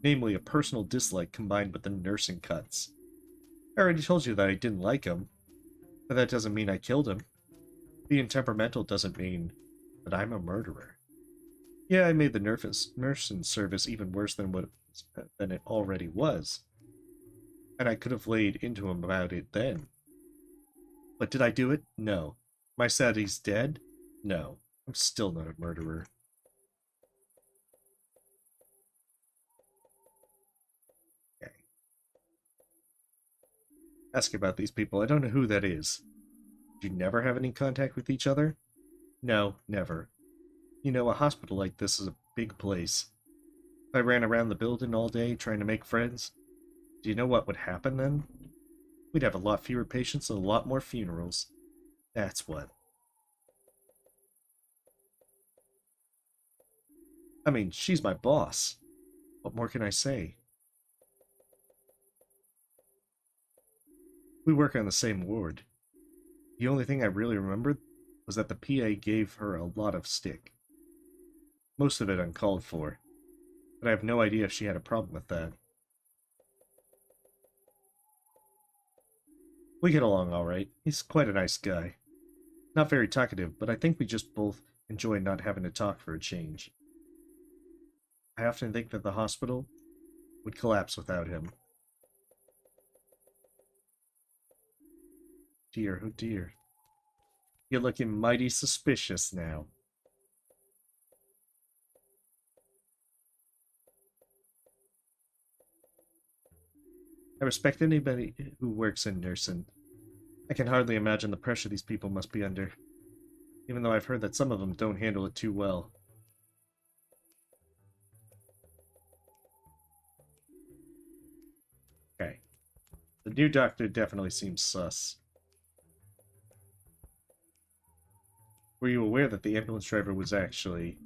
Namely, a personal dislike combined with the nursing cuts. I already told you that I didn't like him, but that doesn't mean I killed him. Being temperamental doesn't mean that I'm a murderer. Yeah, I made the nursing service even worse than it already was, and I could have laid into him about it then. But did I do it? No. Am I sad he's dead? No. I'm still not a murderer. Okay. Ask about these people. I don't know who that is. Did you never have any contact with each other? No, never. You know, a hospital like this is a big place. If I ran around the building all day trying to make friends, do you know what would happen then? We'd have a lot fewer patients and a lot more funerals. That's what. I mean, she's my boss. What more can I say? We work on the same ward. The only thing I really remembered was that the PA gave her a lot of stick. Most of it uncalled for, but I have no idea if she had a problem with that. We get along all right. He's quite a nice guy. Not very talkative, but I think we just both enjoy not having to talk for a change. I often think that the hospital would collapse without him. Dear, oh dear. You're looking mighty suspicious now. I respect anybody who works in nursing. I can hardly imagine the pressure these people must be under, even though I've heard that some of them don't handle it too well. Okay. The new doctor definitely seems sus. Were you aware that the ambulance driver was actually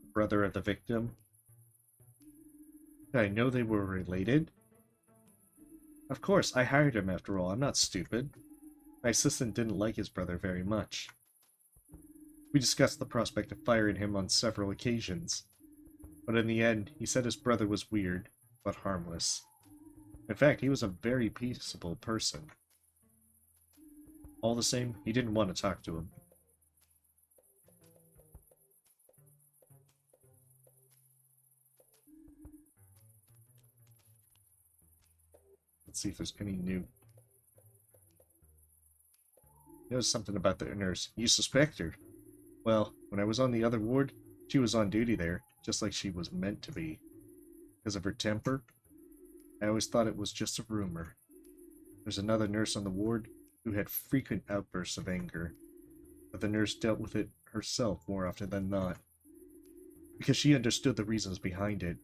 the brother of the victim? Did I know they were related? Of course, I hired him after all. I'm not stupid. My assistant didn't like his brother very much. We discussed the prospect of firing him on several occasions, but in the end, he said his brother was weird, but harmless. In fact, he was a very peaceable person. All the same, he didn't want to talk to him. Let's see if there's any new. There's something about the nurse. You suspect her? Well, when I was on the other ward, she was on duty there, just like she was meant to be. Because of her temper, I always thought it was just a rumor. There's another nurse on the ward who had frequent outbursts of anger, but the nurse dealt with it herself more often than not. Because she understood the reasons behind it.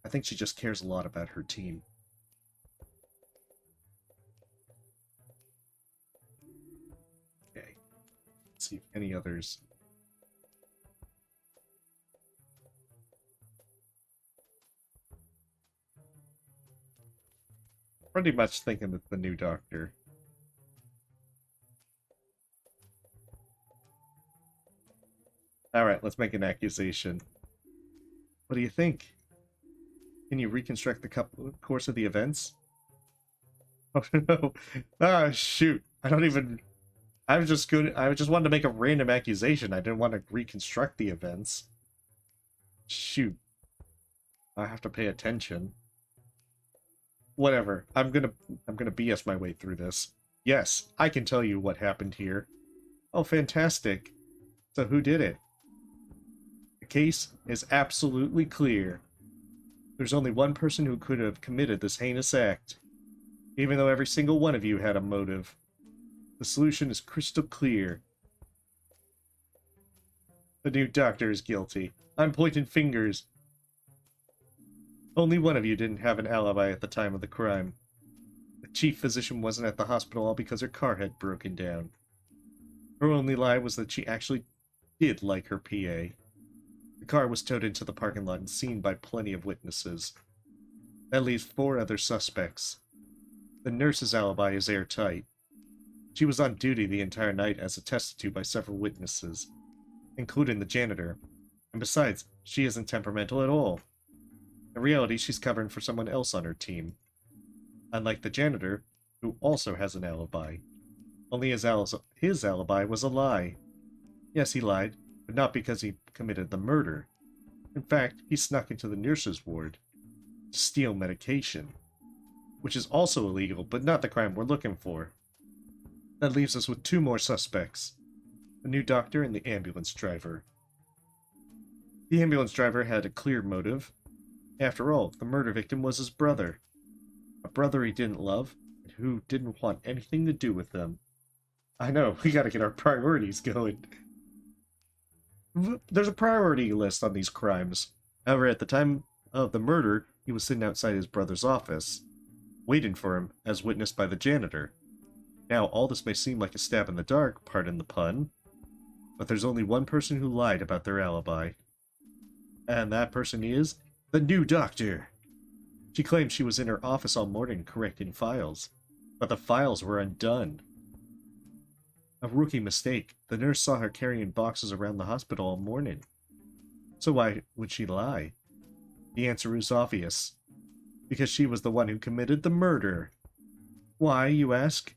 I think she just cares a lot about her team. Okay. Let's see if any others. Pretty much thinking that the new doctor. Alright, let's make an accusation. What do you think? Can you reconstruct the course of the events? Oh no. Ah, shoot. I don't even... I just wanted to make a random accusation. I didn't want to reconstruct the events. Shoot. I have to pay attention. Whatever. I'm gonna BS my way through this. Yes, I can tell you what happened here. Oh, fantastic. So who did it? The case is absolutely clear. There's only one person who could have committed this heinous act, even though every single one of you had a motive. The solution is crystal clear. The new doctor is guilty. I'm pointing fingers. Only one of you didn't have an alibi at the time of the crime. The chief physician wasn't at the hospital all because her car had broken down. Her only lie was that she actually did like her PA. The car was towed into the parking lot and seen by plenty of witnesses. That leaves 4 other suspects. The nurse's alibi is airtight. She was on duty the entire night as attested to by several witnesses, including the janitor. And besides, she isn't temperamental at all. In reality, she's covering for someone else on her team. Unlike the janitor, who also has an alibi. Only his alibi was a lie. Yes, he lied, but not because he committed the murder. In fact, he snuck into the nurse's ward to steal medication, which is also illegal, but not the crime we're looking for. That leaves us with 2 more suspects, the new doctor and the ambulance driver. The ambulance driver had a clear motive. After all, the murder victim was his brother. A brother he didn't love, and who didn't want anything to do with them. I know, we gotta get our priorities going. There's a priority list on these crimes. However, at the time of the murder, he was sitting outside his brother's office, waiting for him, as witnessed by the janitor. Now, all this may seem like a stab in the dark, pardon the pun, but there's only one person who lied about their alibi. And that person is the new doctor. She claimed she was in her office all morning correcting files, but the files were undone. A rookie mistake. The nurse saw her carrying boxes around the hospital all morning. So why would she lie? The answer is obvious. Because she was the one who committed the murder. Why, you ask?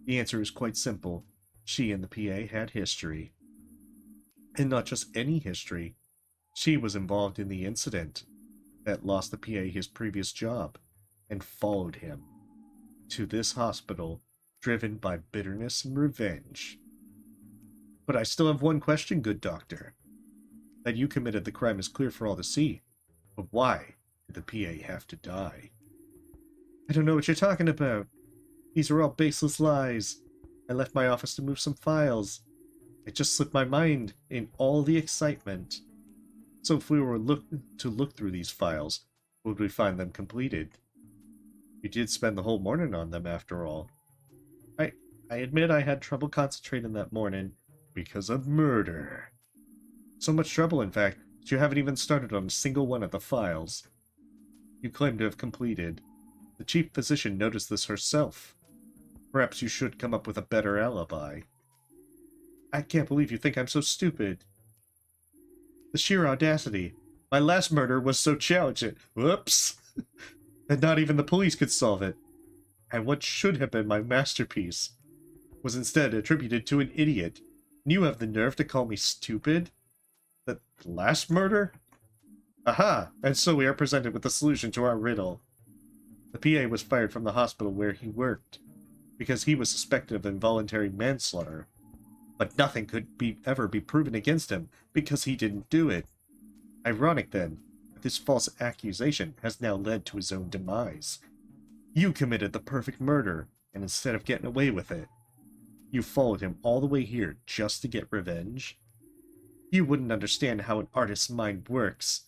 The answer is quite simple. She and the PA had history. And not just any history. She was involved in the incident that lost the PA his previous job and followed him to this hospital, driven by bitterness and revenge. But I still have one question, good doctor. That you committed the crime is clear for all to see. But why did the PA have to die? I don't know what you're talking about. These are all baseless lies. I left my office to move some files. It just slipped my mind in all the excitement. So if we were to look through these files, would we find them completed? You did spend the whole morning on them, after all. I admit I had trouble concentrating that morning because of murder. So much trouble, in fact, that you haven't even started on a single one of the files you claim to have completed. The chief physician noticed this herself. Perhaps you should come up with a better alibi. I can't believe you think I'm so stupid. The sheer audacity. My last murder was so challenging. Whoops! And not even the police could solve it. And what should have been my masterpiece was instead attributed to an idiot. And you have the nerve to call me stupid? The last murder? Aha! And so we are presented with the solution to our riddle. The PA was fired from the hospital where he worked, because he was suspected of involuntary manslaughter. But nothing could ever be proven against him, because he didn't do it. Ironic, then, that this false accusation has now led to his own demise. You committed the perfect murder, and instead of getting away with it, you followed him all the way here just to get revenge? You wouldn't understand how an artist's mind works.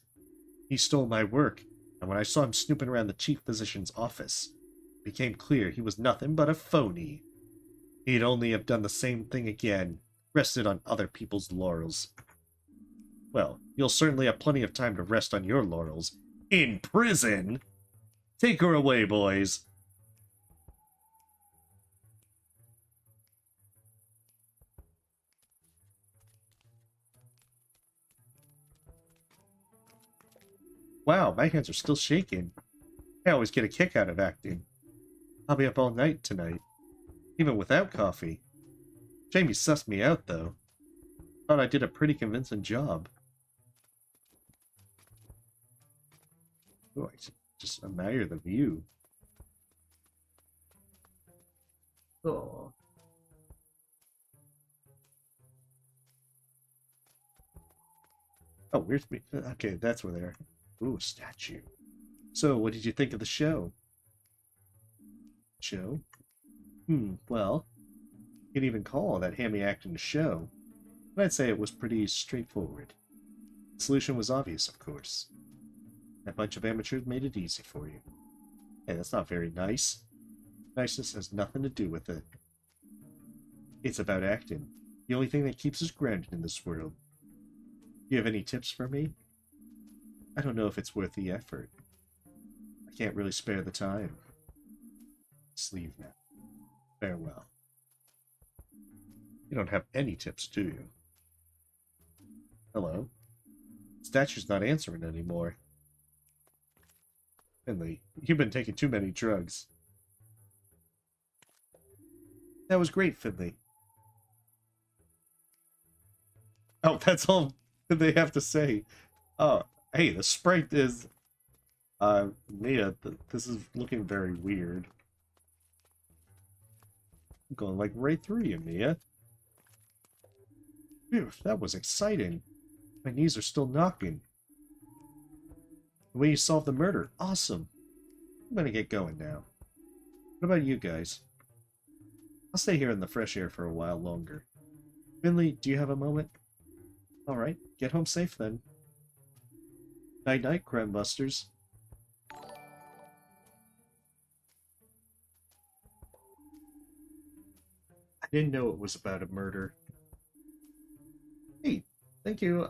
He stole my work, and when I saw him snooping around the chief physician's office, it became clear he was nothing but a phony. He'd only have done the same thing again, rested on other people's laurels. Well, you'll certainly have plenty of time to rest on your laurels. In prison! Take her away, boys. Wow, my hands are still shaking. I always get a kick out of acting. I'll be up all night tonight, even without coffee. Jamie sussed me out, though. Thought I did a pretty convincing job. Oh, I just admire the view. Oh. Oh, where's me? Okay, that's where they are. Ooh, a statue. So, what did you think of the show? Show? Well, You could even call that hammy acting a show, but I'd say it was pretty straightforward. The solution was obvious, of course. That bunch of amateurs made it easy for you. Hey, that's not very nice. Niceness has nothing to do with it. It's about acting. The only thing that keeps us grounded in this world. Do you have any tips for me? I don't know if it's worth the effort. I can't really spare the time. Let's leave now. Farewell. You don't have any tips, do you? Hello? Statue's not answering anymore. Finley, you've been taking too many drugs. That was great, Finley. Oh, that's all they have to say. Oh, hey, the sprite is... Mia, this is looking very weird. I'm going, like, right through you, Mia. Phew, that was exciting. My knees are still knocking. The way you solved the murder, awesome. I'm gonna get going now. What about you guys? I'll stay here in the fresh air for a while longer. Finley, do you have a moment? Alright, get home safe then. Night-night, crime busters. I didn't know it was about a murder. Hey, thank you,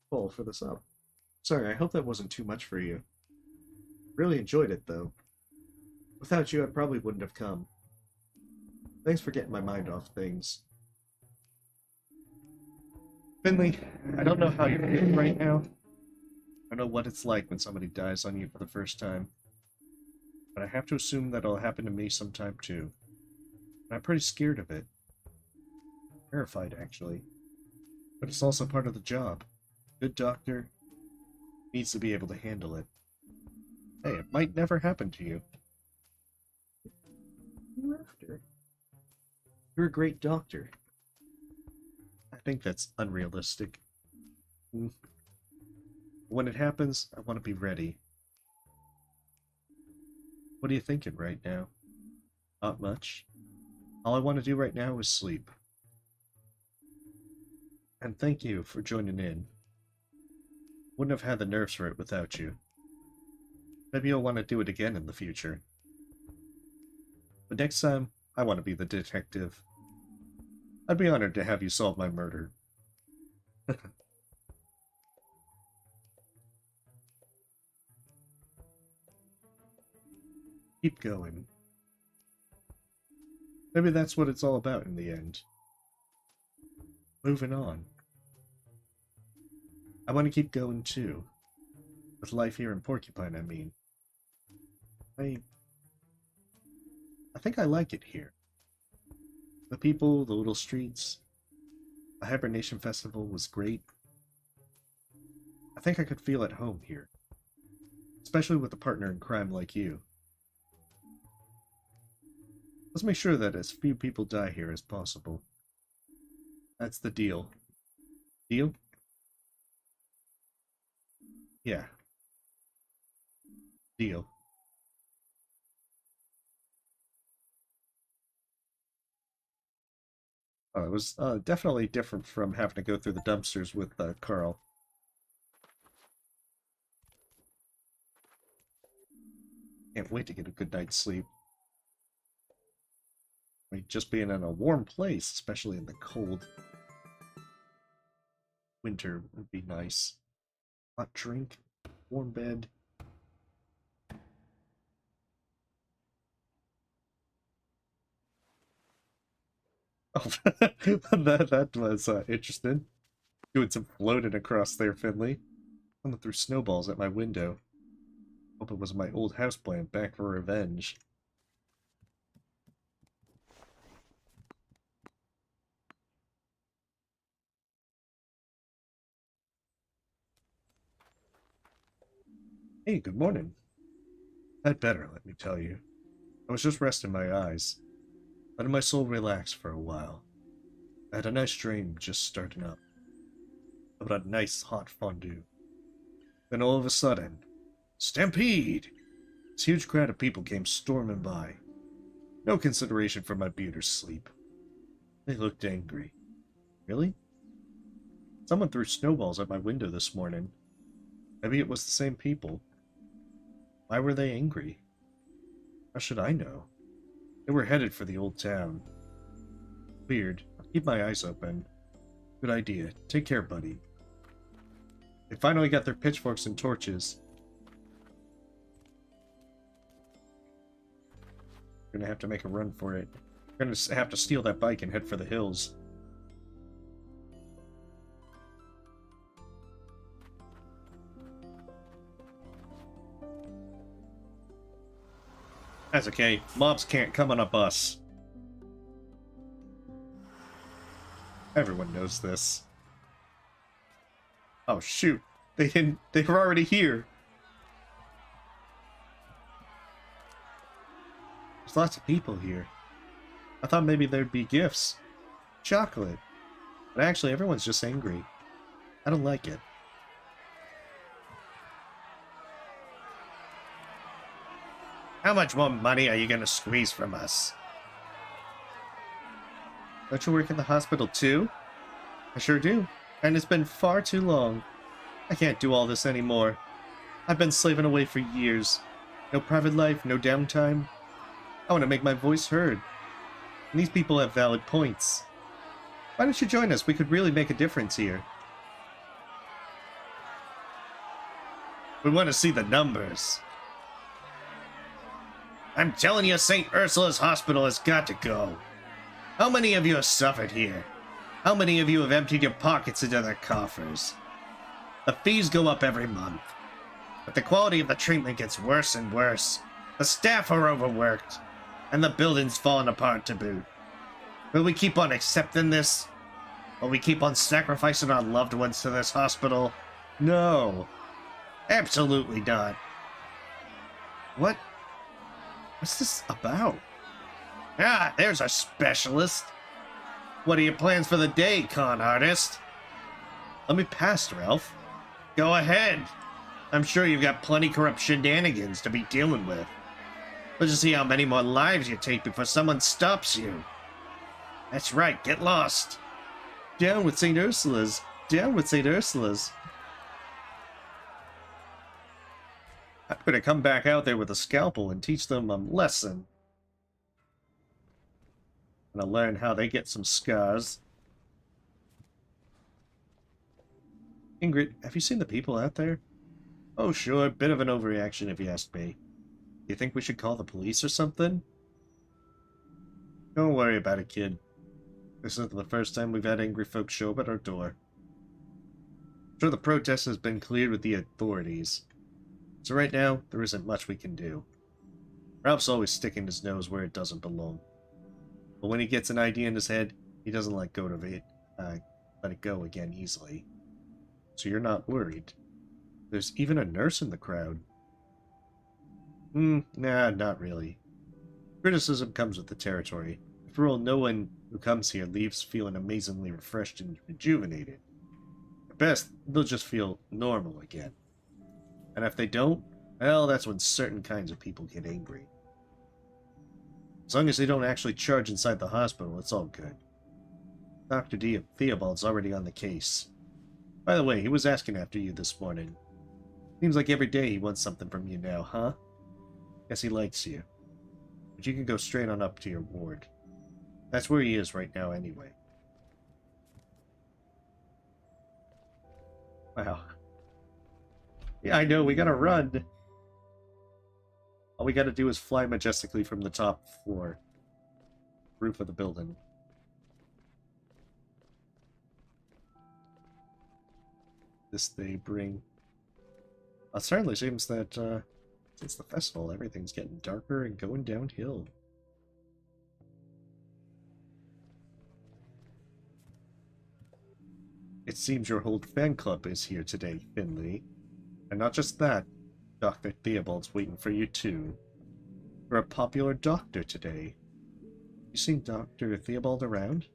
Paul, for this up. Sorry, I hope that wasn't too much for you. Really enjoyed it, though. Without you, I probably wouldn't have come. Thanks for getting my mind off things. Finley, I don't know how you're feeling right now. I don't know what it's like when somebody dies on you for the first time. But I have to assume that it'll happen to me sometime too. And I'm pretty scared of it. Terrified, actually. But it's also part of the job. Good doctor needs to be able to handle it. Hey, it might never happen to you. You're after. You're a great doctor. I think that's unrealistic. When it happens, I want to be ready. What are you thinking right now? Not much. All I want to do right now is sleep. And thank you for joining in. Wouldn't have had the nerves for it without you. Maybe you'll want to do it again in the future. But next time, I want to be the detective. I'd be honored to have you solve my murder. Keep going. Maybe that's what it's all about in the end. Moving on. I want to keep going too. With life here in Porcupine, I mean. I think I like it here. The people, the little streets. The Hibernation Festival was great. I think I could feel at home here. Especially with a partner in crime like you. Let's make sure that as few people die here as possible. That's the deal. Deal? Yeah. Deal. Oh, it was definitely different from having to go through the dumpsters with Carl. Can't wait to get a good night's sleep. I mean, just being in a warm place, especially in the cold winter, would be nice. Hot drink, warm bed. Oh, that was interesting. Doing some floating across there, Finley. Someone threw snowballs at my window. Hope it was my old houseplant back for revenge. Hey, good morning. I'd better, let me tell you. I was just resting my eyes, letting my soul relax for a while. I had a nice dream just starting up about a nice hot fondue. Then all of a sudden, stampede! This huge crowd of people came storming by. No consideration for my beard or sleep. They looked angry. Really? Someone threw snowballs at my window this morning. Maybe it was the same people. Why were they angry? How should I know? They were headed for the old town. Weird. I'll keep my eyes open. Good idea. Take care, buddy. They finally got their pitchforks and torches. We're gonna have to make a run for it. We're gonna have to steal that bike and head for the hills. That's okay. Mobs can't come on a bus. Everyone knows this. Oh shoot. They were already here. There's lots of people here. I thought maybe there'd be gifts. Chocolate. But actually everyone's just angry. I don't like it. How much more money are you gonna squeeze from us? Don't you work in the hospital too? I sure do. And it's been far too long. I can't do all this anymore. I've been slaving away for years. No private life, no downtime. I want to make my voice heard. And these people have valid points. Why don't you join us? We could really make a difference here. We want to see the numbers. I'm telling you, St. Ursula's Hospital has got to go. How many of you have suffered here? How many of you have emptied your pockets into their coffers? The fees go up every month, but the quality of the treatment gets worse and worse. The staff are overworked, and the building's falling apart to boot. Will we keep on accepting this? Will we keep on sacrificing our loved ones to this hospital? No. Absolutely not. What's this about? Ah, there's a specialist. What are your plans for the day, con artist? Let me pass, Ralph. Go ahead. I'm sure you've got plenty corrupt shenanigans to be dealing with. Let's just see how many more lives you take before someone stops you. That's right, get lost. Down with St. Ursula's. Down with St. Ursula's. I'm gonna come back out there with a scalpel and teach them a lesson. I'm gonna learn how they get some scars. Ingrid, have you seen the people out there? Oh sure, bit of an overreaction if you ask me. You think we should call the police or something? Don't worry about it, kid. This isn't the first time we've had angry folks show up at our door. I'm sure the protest has been cleared with the authorities. So right now, there isn't much we can do. Ralph's always sticking his nose where it doesn't belong. But when he gets an idea in his head, he doesn't let it go again easily. So you're not worried. There's even a nurse in the crowd. Nah, not really. Criticism comes with the territory. After all, no one who comes here leaves feeling amazingly refreshed and rejuvenated. At best, they'll just feel normal again. And if they don't, well, that's when certain kinds of people get angry. As long as they don't actually charge inside the hospital, it's all good. Dr. Theobald's already on the case. By the way, he was asking after you this morning. Seems like every day he wants something from you now, huh? Guess he likes you. But you can go straight on up to your ward. That's where he is right now anyway. Wow. Yeah, I know, we gotta run. All we gotta do is fly majestically from the top floor. Roof of the building. This they bring. It certainly seems that, since the festival, everything's getting darker and going downhill. It seems your whole fan club is here today, Finley. And not just that, Dr. Theobald's waiting for you too. You're a popular doctor today. You seen Dr. Theobald around?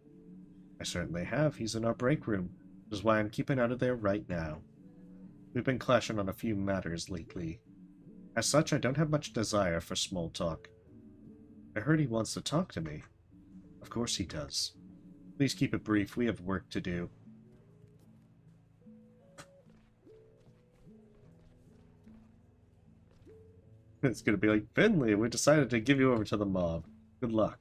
I certainly have. He's in our break room, which is why I'm keeping out of there right now. We've been clashing on a few matters lately. As such, I don't have much desire for small talk. I heard he wants to talk to me. Of course he does. Please keep it brief. We have work to do. It's gonna be like, Finley, we decided to give you over to the mob. Good luck.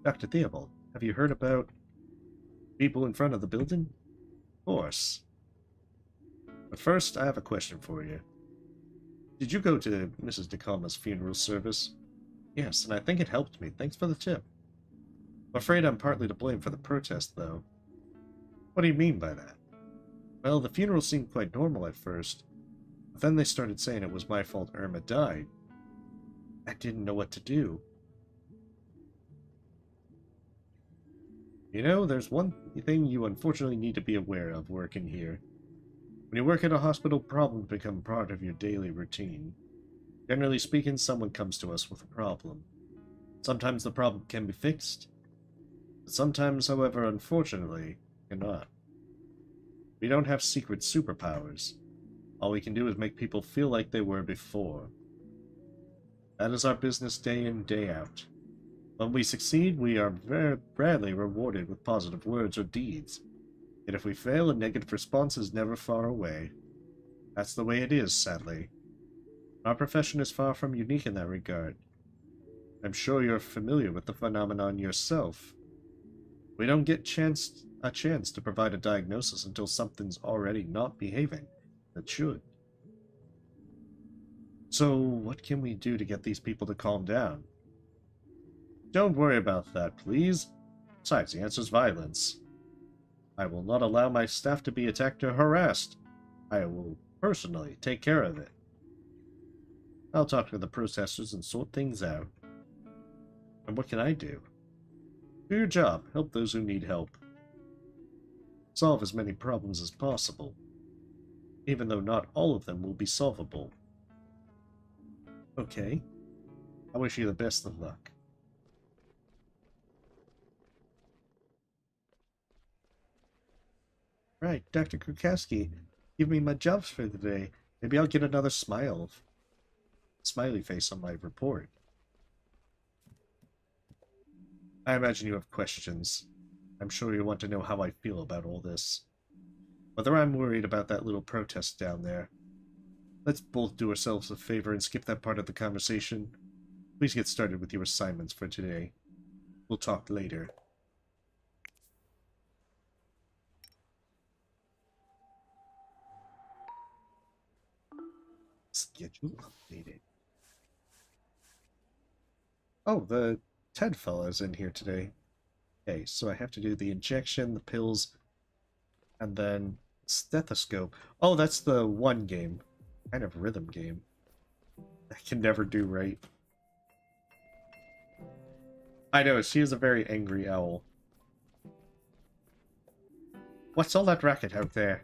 Dr. Theobald, have you heard about people in front of the building? Of course. But first, I have a question for you. Did you go to Mrs. DeCalma's funeral service? Yes, and I think it helped me. Thanks for the tip. I'm afraid I'm partly to blame for the protest, though. What do you mean by that? Well, the funeral seemed quite normal at first, but then they started saying it was my fault Irma died. I didn't know what to do. You know, there's one thing you unfortunately need to be aware of working here. When you work at a hospital, problems become part of your daily routine. Generally speaking, someone comes to us with a problem. Sometimes the problem can be fixed, but sometimes, however, unfortunately, cannot. We don't have secret superpowers. All we can do is make people feel like they were before. That is our business day in, day out. When we succeed, we are very rarely rewarded with positive words or deeds. Yet if we fail, a negative response is never far away. That's the way it is, sadly. Our profession is far from unique in that regard. I'm sure you're familiar with the phenomenon yourself. We don't get a chance to provide a diagnosis until something's already not behaving that should. So, what can we do to get these people to calm down? Don't worry about that, please. Besides, the answer is violence. I will not allow my staff to be attacked or harassed. I will personally take care of it. I'll talk to the protesters and sort things out. And what can I do? Do your job. Help those who need help. Solve as many problems as possible, even though not all of them will be solvable. Okay. I wish you the best of luck. Right, Dr. Krukowski, give me my jobs for the day. Maybe I'll get another smiley face on my report. I imagine you have questions. I'm sure you want to know how I feel about all this. Whether I'm worried about that little protest down there. Let's both do ourselves a favor and skip that part of the conversation. Please get started with your assignments for today. We'll talk later. Schedule updated. Oh, the Ted fella's in here today. Okay, so I have to do the injection, the pills, and then stethoscope. Oh, that's the one game. Kind of rhythm game. I can never do right. I know, she is a very angry owl. What's all that racket out there?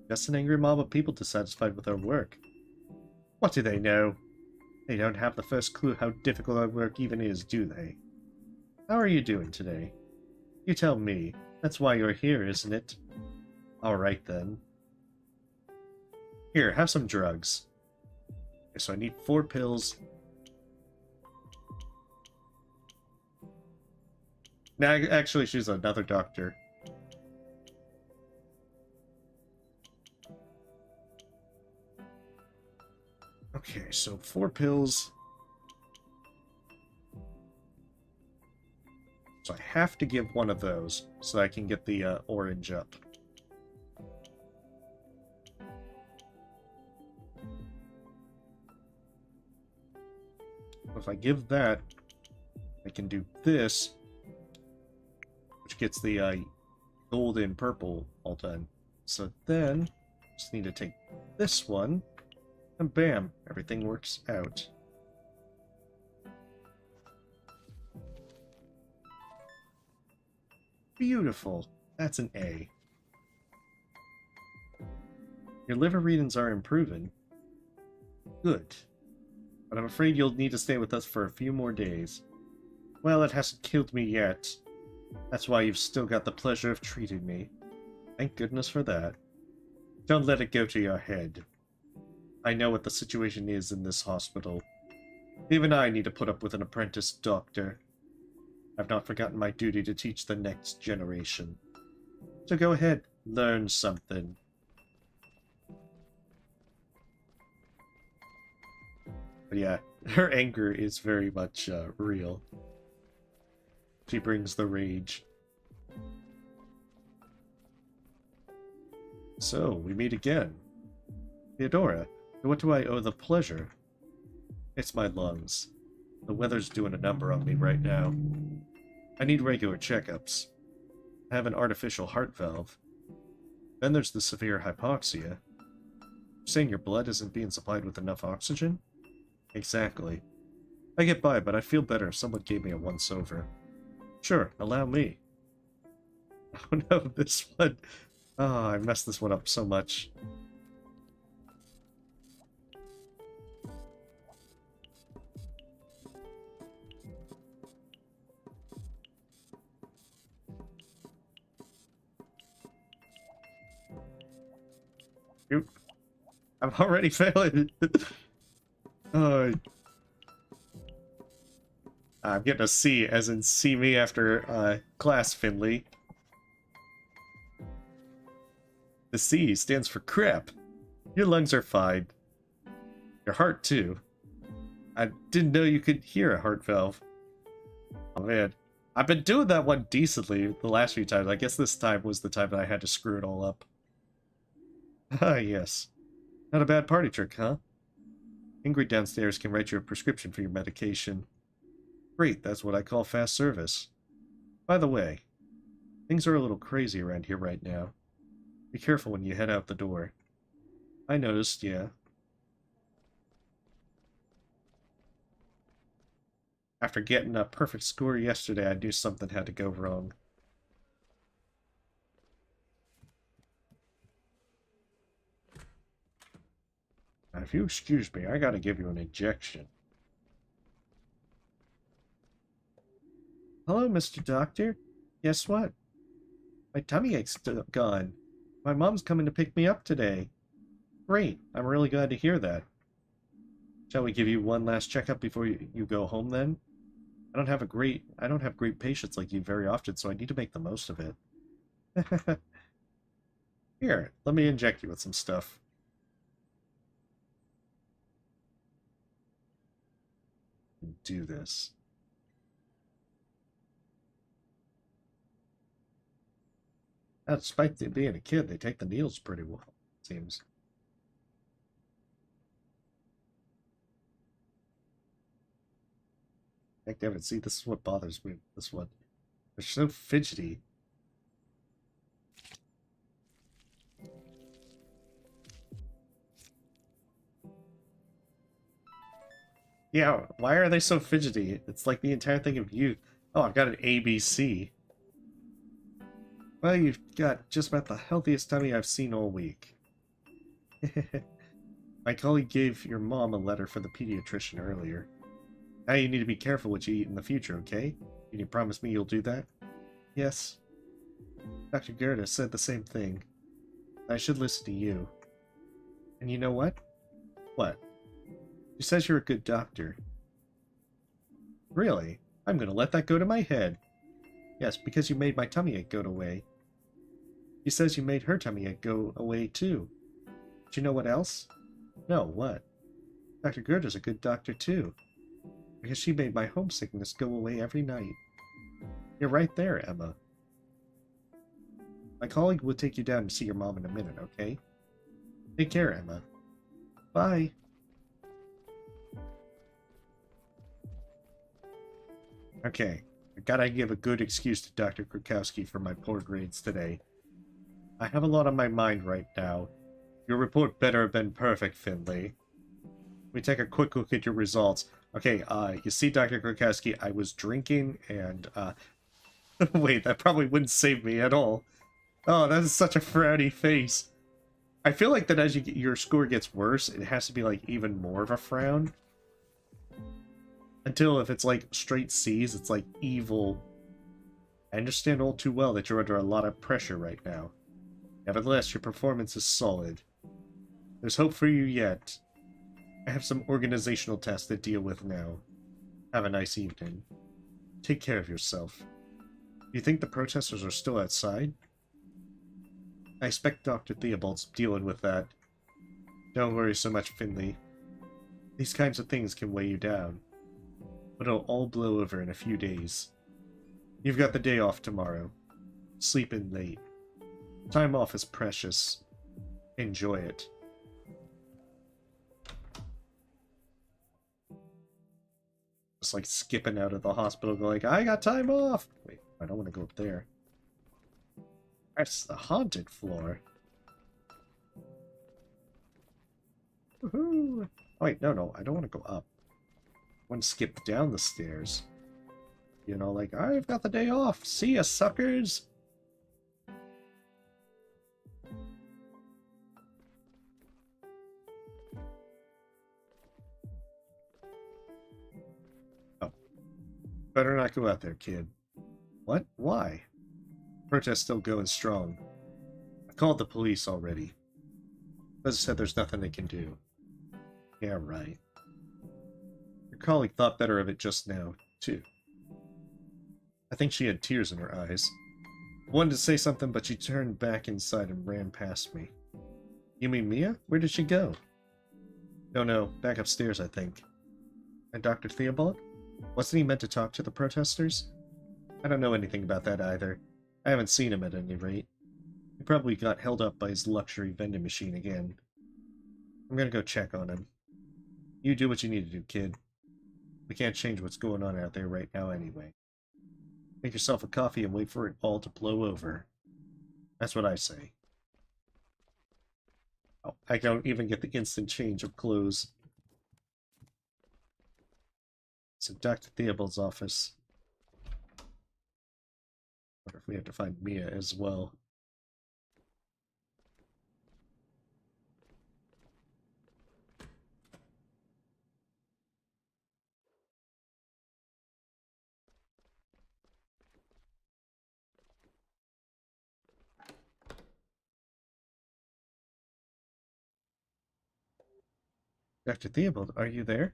Just an angry mob of people dissatisfied with our work. What do they know? They don't have the first clue how difficult our work even is, do they? How are you doing today? You tell me. That's why you're here, isn't it? Alright then. Here, have some drugs. Okay, so I need 4 pills. Now, actually, she's another doctor. Okay, so 4 pills. So I have to give one of those so I can get the orange up. If I give that, I can do this, which gets the gold and purple all done. So then, just need to take this one, and bam, everything works out. Beautiful. That's an A. Your liver readings are improving. Good. But I'm afraid you'll need to stay with us for a few more days. Well, it hasn't killed me yet. That's why you've still got the pleasure of treating me. Thank goodness for that. Don't let it go to your head. I know what the situation is in this hospital. Even I need to put up with an apprentice doctor. I've not forgotten my duty to teach the next generation. So go ahead, learn something. But yeah, her anger is very much real. She brings the rage. So, we meet again. Theodora, to what do I owe the pleasure? It's my lungs. The weather's doing a number on me right now. I need regular checkups. I have an artificial heart valve. Then there's the severe hypoxia. You're saying your blood isn't being supplied with enough oxygen? Exactly. I get by, but I'd feel better if someone gave me a once-over. Sure, allow me. Oh no, this one... Oh, I messed this one up so much. Oop. I'm already failing. I'm getting a C, as in see me after class, Finley. The C stands for crap. Your lungs are fine. Your heart, too. I didn't know you could hear a heart valve. Oh, man. I've been doing that one decently the last few times. I guess this time was the time that I had to screw it all up. Ah, yes. Not a bad party trick, huh? Ingrid downstairs can write you a prescription for your medication. Great, that's what I call fast service. By the way, things are a little crazy around here right now. Be careful when you head out the door. I noticed, yeah. After getting a perfect score yesterday, I knew something had to go wrong. Now, if you excuse me, I gotta give you an injection. Hello, Mr. Doctor. Guess what? My tummy ache's gone. My mom's coming to pick me up today. Great. I'm really glad to hear that. Shall we give you one last checkup before you go home then? I don't have great patients like you very often, so I need to make the most of it. Here, let me inject you with some stuff. Do this. Now, despite being a kid, they take the needles pretty well, it seems. Heck, damn it, see, this is what bothers me, this one. They're so fidgety. Yeah, why are they so fidgety? It's like the entire thing of youth. Oh, I've got an ABC. Well, you've got just about the healthiest tummy I've seen all week. My colleague gave your mom a letter for the pediatrician earlier. Now you need to be careful what you eat in the future, okay? Can you promise me you'll do that? Yes. Dr. Gerda said the same thing. I should listen to you. And you know what? What? She says you're a good doctor. Really? I'm gonna let that go to my head. Yes, because you made my tummy ache go away. She says you made her tummy ache go away too. Do you know what else? No, what? Dr. Gerda's a good doctor too. Because she made my homesickness go away every night. You're right there, Emma. My colleague will take you down to see your mom in a minute, okay? Take care, Emma. Bye. Okay, I gotta give a good excuse to Dr. Krakowski for my poor grades today. I have a lot on my mind right now. Your report better have been perfect, Finley. We take a quick look at your results. Okay, you see, Dr. Krakowski, I was drinking and, wait, that probably wouldn't save me at all. Oh, that is such a frowny face. I feel like that as your score gets worse, it has to be, like, even more of a frown. Until if it's, like, straight C's, it's, like, evil. I understand all too well that you're under a lot of pressure right now. Nevertheless, your performance is solid. There's hope for you yet. I have some organizational tasks to deal with now. Have a nice evening. Take care of yourself. Do you think the protesters are still outside? I expect Dr. Theobald's dealing with that. Don't worry so much, Finley. These kinds of things can weigh you down. But it'll all blow over in a few days. You've got the day off tomorrow. Sleep in late. Time off is precious. Enjoy it. Just like skipping out of the hospital going, I got time off! Wait, I don't want to go up there. That's the haunted floor. Woohoo! Oh, wait, no, I don't want to go up. I want to skip down the stairs. You know, like, I've got the day off. See ya, suckers! Oh. Better not go out there, kid. What? Why? Protest's still going strong. I called the police already. Buzz said there's nothing they can do. Yeah, right. Your colleague thought better of it just now, too. I think she had tears in her eyes. I wanted to say something, but she turned back inside and ran past me. You mean Mia? Where did she go? Don't know. Back upstairs, I think. And Dr. Theobald? Wasn't he meant to talk to the protesters? I don't know anything about that either. I haven't seen him at any rate. He probably got held up by his luxury vending machine again. I'm gonna go check on him. You do what you need to do, kid. We can't change what's going on out there right now anyway. Make yourself a coffee and wait for it all to blow over. That's what I say. Oh, I don't even get the instant change of clothes. So Dr. Theobald's office. Wonder if we have to find Mia as well. Dr. Theobald, are you there?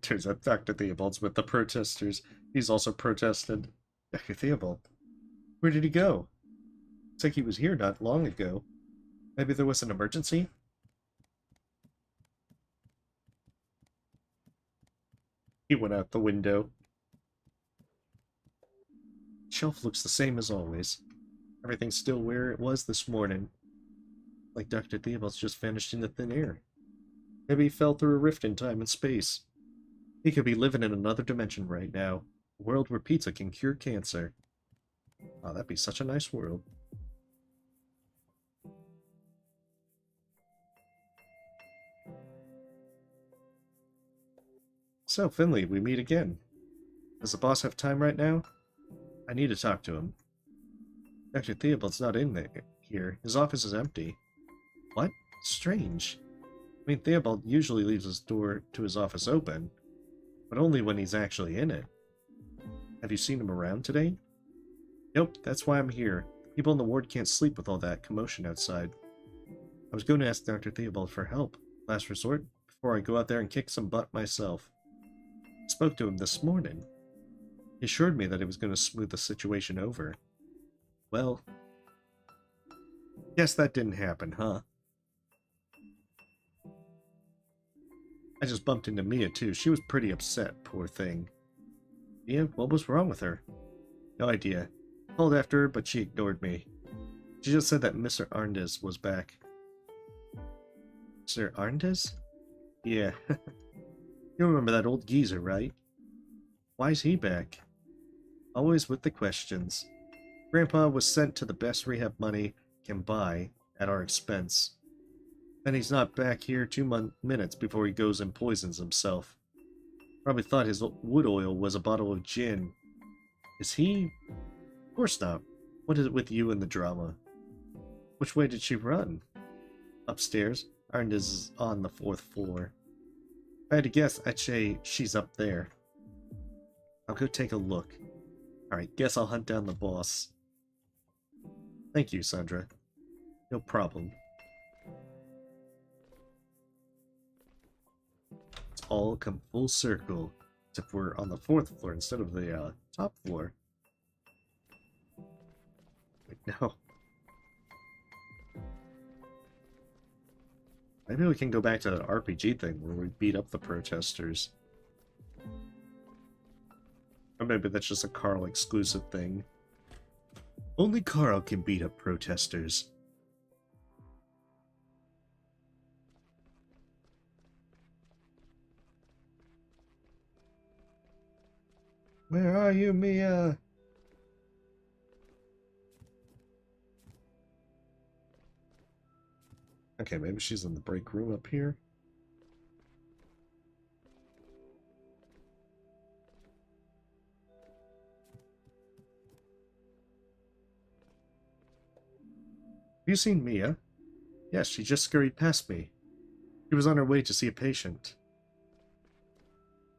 Turns out Dr. Theobald's with the protesters. He's also protested. Dr. Theobald, where did he go? Looks like he was here not long ago. Maybe there was an emergency? He went out the window. The shelf looks the same as always. Everything's still where it was this morning. Like Dr. Theobald's just vanished into thin air. Maybe he fell through a rift in time and space. He could be living in another dimension right now. A world where pizza can cure cancer. Oh, that'd be such a nice world. So, Finley, we meet again. Does the boss have time right now? I need to talk to him. Dr. Theobald's not in there here. His office is empty. What? Strange. I mean, Theobald usually leaves his door to his office open, but only when he's actually in it. Have you seen him around today? Nope, that's why I'm here. People in the ward can't sleep with all that commotion outside. I was going to ask Dr. Theobald for help, last resort, before I go out there and kick some butt myself. I spoke to him this morning. He assured me that he was going to smooth the situation over. Well, guess that didn't happen, huh? I just bumped into Mia, too. She was pretty upset, poor thing. Mia, what was wrong with her? No idea. Called after her, but she ignored me. She just said that Mr. Arndez was back. Mr. Arndez? Yeah. You remember that old geezer, right? Why's he back? Always with the questions. Grandpa was sent to the best rehab money can buy at our expense. And he's not back here 2 minutes before he goes and poisons himself. Probably thought his wood oil was a bottle of gin. Is he? Of course not. What is it with you and the drama? Which way did she run? Upstairs. Arndez is on the 4th floor. If I had to guess, I'd say she's up there. I'll go take a look. Alright, guess I'll hunt down the boss. Thank you, Sandra. No problem. all come full circle. Except we're on the 4th floor instead of the top floor. Wait, no. Maybe we can go back to the RPG thing where we beat up the protesters. Or maybe that's just a Carl exclusive thing. Only Carl can beat up protesters. Where are you, Mia? Okay, maybe she's in the break room up here. Have you seen Mia? Yes, she just scurried past me. She was on her way to see a patient.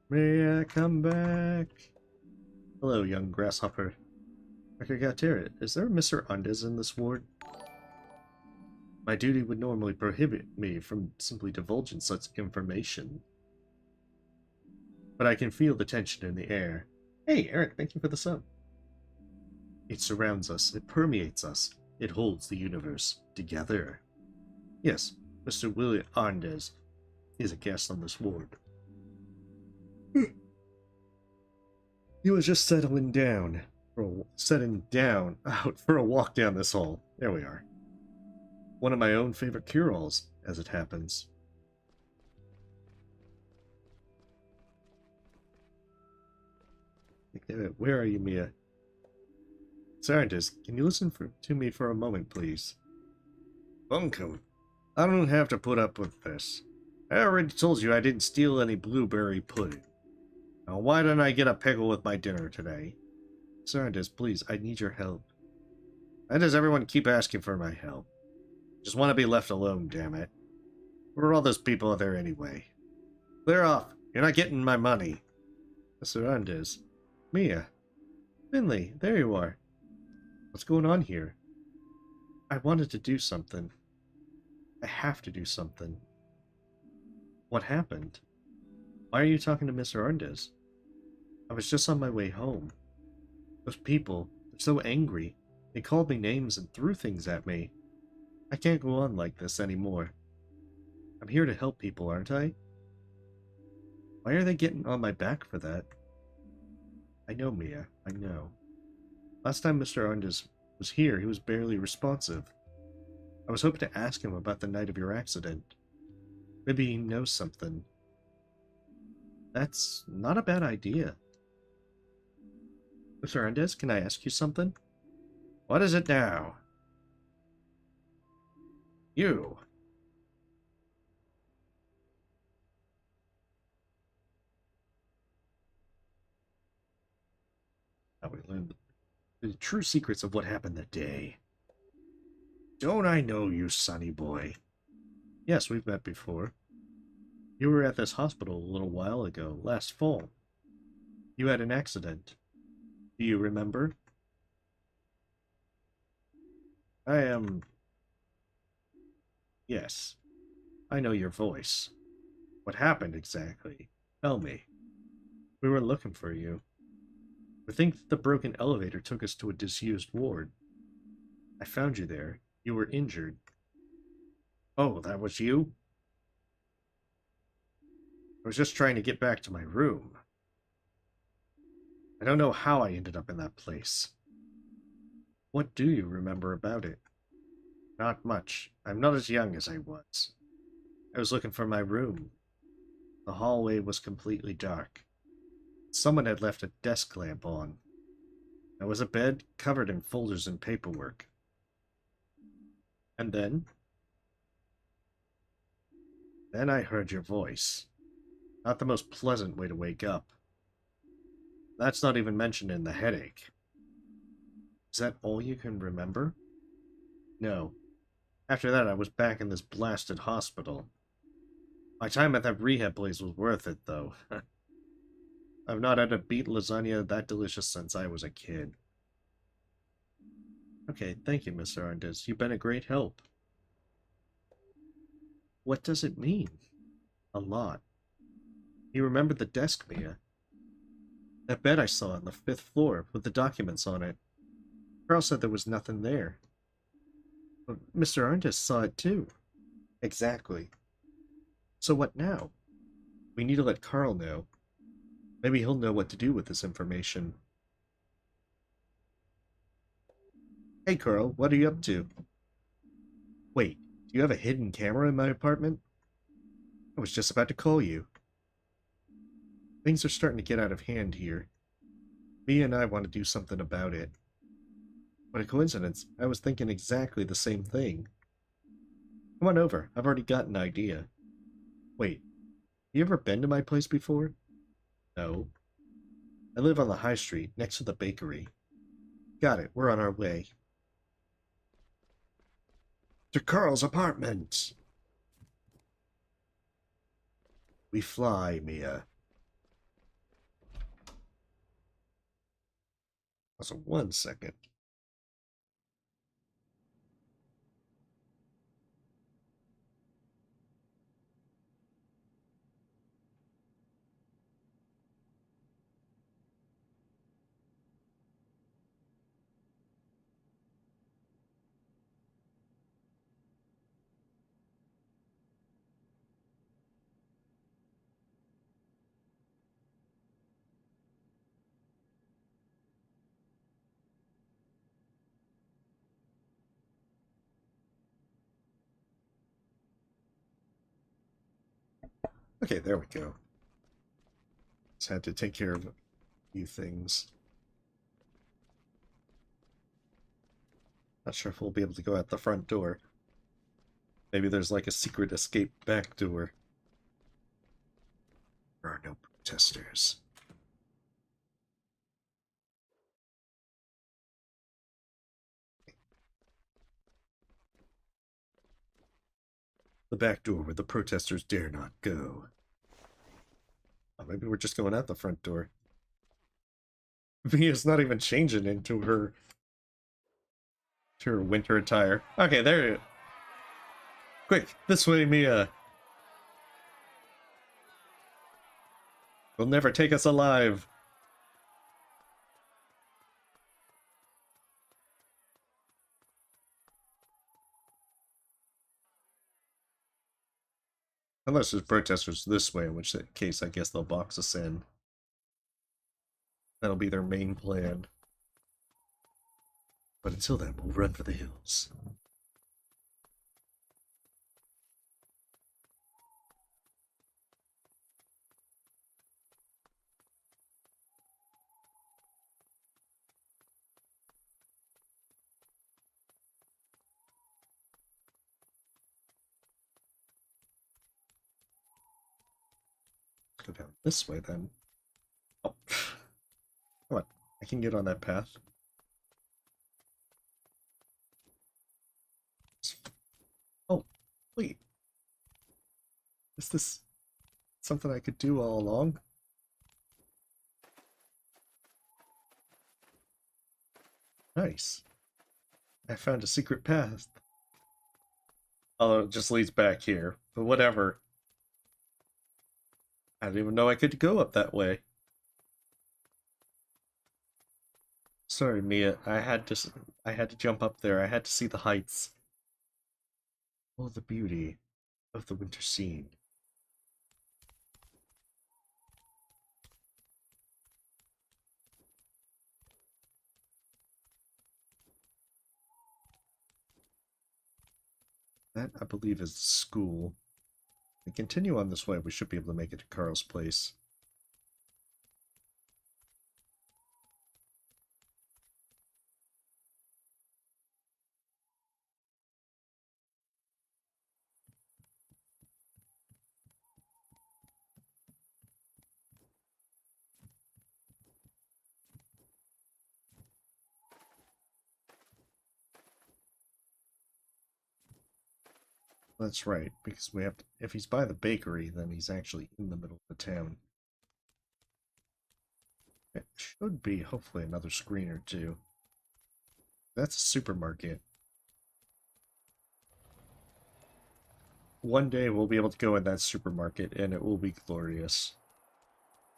Mia, come back. Hello, young grasshopper. Dr. Gautera, is there a Mr. Undes in this ward? My duty would normally prohibit me from simply divulging such information. But I can feel the tension in the air. Hey, Eric, thank you for the sub. It surrounds us, it permeates us, it holds the universe together. Yes, Mr. William Andes is a guest on this ward. He was just settling down out for a walk down this hall. There we are. One of my own favorite cure-alls, as it happens. Where are you, Mia? Scientist, can you listen to me for a moment, please? Bunkum, I don't have to put up with this. I already told you I didn't steal any blueberry pudding. Now, why didn't I get a pickle with my dinner today? Scientist, please, I need your help. Why does everyone keep asking for my help? Just want to be left alone, damn it. Where are all those people there anyway? Clear off. You're not getting my money. Mr. Andes. Mia. Finley, there you are. What's going on here? I wanted to do something. I have to do something. What happened? Why are you talking to Mr. Andes? I was just on my way home. Those people, they're so angry. They called me names and threw things at me. I can't go on like this anymore. I'm here to help people, aren't I? Why are they getting on my back for that? I know, Mia, I know. Last time Mr. Andes was here, he was barely responsive. I was hoping to ask him about the night of your accident. Maybe he knows something. That's not a bad idea. Mr. Andes, can I ask you something? What is it now? You. Now we learn the true secrets of what happened that day. Don't I know you, sonny boy? Yes, we've met before. You were at this hospital a little while ago, last fall. You had an accident. Do you remember? I am... Yes. I know your voice. What happened exactly? Tell me. We were looking for you. We think that the broken elevator took us to a disused ward. I found you there. You were injured. Oh, that was you? I was just trying to get back to my room. I don't know how I ended up in that place. What do you remember about it? Not much. I'm not as young as I was. I was looking for my room. The hallway was completely dark. Someone had left a desk lamp on. There was a bed covered in folders and paperwork. And then? Then I heard your voice. Not the most pleasant way to wake up. That's not even mentioned in the headache. Is that all you can remember? No. After that, I was back in this blasted hospital. My time at that rehab place was worth it, though. I've not had a beet lasagna that delicious since I was a kid. Okay, thank you, Mr. Andes. You've been a great help. What does it mean? A lot. You remember the desk, Mia? That bed I saw on the fifth floor with the documents on it. Carl said there was nothing there. But Mr. Arndis saw it too. Exactly. So what now? We need to let Carl know. Maybe he'll know what to do with this information. Hey, Carl, what are you up to? Wait, do you have a hidden camera in my apartment? I was just about to call you. Things are starting to get out of hand here. Mia and I want to do something about it. What a coincidence. I was thinking exactly the same thing. Come on over. I've already got an idea. Wait, you ever been to my place before? No. I live on the high street, next to the bakery. Got it. We're on our way. To Carl's apartment! We fly, Mia. Also, 1 second. Okay, there we go. Just had to take care of a few things. Not sure if we'll be able to go out the front door. Maybe there's like a secret escape back door. There are no protesters. The back door where the protesters dare not go. Oh, maybe we're just going out the front door. Mia's not even changing into her winter attire. Okay, there. Quick, this way, Mia. Will never take us alive. Unless there's protesters this way, in which case I guess they'll box us in. That'll be their main plan. But until then, we'll run for the hills. Go down this way then. Oh, come on. I can get on that path. Oh, wait. Is this something I could do all along? Nice. I found a secret path. Although it just leads back here. But whatever. I didn't even know I could go up that way. Sorry, Mia. I had to jump up there. I had to see the heights. Oh, the beauty of the winter scene. That, I believe, is the school. If we continue on this way, we should be able to make it to Carl's place. That's right, because we have to, if he's by the bakery, then he's actually in the middle of the town. It should be, hopefully, another screen or two. That's a supermarket. One day we'll be able to go in that supermarket, and it will be glorious.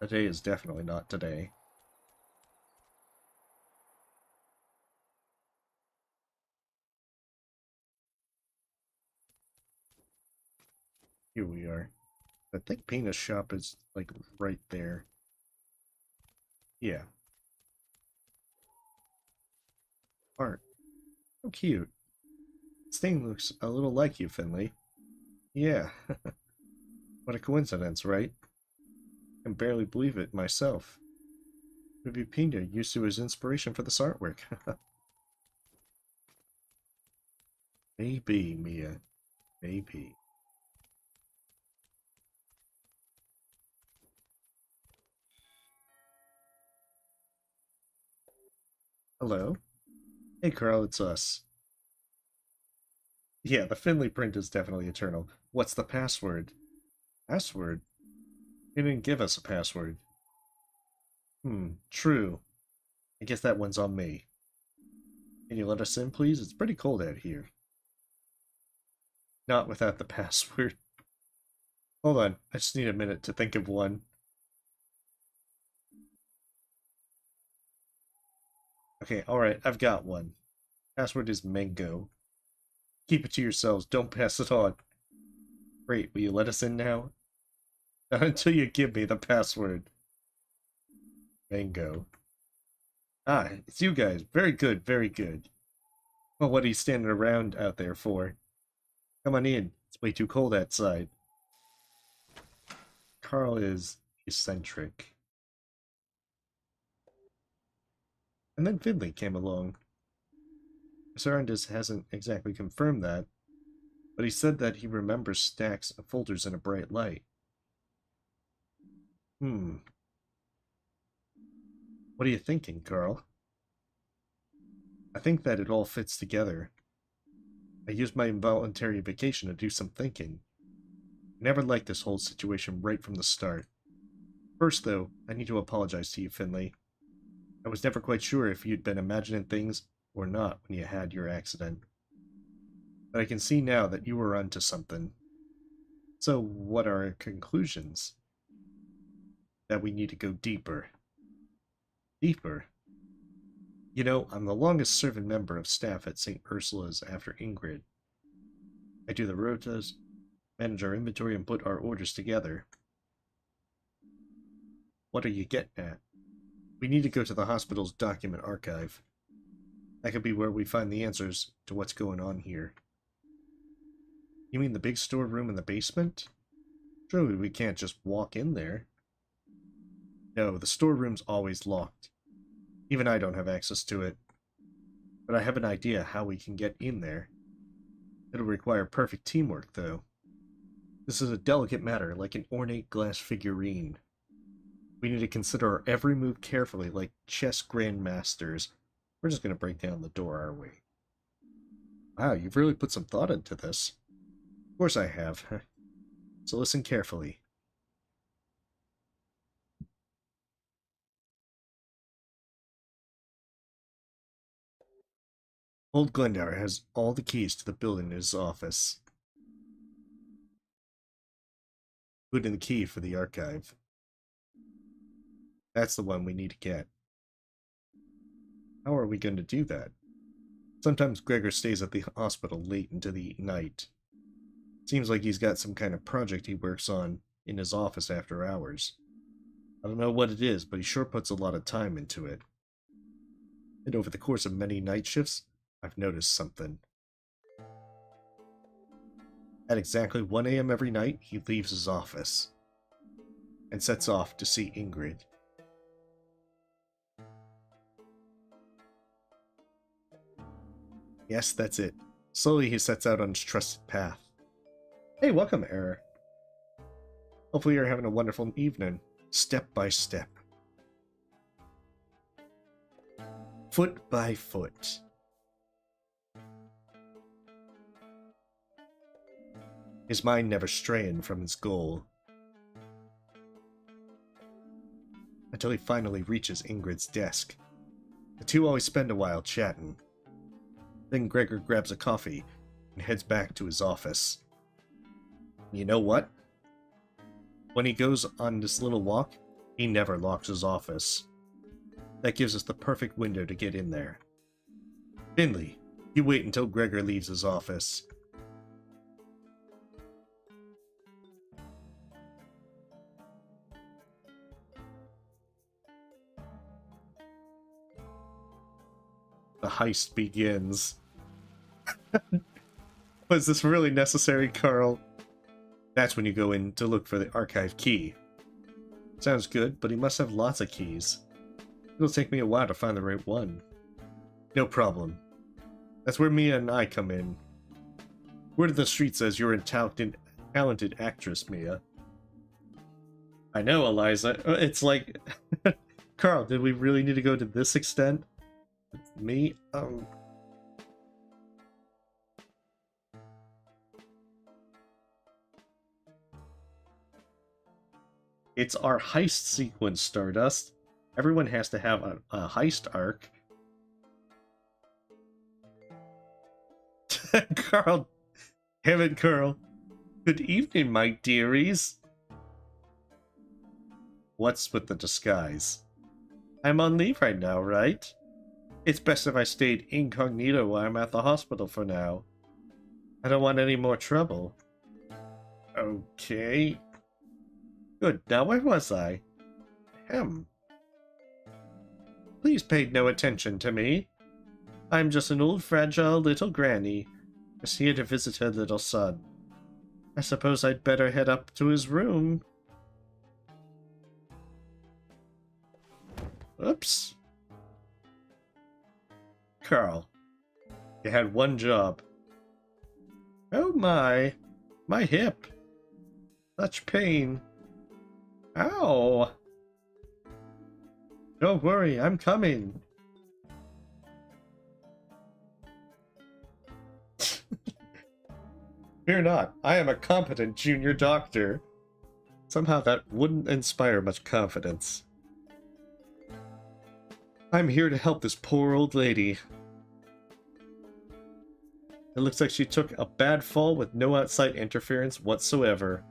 Today is definitely not today. Here we are. I think Penis Shop is, like, right there. Yeah. Art. How cute. This thing looks a little like you, Finley. Yeah. What a coincidence, right? I can barely believe it myself. Maybe Pina used you as inspiration for this artwork. Maybe, Mia. Maybe. Hello? Hey, Carl, it's us. Yeah, the Finley print is definitely eternal. What's the password? Password? He didn't give us a password. True. I guess that one's on me. Can you let us in, please? It's pretty cold out here. Not without the password. Hold on, I just need a minute to think of one. Okay, alright, I've got one. Password is mango. Keep it to yourselves, don't pass it on. Great, will you let us in now? Not until you give me the password. Mango. Ah, it's you guys. Very good, very good. Well, what are you standing around out there for? Come on in. It's way too cold outside. Carl is eccentric. And then Finley came along. Sarandis hasn't exactly confirmed that, but he said that he remembers stacks of folders in a bright light. What are you thinking, Carl? I think that it all fits together. I used my involuntary vacation to do some thinking. I never liked this whole situation right from the start. First, though, I need to apologize to you, Finley. I was never quite sure if you'd been imagining things or not when you had your accident. But I can see now that you were onto something. So, what are our conclusions? That we need to go deeper. Deeper? You know, I'm the longest serving member of staff at St. Ursula's after Ingrid. I do the rotas, manage our inventory, and put our orders together. What are you getting at? We need to go to the hospital's document archive. That could be where we find the answers to what's going on here. You mean the big storeroom in the basement? Surely we can't just walk in there. No, the storeroom's always locked. Even I don't have access to it. But I have an idea how we can get in there. It'll require perfect teamwork, though. This is a delicate matter, like an ornate glass figurine. We need to consider our every move carefully, like chess grandmasters. We're just going to break down the door, are we? Wow, you've really put some thought into this. Of course I have. So listen carefully. Old Glendower has all the keys to the building in his office, including the key for the archive. That's the one we need to get. How are we going to do that? Sometimes Gregor stays at the hospital late into the night. Seems like he's got some kind of project he works on in his office after hours. I don't know what it is, but he sure puts a lot of time into it. And over the course of many night shifts, I've noticed something. At exactly 1 a.m. every night, he leaves his office and sets off to see Ingrid. Yes, that's it. Slowly he sets out on his trusted path. Hey, welcome, Error. Hopefully you're having a wonderful evening, step by step. Foot by foot. His mind never straying from his goal. Until he finally reaches Ingrid's desk. The two always spend a while chatting. Then Gregor grabs a coffee and heads back to his office. You know what? When he goes on this little walk, He never locks his office. That gives us the perfect window to get in there. Finley, you wait until Gregor leaves his office. The heist begins. Was this really necessary, Carl? That's when you go in to look for the archive key. Sounds good, but he must have lots of keys. It'll take me a while to find the right one. No problem. That's where Mia and I come in. Word of the street says you're a talented actress, Mia. I know, Eliza. It's like... Carl, did we really need to go to this extent? Me? It's our heist sequence, Stardust. Everyone has to have a heist arc. Carl. Damn it, Carl. Good evening, my dearies. What's with the disguise? I'm on leave right now, right? It's best if I stayed incognito while I'm at the hospital for now. I don't want any more trouble. Okay. Good, now where was I? Please pay no attention to me. I'm just an old fragile little granny, just here to visit her little son. I suppose I'd better head up to his room. Oops. Carl, you had one job. Oh my hip. Such pain. Ow. Don't worry, I'm coming. Fear not, I am a competent junior doctor. Somehow that wouldn't inspire much confidence. I'm here to help this poor old lady. It looks like she took a bad fall with no outside interference whatsoever.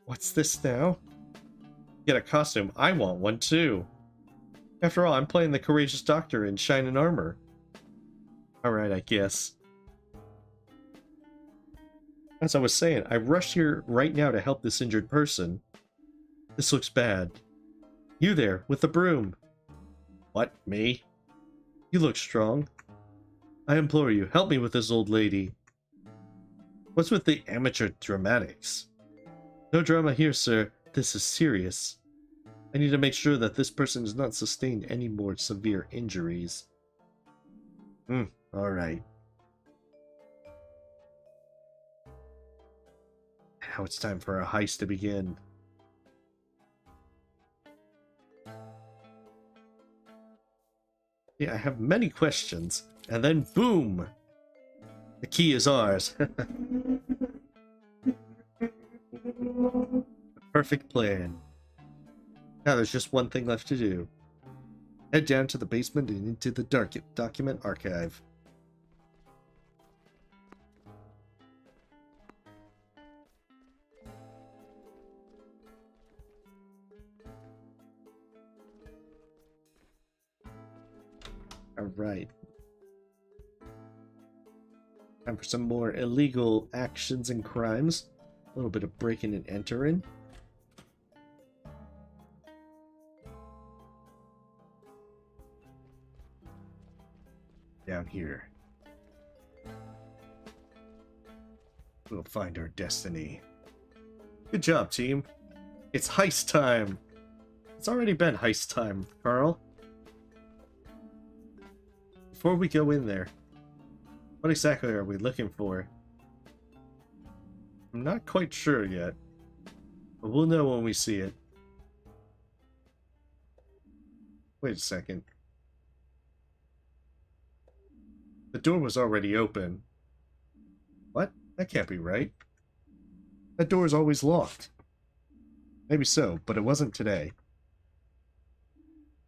What's this now? Get a costume. I want one too. After all, I'm playing the courageous doctor in shining armor. Alright, I guess. As I was saying, I rushed here right now to help this injured person. This looks bad. You there, with the broom. What, me? You look strong. I implore you, help me with this old lady. What's with the amateur dramatics? No drama here, sir. This is serious. I need to make sure that this person has not sustained any more severe injuries. Alright. Now it's time for a heist to begin. Yeah, I have many questions. And then boom! The key is ours. The perfect plan. Now there's just one thing left to do. Head down to the basement and into the document archive. Alright. Time for some more illegal actions and crimes. A little bit of breaking and entering. Down here. We'll find our destiny. Good job, team. It's heist time. It's already been heist time, Carl. Before we go in there, what exactly are we looking for? I'm not quite sure yet, but we'll know when we see it. Wait a second. The door was already open. What? That can't be right. That door is always locked. Maybe so, but it wasn't today.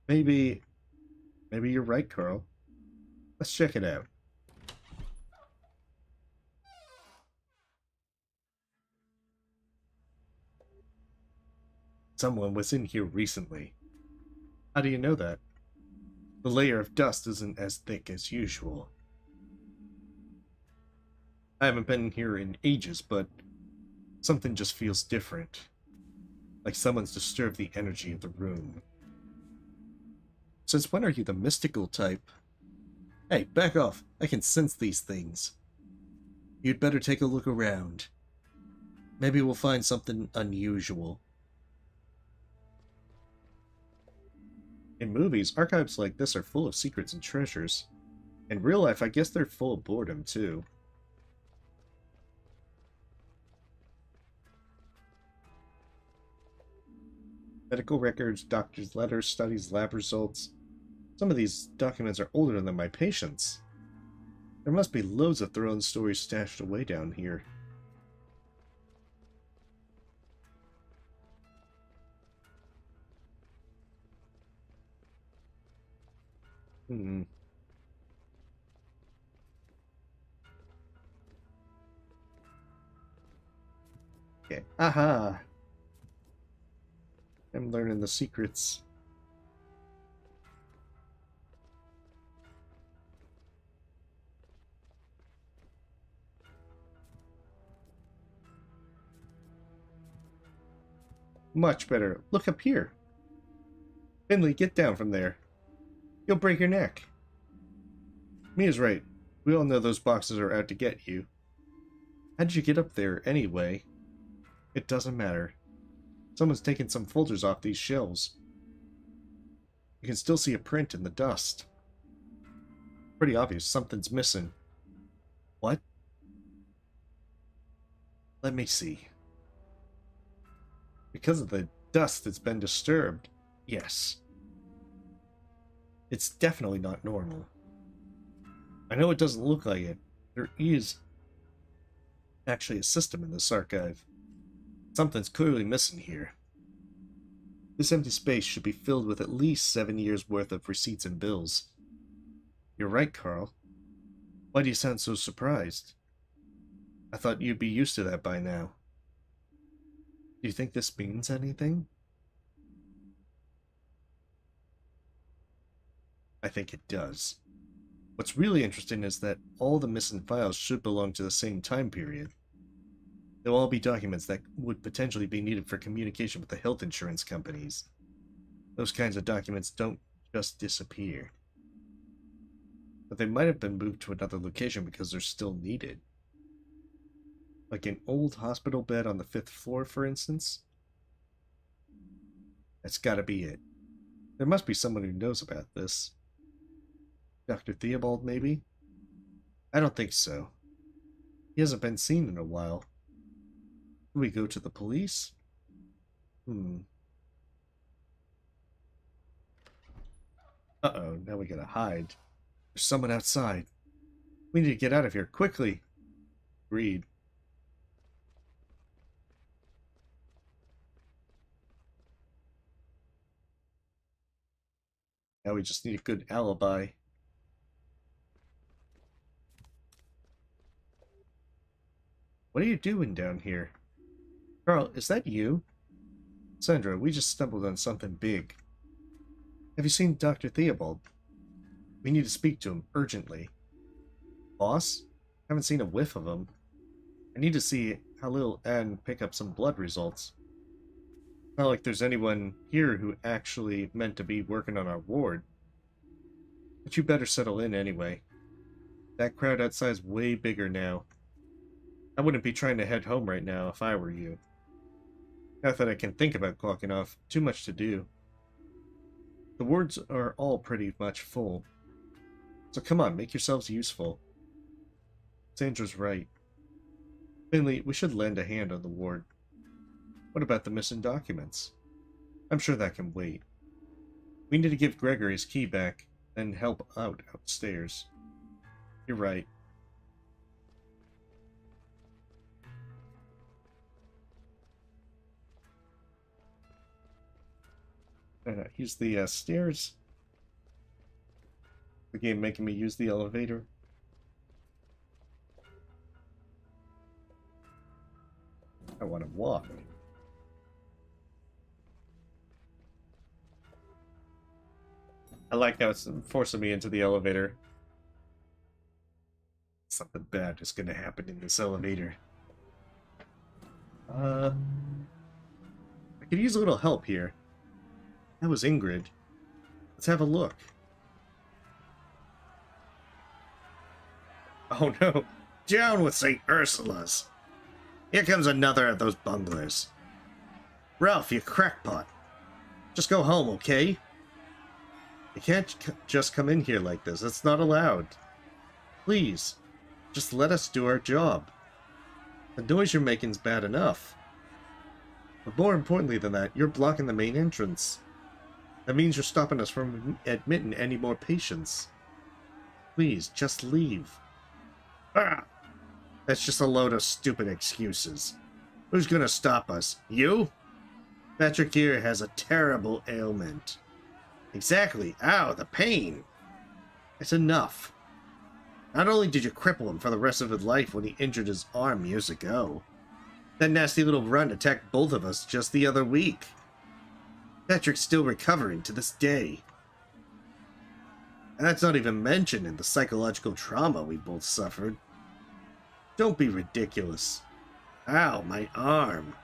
Maybe you're right, Carl. Let's check it out. Someone was in here recently. How do you know that? The layer of dust isn't as thick as usual. I haven't been here in ages, but something just feels different. Like someone's disturbed the energy of the room. Since when are you the mystical type? Hey, back off. I can sense these things. You'd better take a look around. Maybe we'll find something unusual. In movies, archives like this are full of secrets and treasures. In real life, I guess they're full of boredom, too. Medical records, doctor's letters, studies, lab results. Some of these documents are older than my patients. There must be loads of their own stories stashed away down here. Hmm. Okay. Aha! I'm learning the secrets. Much better. Look up here. Finley, get down from there. You'll break your neck. Mia's right. We all know those boxes are out to get you. How did you get up there, anyway? It doesn't matter. Someone's taken some folders off these shelves. You can still see a print in the dust. Pretty obvious something's missing. What? Let me see. Because of the dust that's been disturbed. Yes. It's definitely not normal. I know it doesn't look like it. There is actually a system in this archive. Something's clearly missing here. This empty space should be filled with at least 7 years' worth of receipts and bills. You're right, Carl. Why do you sound so surprised? I thought you'd be used to that by now. Do you think this means anything? I think it does. What's really interesting is that all the missing files should belong to the same time period. They'll all be documents that would potentially be needed for communication with the health insurance companies. Those kinds of documents don't just disappear. But they might have been moved to another location because they're still needed. Like an old hospital bed on the 5th floor, for instance? That's gotta be it. There must be someone who knows about this. Dr. Theobald, maybe? I don't think so. He hasn't been seen in a while. Do we go to the police? Uh-oh, now we gotta hide. There's someone outside. We need to get out of here, quickly. Agreed. Now we just need a good alibi. What are you doing down here? Carl, is that you? Sandra, we just stumbled on something big. Have you seen Dr. Theobald? We need to speak to him urgently. Boss? Haven't seen a whiff of him. I need to see how little Anne pick up some blood results. Not like there's anyone here who actually meant to be working on our ward. But you better settle in anyway. That crowd outside is way bigger now. I wouldn't be trying to head home right now if I were you. Not that I can think about clocking off. Too much to do. The wards are all pretty much full. So come on, make yourselves useful. Sandra's right. Finley, we should lend a hand on the ward. What about the missing documents? I'm sure that can wait. We need to give Gregory his key back, and help out upstairs. You're right. Use the stairs. The game making me use the elevator. I want to walk. I like how it's forcing me into the elevator. Something bad is gonna happen in this elevator. I could use a little help here. That was Ingrid. Let's have a look. Oh no! Down with St. Ursula's! Here comes another of those bunglers. Ralph, you crackpot. Just go home, okay? You can't just come in here like this. It's not allowed. Please, just let us do our job. The noise you're making's bad enough. But more importantly than that, you're blocking the main entrance. That means you're stopping us from admitting any more patients. Please, just leave. Ah! That's just a load of stupid excuses. Who's gonna stop us? You? Patrick here has a terrible ailment. Exactly. Ow, the pain. It's enough. Not only did you cripple him for the rest of his life when he injured his arm years ago, that nasty little runt attacked both of us just the other week. Patrick's still recovering to this day. And that's not even mentioning the psychological trauma we both suffered. Don't be ridiculous. Ow, my arm.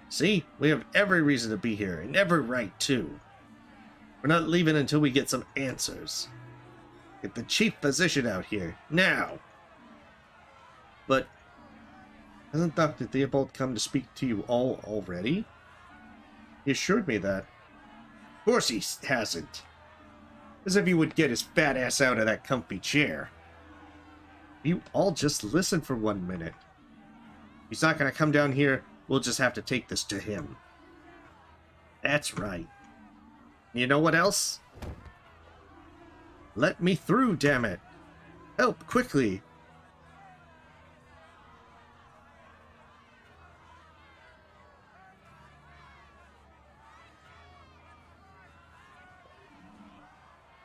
See, we have every reason to be here, and every right too. We're not leaving until we get some answers. Get the chief physician out here, now! But, hasn't Dr. Theobald come to speak to you all already? He assured me that. Of course he hasn't. As if he would get his fat ass out of that comfy chair. You all just listen for 1 minute. He's not gonna come down here, we'll just have to take this to him. That's right. You know what else? Let me through, damn it! Help, quickly!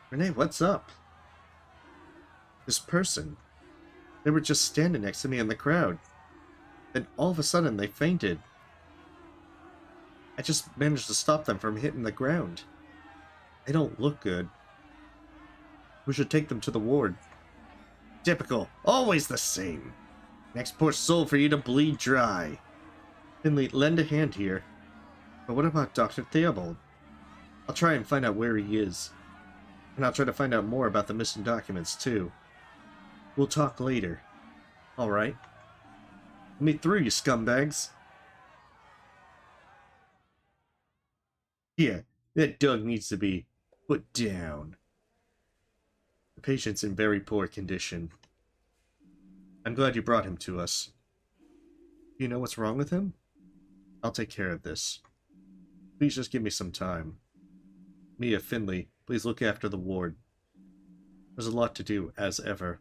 Renee, what's up? This person. They were just standing next to me in the crowd. Then all of a sudden they fainted. I just managed to stop them from hitting the ground. They don't look good. We should take them to the ward. Typical. Always the same. Next poor soul for you to bleed dry. Finley, lend a hand here. But what about Dr. Theobald? I'll try and find out where he is. And I'll try to find out more about the missing documents, too. We'll talk later. Alright. Let me through, you scumbags. Yeah, that dog needs to be put down. The patient's in very poor condition. I'm glad you brought him to us. Do you know what's wrong with him? I'll take care of this. Please just give me some time. Mia, Finley, please look after the ward. There's a lot to do, as ever.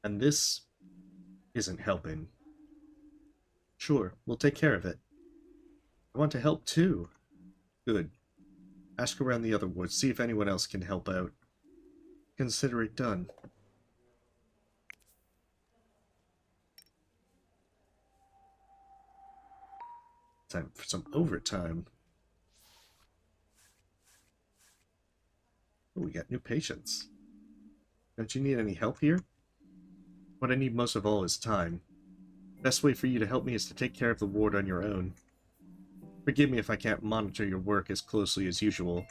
And this isn't helping. Sure, we'll take care of it. I want to help too. Good. Ask around the other wards, see if anyone else can help out. Consider it done. Time for some overtime. Oh, we got new patients. Don't you need any help here? What I need most of all is time. Best way for you to help me is to take care of the ward on your own. Forgive me if I can't monitor your work as closely as usual.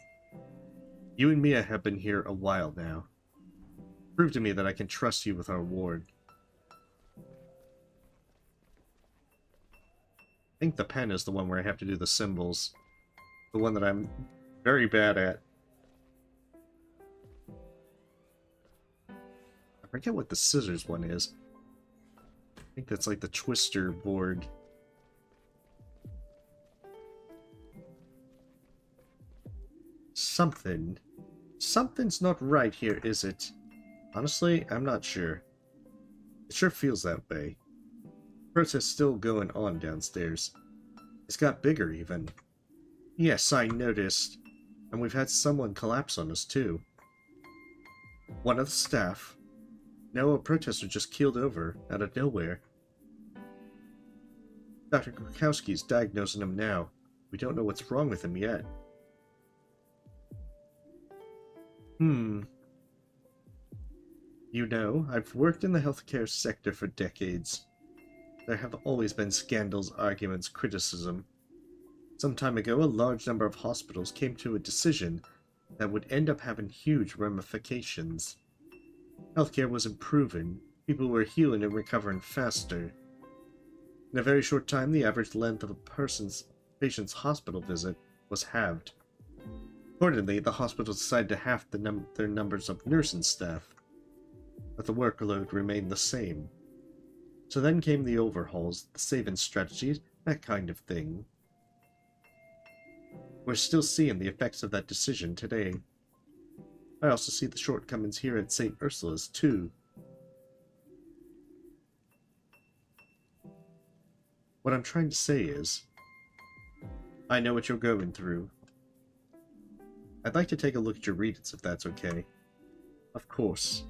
You and Mia have been here a while now. Prove to me that I can trust you with our ward. I think the pen is the one where I have to do the symbols. The one that I'm very bad at. I forget what the scissors one is. I think that's like the twister board. Something's not right here, is it? Honestly, I'm not sure. It sure feels that way. Protest's still going on downstairs. It's got bigger, even. Yes, I noticed. And we've had someone collapse on us, too. One of the staff. Now a protester just keeled over, out of nowhere. Dr. Krakowski's diagnosing him now. We don't know what's wrong with him yet. Hmm. You know, I've worked in the healthcare sector for decades. There have always been scandals, arguments, criticism. Some time ago, a large number of hospitals came to a decision that would end up having huge ramifications. Healthcare was improving, people were healing and recovering faster. In a very short time, the average length of patient's hospital visit was halved. Accordingly, the hospital decided to halve their numbers of nursing staff, but the workload remained the same. So then came the overhauls, the saving strategies, that kind of thing. We're still seeing the effects of that decision today. I also see the shortcomings here at St. Ursula's, too. What I'm trying to say is, I know what you're going through. I'd like to take a look at your readings, if that's okay. Of course.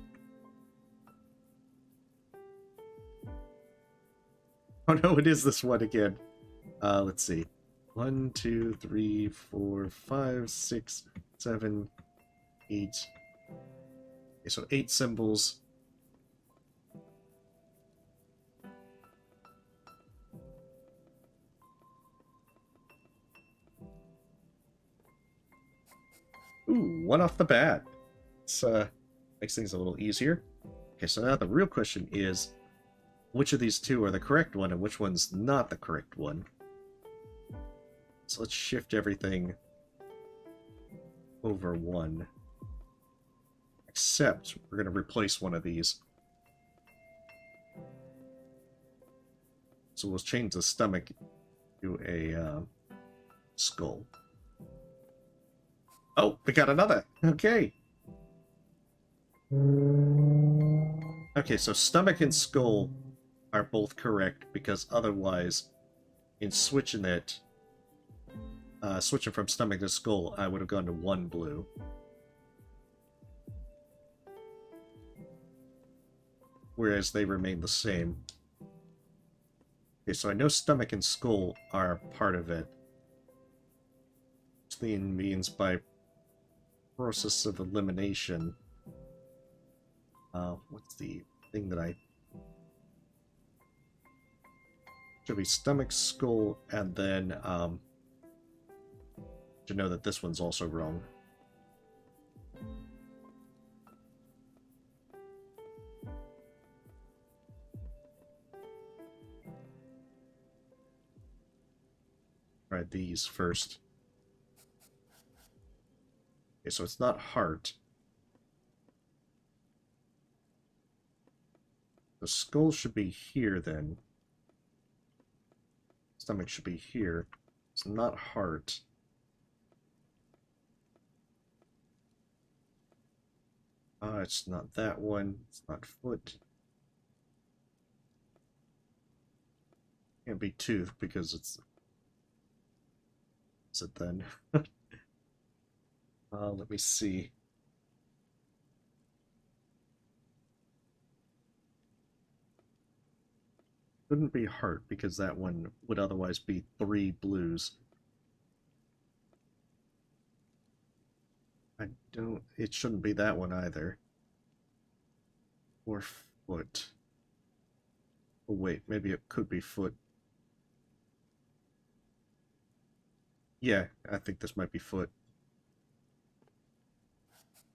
Oh no, it is this one again. Let's see. 1, 2, 3, 4, 5, 6, 7, 8. Okay, so 8 symbols. Ooh, one off the bat. It's, makes things a little easier. Okay, so now the real question is, which of these two are the correct one and which one's not the correct one? So let's shift everything over 1. Except we're going to replace one of these. So we'll change the stomach to a skull. Oh, we got another! Okay! Okay, so stomach and skull are both correct, because otherwise, in switching it, switching from stomach to skull, I would have gone to 1 blue. Whereas they remain the same. Okay, so I know stomach and skull are part of it. Which then means by process of elimination. What's the thing that I... Should be stomach, skull, and then, to know that this one's also wrong. Try these first. Okay, so it's not heart. The skull should be here, then. Stomach should be here. It's not heart. It's not that one. It's not foot. Can't be tooth because it's... Is it then? Let me see. Couldn't be heart because that one would otherwise be 3 blues. It shouldn't be that one either. Or foot. Oh wait, maybe it could be foot. Yeah, I think this might be foot.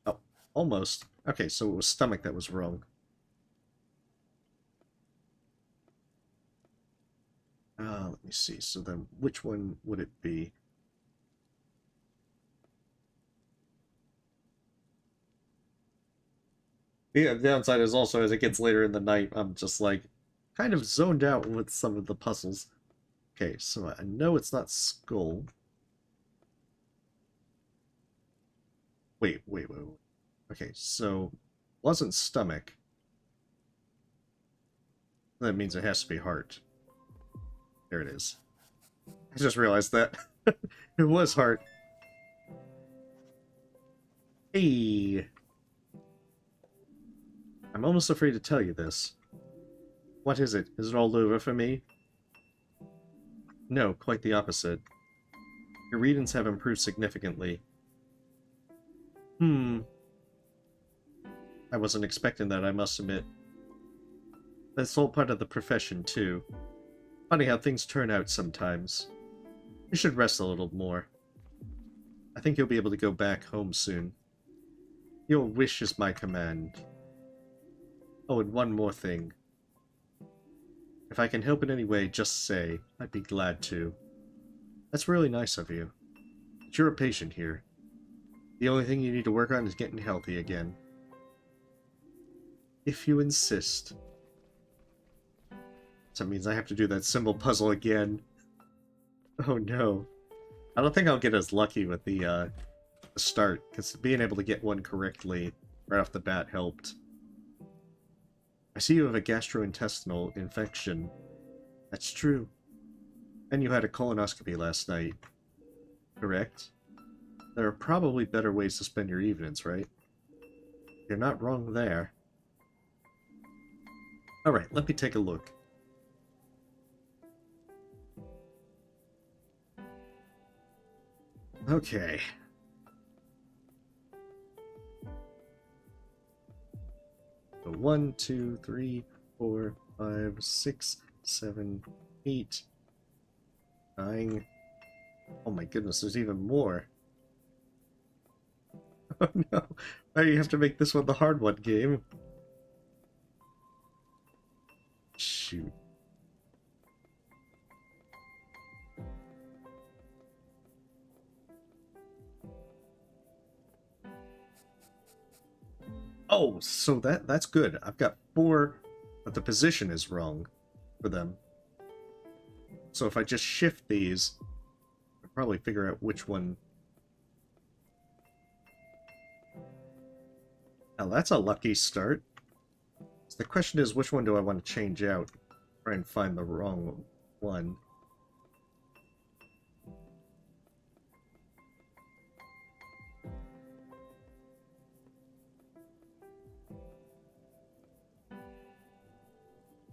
Oh, almost. Okay, so it was stomach that was wrong. Let me see. So then, which one would it be? Yeah, the downside is also as it gets later in the night, I'm just like kind of zoned out with some of the puzzles. Okay, so I know it's not skull. Wait. Okay, so wasn't stomach. That means it has to be heart. There it is. I just realized that. It was heart. Hey! I'm almost afraid to tell you this. What is it? Is it all over for me? No, quite the opposite. Your readings have improved significantly. I wasn't expecting that, I must admit. That's all part of the profession, too. Funny how things turn out sometimes. You should rest a little more. I think you'll be able to go back home soon. Your wish is my command. Oh, and one more thing. If I can help in any way, just say. I'd be glad to. That's really nice of you. But you're a patient here. The only thing you need to work on is getting healthy again. If you insist. So that means I have to do that symbol puzzle again. Oh no. I don't think I'll get as lucky with the start, because being able to get one correctly right off the bat helped. I see you have a gastrointestinal infection. That's true. And you had a colonoscopy last night. Correct? There are probably better ways to spend your evenings, right? You're not wrong there. Alright, let me take a look. Okay. So 1, 2, 3, 4, 5, 6, 7, 8, 9. Oh my goodness, there's even more. Oh no. Why do you have to make this one the hard one, game? Shoot. Oh, so that's good. I've got 4, but the position is wrong for them. So if I just shift these, I'll probably figure out which one. Now that's a lucky start. So the question is, which one do I want to change out? Try and find the wrong one.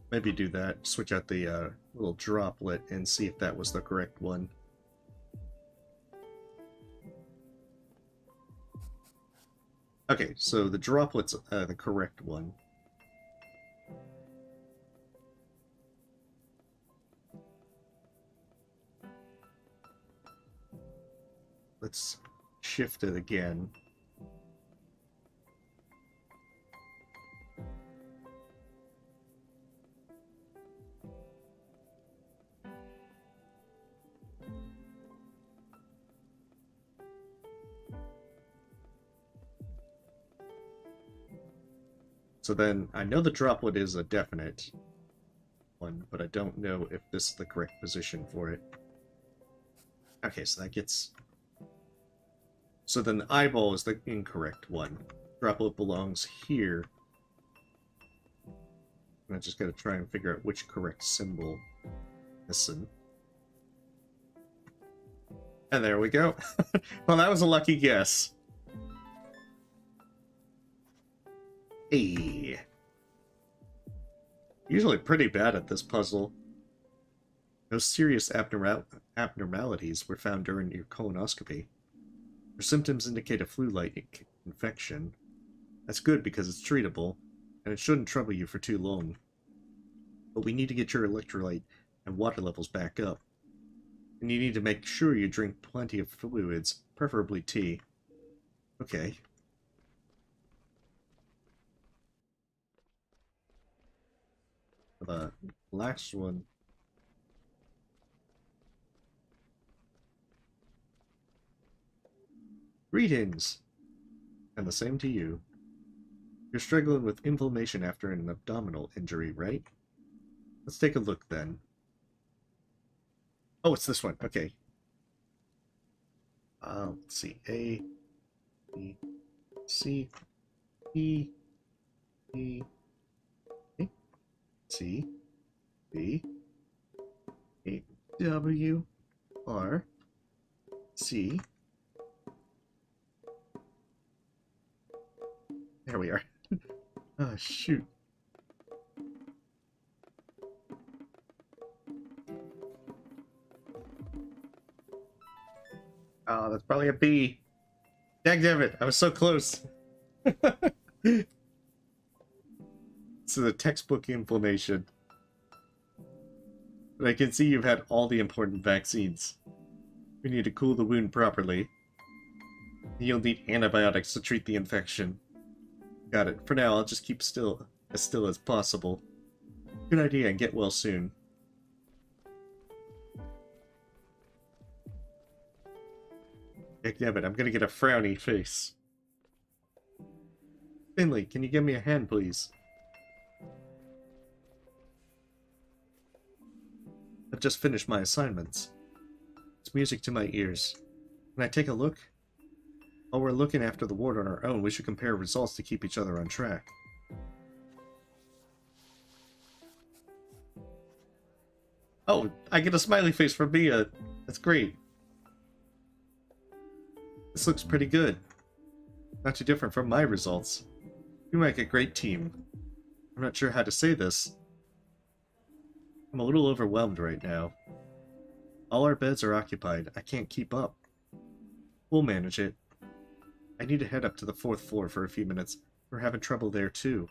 Maybe do that, switch out the little droplet and see if that was the correct one. Okay, so the droplet's the correct one. Let's shift it again. So then, I know the droplet is a definite one, but I don't know if this is the correct position for it. Okay, so that gets... So then the eyeball is the incorrect one. Droplet belongs here. And I just gotta try and figure out which correct symbol. Listen. And there we go. Well, that was a lucky guess. Hey. Usually pretty bad at this puzzle. No serious abnormalities were found during your colonoscopy. Your symptoms indicate a flu-like infection. That's good because it's treatable, and it shouldn't trouble you for too long. But we need to get your electrolyte and water levels back up. And you need to make sure you drink plenty of fluids, preferably tea. Okay. The last one. Greetings! And the same to you. You're struggling with inflammation after an abdominal injury, right? Let's take a look then. Oh, it's this one. Okay. Let's see. A, B, C, E, E, A, C, B, A, W, R, C. There we are. Oh, shoot. Oh, that's probably a B. Dagnabbit, I was so close. This is a textbook inflammation. But I can see you've had all the important vaccines. We need to cool the wound properly. You'll need antibiotics to treat the infection. Got it. For now, I'll just keep still as possible. Good idea, and get well soon. Damn it, I'm gonna get a frowny face. Finley, can you give me a hand, please? I've just finished my assignments. It's music to my ears. Can I take a look? While we're looking after the ward on our own, we should compare results to keep each other on track. Oh, I get a smiley face from Mia. That's great. This looks pretty good. Not too different from my results. You make a great team. I'm not sure how to say this. I'm a little overwhelmed right now. All our beds are occupied. I can't keep up. We'll manage it. I need to head up to the 4th floor for a few minutes. We're having trouble there too.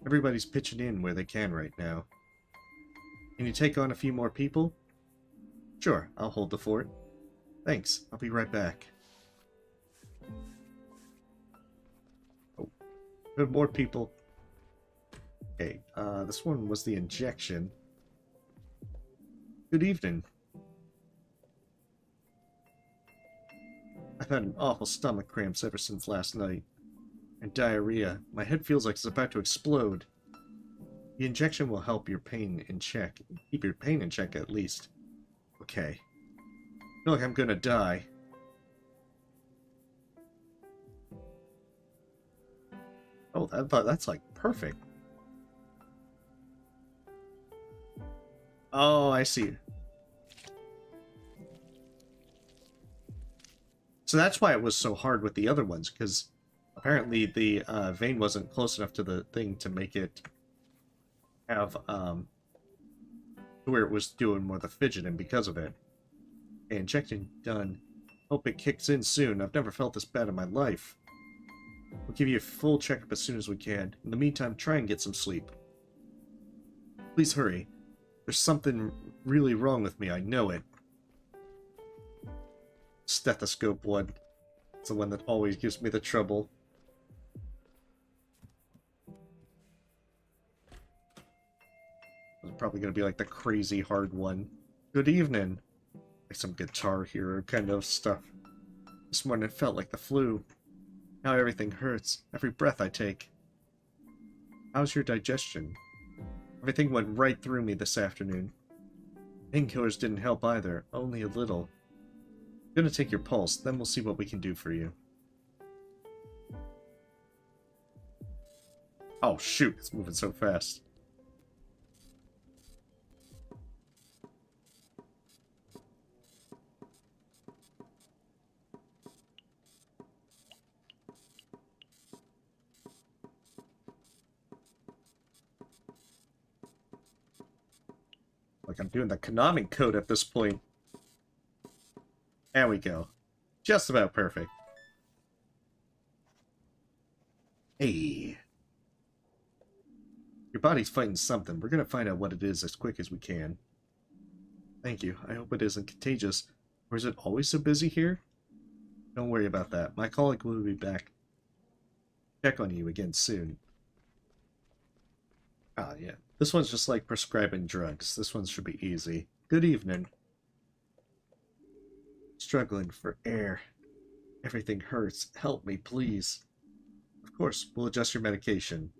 Everybody's pitching in where they can right now. Can you take on a few more people? Sure, I'll hold the fort. Thanks, I'll be right back. Oh, there are more people. Okay, this one was the injection. Good evening. I've had an awful stomach cramps ever since last night. And diarrhea. My head feels like it's about to explode. The injection will help your pain in check. Keep your pain in check at least. Okay. I feel like I'm gonna die. Oh, that's like perfect. Oh, I see. So that's why it was so hard with the other ones, because apparently the vein wasn't close enough to the thing to make it have, where it was doing more the fidgeting because of it. Okay, injection done. Hope it kicks in soon. I've never felt this bad in my life. We'll give you a full checkup as soon as we can. In the meantime, try and get some sleep. Please hurry. There's something really wrong with me, I know it. Stethoscope one. It's the one that always gives me the trouble. It's probably going to be like the crazy hard one. Good evening. Like some Guitar Hero kind of stuff. This morning it felt like the flu. Now everything hurts. Every breath I take. How's your digestion? Everything went right through me this afternoon. Painkillers didn't help either. Only a little. I'm gonna take your pulse, then we'll see what we can do for you. Oh shoot, it's moving so fast. Like I'm doing the Konami code at this point. There we go. Just about perfect. Hey. Your body's fighting something. We're gonna find out what it is as quick as we can. Thank you. I hope it isn't contagious. Or is it always so busy here? Don't worry about that. My colleague will be back. Check on you again soon. Ah, yeah. This one's just like prescribing drugs. This one should be easy. Good evening. Struggling for air. Everything hurts. Help me, please. Of course, we'll adjust your medication.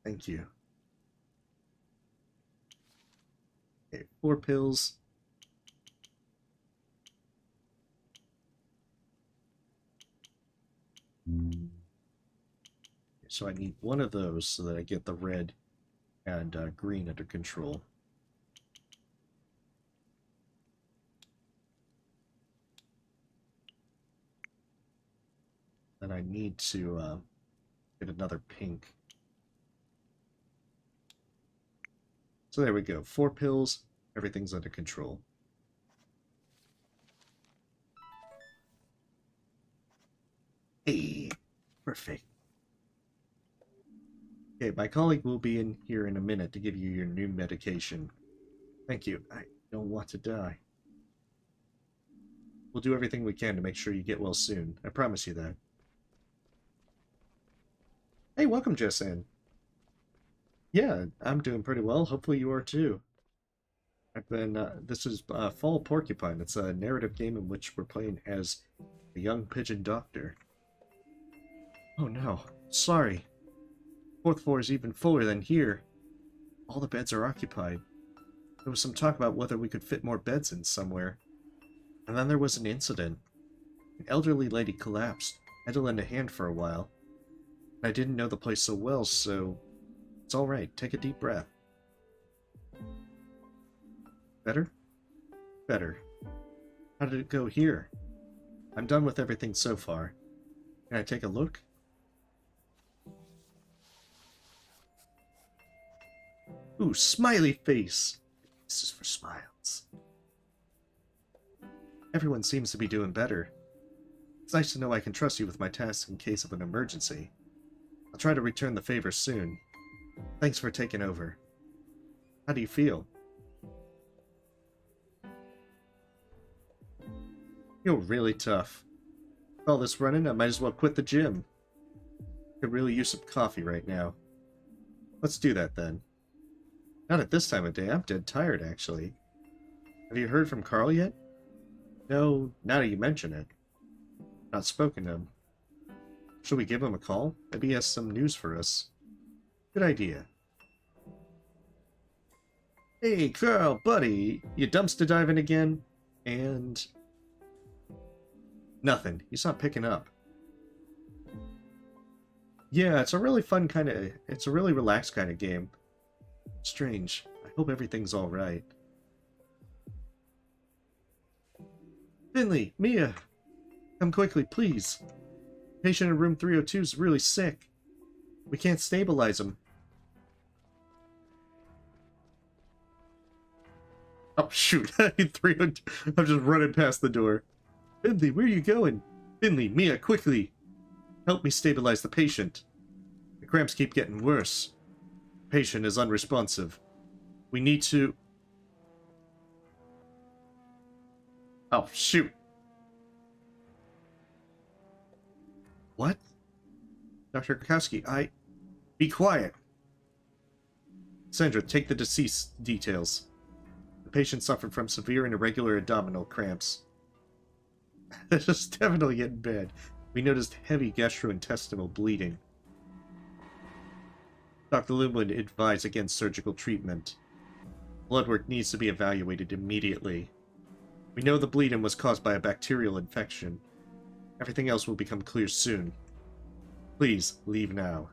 Thank you. Okay, 4 pills. So I need one of those so that I get the red and green under control. And I need to get another pink. So there we go. 4 pills. Everything's under control. Hey, perfect. Okay, my colleague will be in here in a minute to give you your new medication. Thank you. I don't want to die. We'll do everything we can to make sure you get well soon. I promise you that. Hey, welcome, Jessan. Yeah, I'm doing pretty well. Hopefully you are too. This is Fall of Porcupine. It's a narrative game in which we're playing as a young pigeon doctor. Oh no, sorry. Fourth floor is even fuller than here. All the beds are occupied. There was some talk about whether we could fit more beds in somewhere. And then there was an incident. An elderly lady collapsed. I had to lend a hand for a while. I didn't know the place so well, so it's alright. Take a deep breath. Better? Better. How did it go here? I'm done with everything so far. Can I take a look? Ooh, smiley face! This is for smiles. Everyone seems to be doing better. It's nice to know I can trust you with my tasks in case of an emergency. I'll try to return the favor soon. Thanks for taking over. How do you feel? You're really tough. With all this running, I might as well quit the gym. Could really use some coffee right now. Let's do that then. Not at this time of day. I'm dead tired, actually. Have you heard from Carl yet? No, now that you mention it. Not spoken to him. Should we give him a call? Maybe he has some news for us. Good idea. Hey, Carl, buddy. You dumpster diving again? And... nothing. He's not picking up. Yeah, it's a really fun kind of... it's a really relaxed kind of game. Strange. I hope everything's alright. Finley, Mia! Come quickly, please. Patient in room 302 is really sick. We can't stabilize him. Oh, shoot. 302. I'm just running past the door. Finley, where are you going? Finley, Mia, quickly! Help me stabilize the patient. The cramps keep getting worse. The patient is unresponsive. We need to... oh, shoot. What? Dr. Krakowski, be quiet. Sandra, take the deceased details. The patient suffered from severe and irregular abdominal cramps. This is definitely getting bad. We noticed heavy gastrointestinal bleeding. Dr. Lin would advise against surgical treatment. Blood work needs to be evaluated immediately. We know the bleeding was caused by a bacterial infection. Everything else will become clear soon. Please, leave now.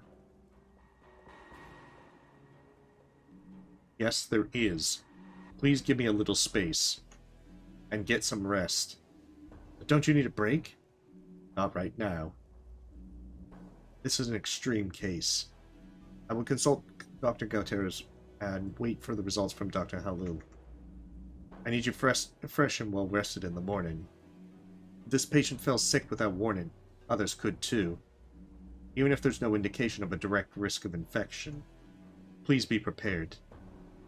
Yes, there is. Please give me a little space. And get some rest. But don't you need a break? Not right now. This is an extreme case. I will consult Dr. Gauter's and wait for the results from Dr. Halil. I need you fresh and well rested in the morning. This patient fell sick without warning. Others could too. Even if there's no indication of a direct risk of infection. Please be prepared.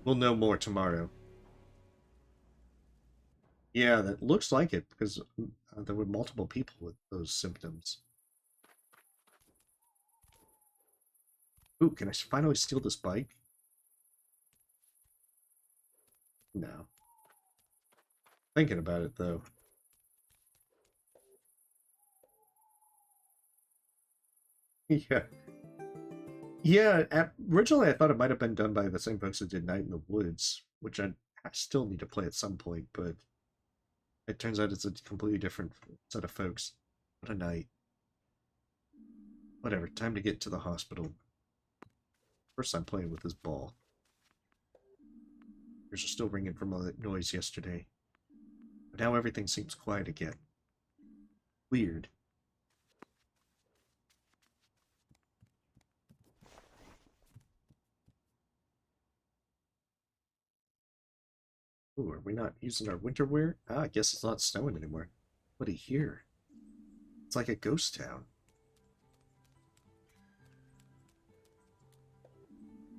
We'll know more tomorrow. Yeah, that looks like it, because there were multiple people with those symptoms. Ooh, can I finally steal this bike? No. Thinking about it, though. Yeah. Yeah, originally I thought it might have been done by the same folks that did Night in the Woods, which I still need to play at some point, but it turns out it's a completely different set of folks. What a night. Whatever, time to get to the hospital. First I'm playing with this ball. Ears are still ringing from all that noise yesterday. But now everything seems quiet again. Weird. Ooh, are we not using our winter wear? Ah, I guess it's not snowing anymore. What do you hear? It's like a ghost town.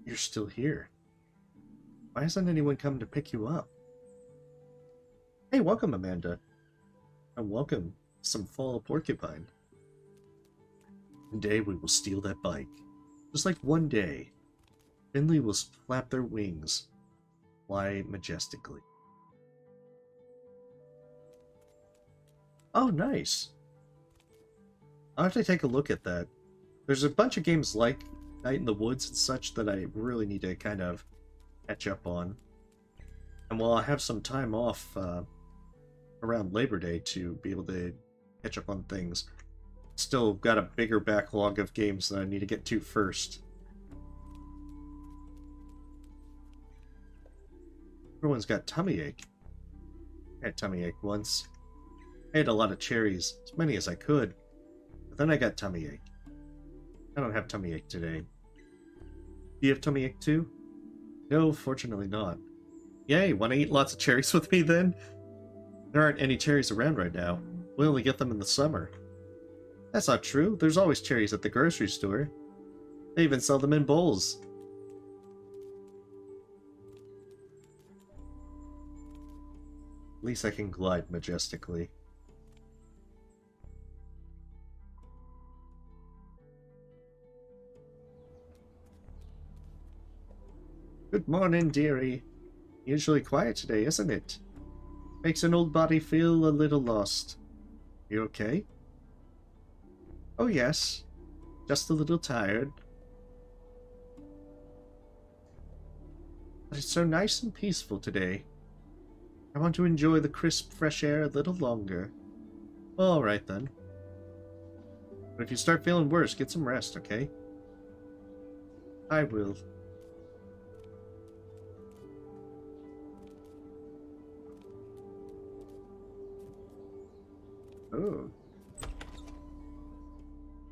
You're still here. Why hasn't anyone come to pick you up? Hey, welcome, Amanda. And welcome some Fall of Porcupine. One day we will steal that bike. Just like one day, Finley will flap their wings, fly majestically. Oh, nice. I'll have to take a look at that. There's a bunch of games like Night in the Woods and such that I really need to kind of catch up on. And while I have some time off around Labor Day to be able to catch up on things, still got a bigger backlog of games that I need to get to first. Everyone's got tummy ache. I had tummy ache once. I had a lot of cherries, as many as I could, but then I got tummy ache. I don't have tummy ache today. Do you have tummy ache too? No, fortunately not. Yay, want to eat lots of cherries with me then? There aren't any cherries around right now. We only get them in the summer. That's not true. There's always cherries at the grocery store. They even sell them in bowls. At least I can glide majestically. Good morning, dearie. Usually quiet today, isn't it? Makes an old body feel a little lost. You okay? Oh yes. Just a little tired. But it's so nice and peaceful today. I want to enjoy the crisp, fresh air a little longer. Alright then. But if you start feeling worse, get some rest, okay? I will. Oh.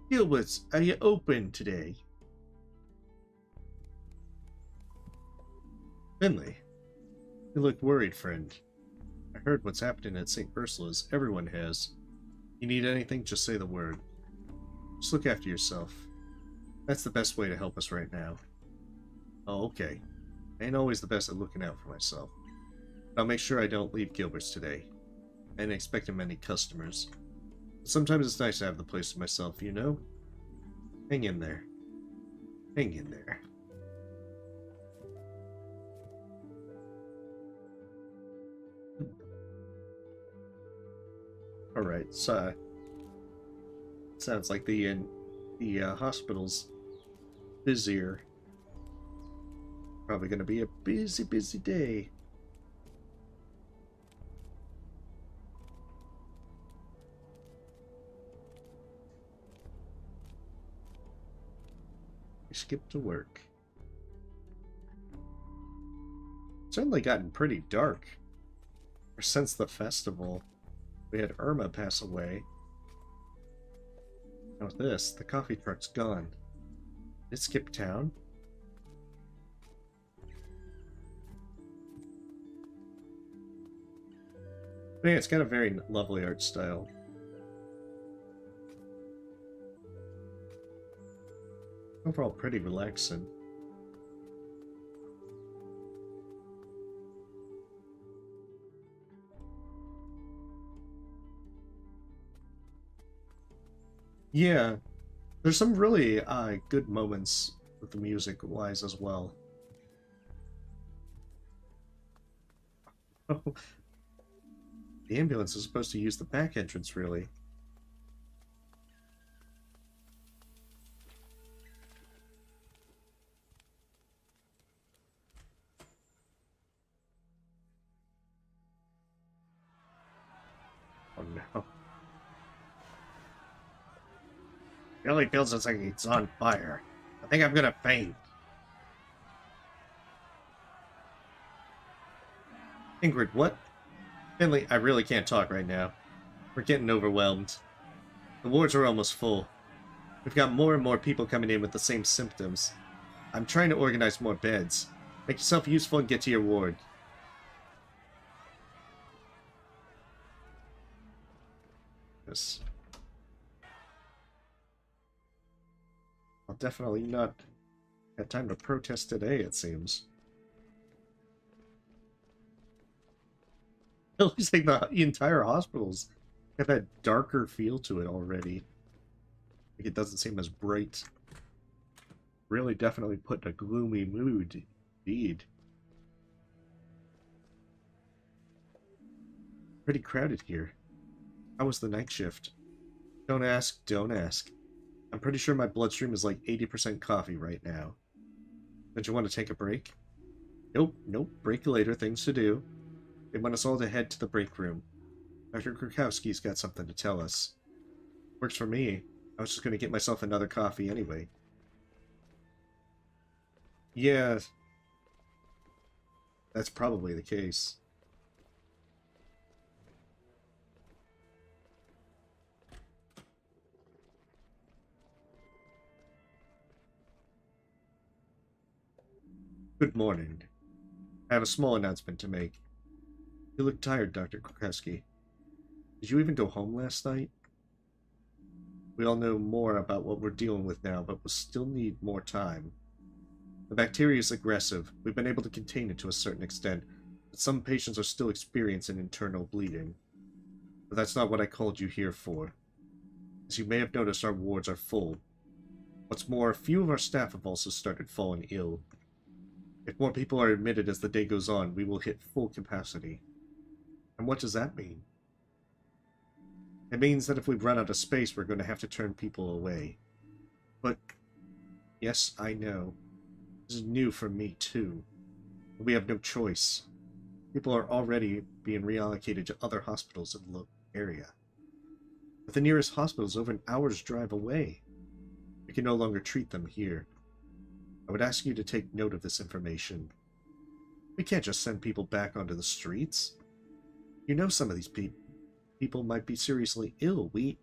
Gilbert, are you open today? Finley, you look worried, friend. I heard what's happening at St. Ursula's. Everyone has. You need anything, just say the word. Just look after yourself. That's the best way to help us right now. Oh, okay. I ain't always the best at looking out for myself. But I'll make sure I don't leave Gilbert's today. I ain't expecting many customers. But sometimes it's nice to have the place to myself, you know? Hang in there. Hang in there. Alright, so sounds like the hospital's busier. Probably gonna be a busy, busy day. We skipped to work. It's certainly gotten pretty dark. Or since the festival. We had Irma pass away. Now with this, the coffee truck's gone. Did it skip town? But yeah, it's got a very lovely art style. Overall pretty relaxing. Yeah, there's some really good moments with the music-wise as well. The ambulance is supposed to use the back entrance, really. Oh no. It really feels like it's on fire. I think I'm gonna faint. Ingrid, what? Finley, I really can't talk right now. We're getting overwhelmed. The wards are almost full. We've got more and more people coming in with the same symptoms. I'm trying to organize more beds. Make yourself useful and get to your ward. Yes. I'll definitely not Had time to protest today, it seems. It looks like the entire hospital's got that darker feel to it already. Like it doesn't seem as bright. Really definitely put in a gloomy mood, indeed. Pretty crowded here. How was the night shift? Don't ask, don't ask. I'm pretty sure my bloodstream is like 80% coffee right now. Don't you want to take a break? Nope, nope, break later, things to do. They want us all to head to the break room. Dr. Krakowski's got something to tell us. Works for me. I was just going to get myself another coffee anyway. Yeah, that's probably the case. Good morning. I have a small announcement to make. You look tired, Dr. Krakowski. Did you even go home last night? We all know more about what we're dealing with now, but we'll still need more time. The bacteria is aggressive. We've been able to contain it to a certain extent, but some patients are still experiencing internal bleeding. But that's not what I called you here for. As you may have noticed, our wards are full. What's more, a few of our staff have also started falling ill. If more people are admitted as the day goes on, we will hit full capacity. And what does that mean? It means that if we run out of space, we're going to have to turn people away. But, yes, I know. This is new for me, too. But we have no choice. People are already being reallocated to other hospitals in the local area. But the nearest hospital is over an hour's drive away. We can no longer treat them here. I would ask you to take note of this information. We can't just send people back onto the streets. You know some of these people might be seriously ill. Wait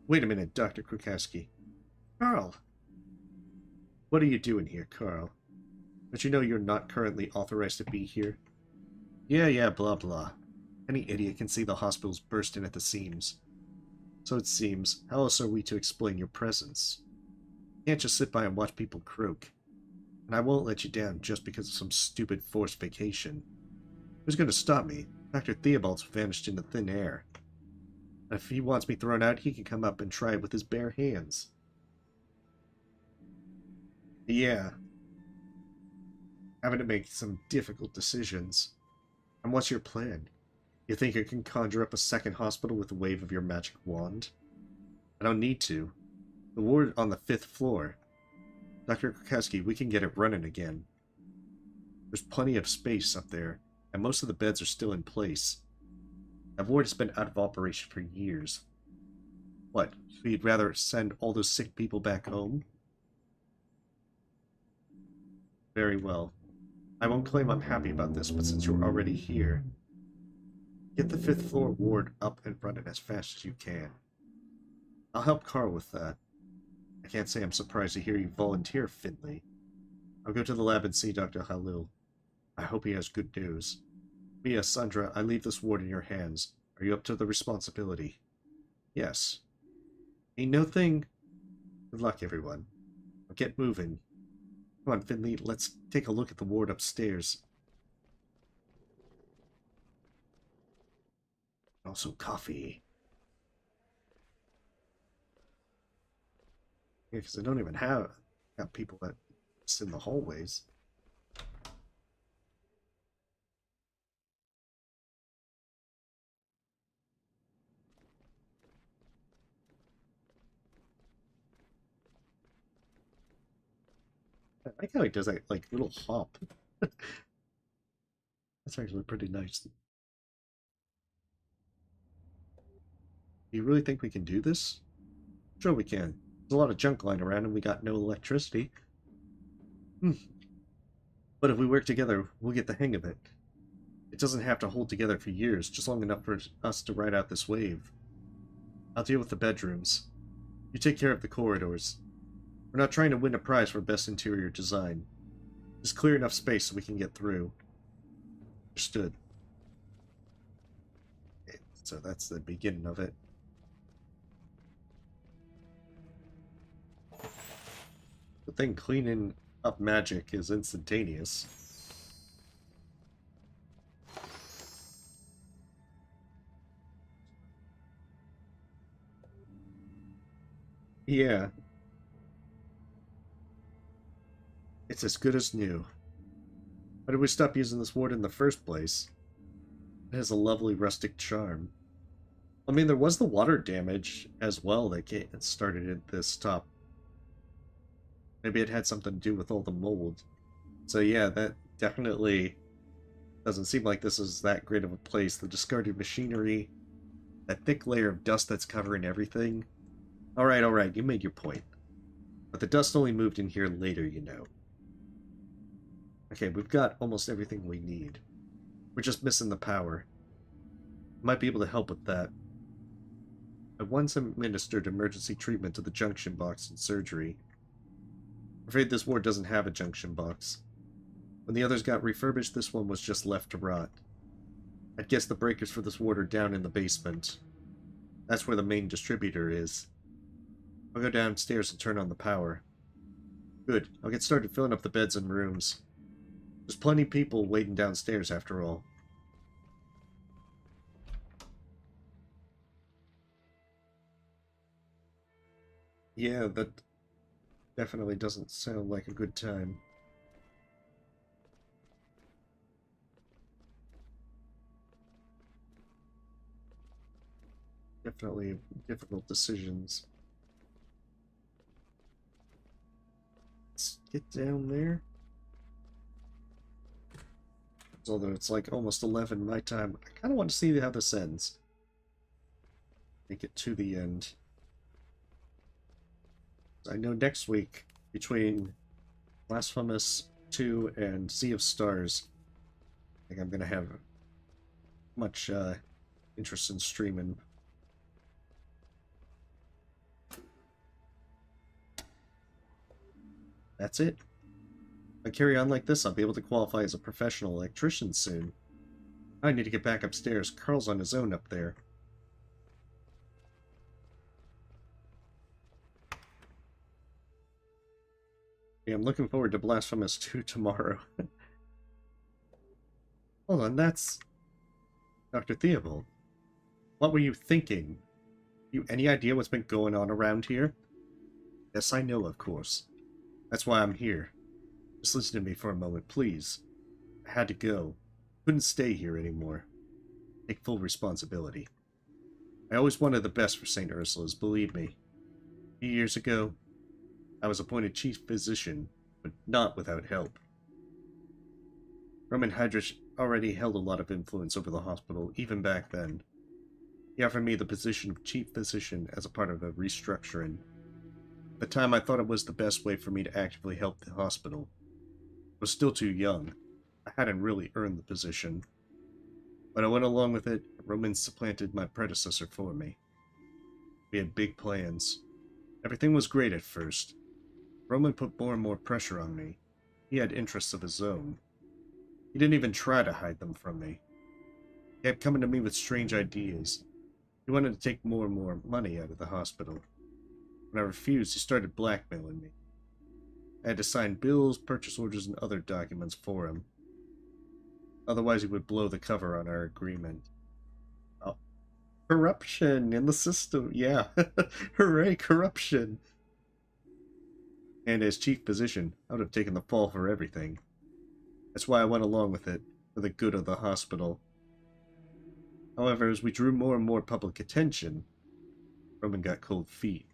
a minute, Dr. Krukowski. Carl! What are you doing here, Carl? Don't you know you're not currently authorized to be here? Yeah, blah blah. Any idiot can see the hospital's bursting at the seams. So it seems, how else are we to explain your presence? You can't just sit by and watch people croak. And I won't let you down just because of some stupid forced vacation. Who's going to stop me? Dr. Theobald's vanished into thin air. And if he wants me thrown out, he can come up and try it with his bare hands. Yeah. Having to make some difficult decisions. And what's your plan? You think you can conjure up a second hospital with a wave of your magic wand? I don't need to. The ward on the 5th floor. Dr. Krakowski, we can get it running again. There's plenty of space up there, and most of the beds are still in place. That ward has been out of operation for years. What, so you'd rather send all those sick people back home? Very well. I won't claim I'm happy about this, but since you're already here, get the 5th floor ward up and running as fast as you can. I'll help Carl with that. I can't say I'm surprised to hear you volunteer, Finley. I'll go to the lab and see Dr. Halil. I hope he has good news. Mia, Sandra, I leave this ward in your hands. Are you up to the responsibility? Yes. Ain't no thing. Good luck, everyone. Now get moving. Come on, Finley, let's take a look at the ward upstairs. Also coffee. Yeah, because I don't even have people that sit in the hallways. I like how he does that like little hop. That's actually pretty nice. Do you really think we can do this? Sure we can. There's a lot of junk lying around and we got no electricity. Hmm. But if we work together, we'll get the hang of it. It doesn't have to hold together for years, just long enough for us to ride out this wave. I'll deal with the bedrooms. You take care of the corridors. We're not trying to win a prize for best interior design. Just clear enough space so we can get through. Understood. Okay, so that's the beginning of it. The thing cleaning up magic is instantaneous. Yeah, it's as good as new. Why did we stop using this ward in the first place? It has a lovely rustic charm. I mean, there was the water damage as well that started at this top. Maybe it had something to do with all the mold. So yeah, that definitely doesn't seem like this is that great of a place. The discarded machinery, that thick layer of dust that's covering everything. Alright, you made your point. But the dust only moved in here later, you know. Okay, we've got almost everything we need. We're just missing the power. Might be able to help with that. I once administered emergency treatment to the junction box in surgery. I'm afraid this ward doesn't have a junction box. When the others got refurbished, this one was just left to rot. I'd guess the breakers for this ward are down in the basement. That's where the main distributor is. I'll go downstairs and turn on the power. Good, I'll get started filling up the beds and rooms. There's plenty of people waiting downstairs after all. Yeah, that definitely doesn't sound like a good time. Definitely difficult decisions. Let's get down there. Although it's like almost 11 my time, I kind of want to see how this ends. Make it to the end. I know next week, between Blasphemous 2 and Sea of Stars, I think I'm going to have much interest in streaming. That's it. If I carry on like this, I'll be able to qualify as a professional electrician soon. I need to get back upstairs. Carl's on his own up there. Yeah, I'm looking forward to Blasphemous 2 tomorrow. Hold on, that's Dr. Theobald. What were you thinking? You any idea what's been going on around here? Yes, I know, of course. That's why I'm here. Just listen to me for a moment, please. I had to go. Couldn't stay here anymore. Take full responsibility. I always wanted the best for St. Ursula's, believe me. A few years ago, I was appointed chief physician, but not without help. Roman Hydrich already held a lot of influence over the hospital, even back then. He offered me the position of chief physician as a part of a restructuring. At the time, I thought it was the best way for me to actively help the hospital. I was still too young. I hadn't really earned the position. But I went along with it, and Roman supplanted my predecessor for me. We had big plans. Everything was great at first. Roman put more and more pressure on me. He had interests of his own. He didn't even try to hide them from me. He kept coming to me with strange ideas. He wanted to take more and more money out of the hospital. When I refused, he started blackmailing me. I had to sign bills, purchase orders, and other documents for him. Otherwise, he would blow the cover on our agreement. Oh, corruption in the system, yeah. Hooray, corruption! And as chief physician, I would have taken the fall for everything. That's why I went along with it, for the good of the hospital. However, as we drew more and more public attention, Roman got cold feet.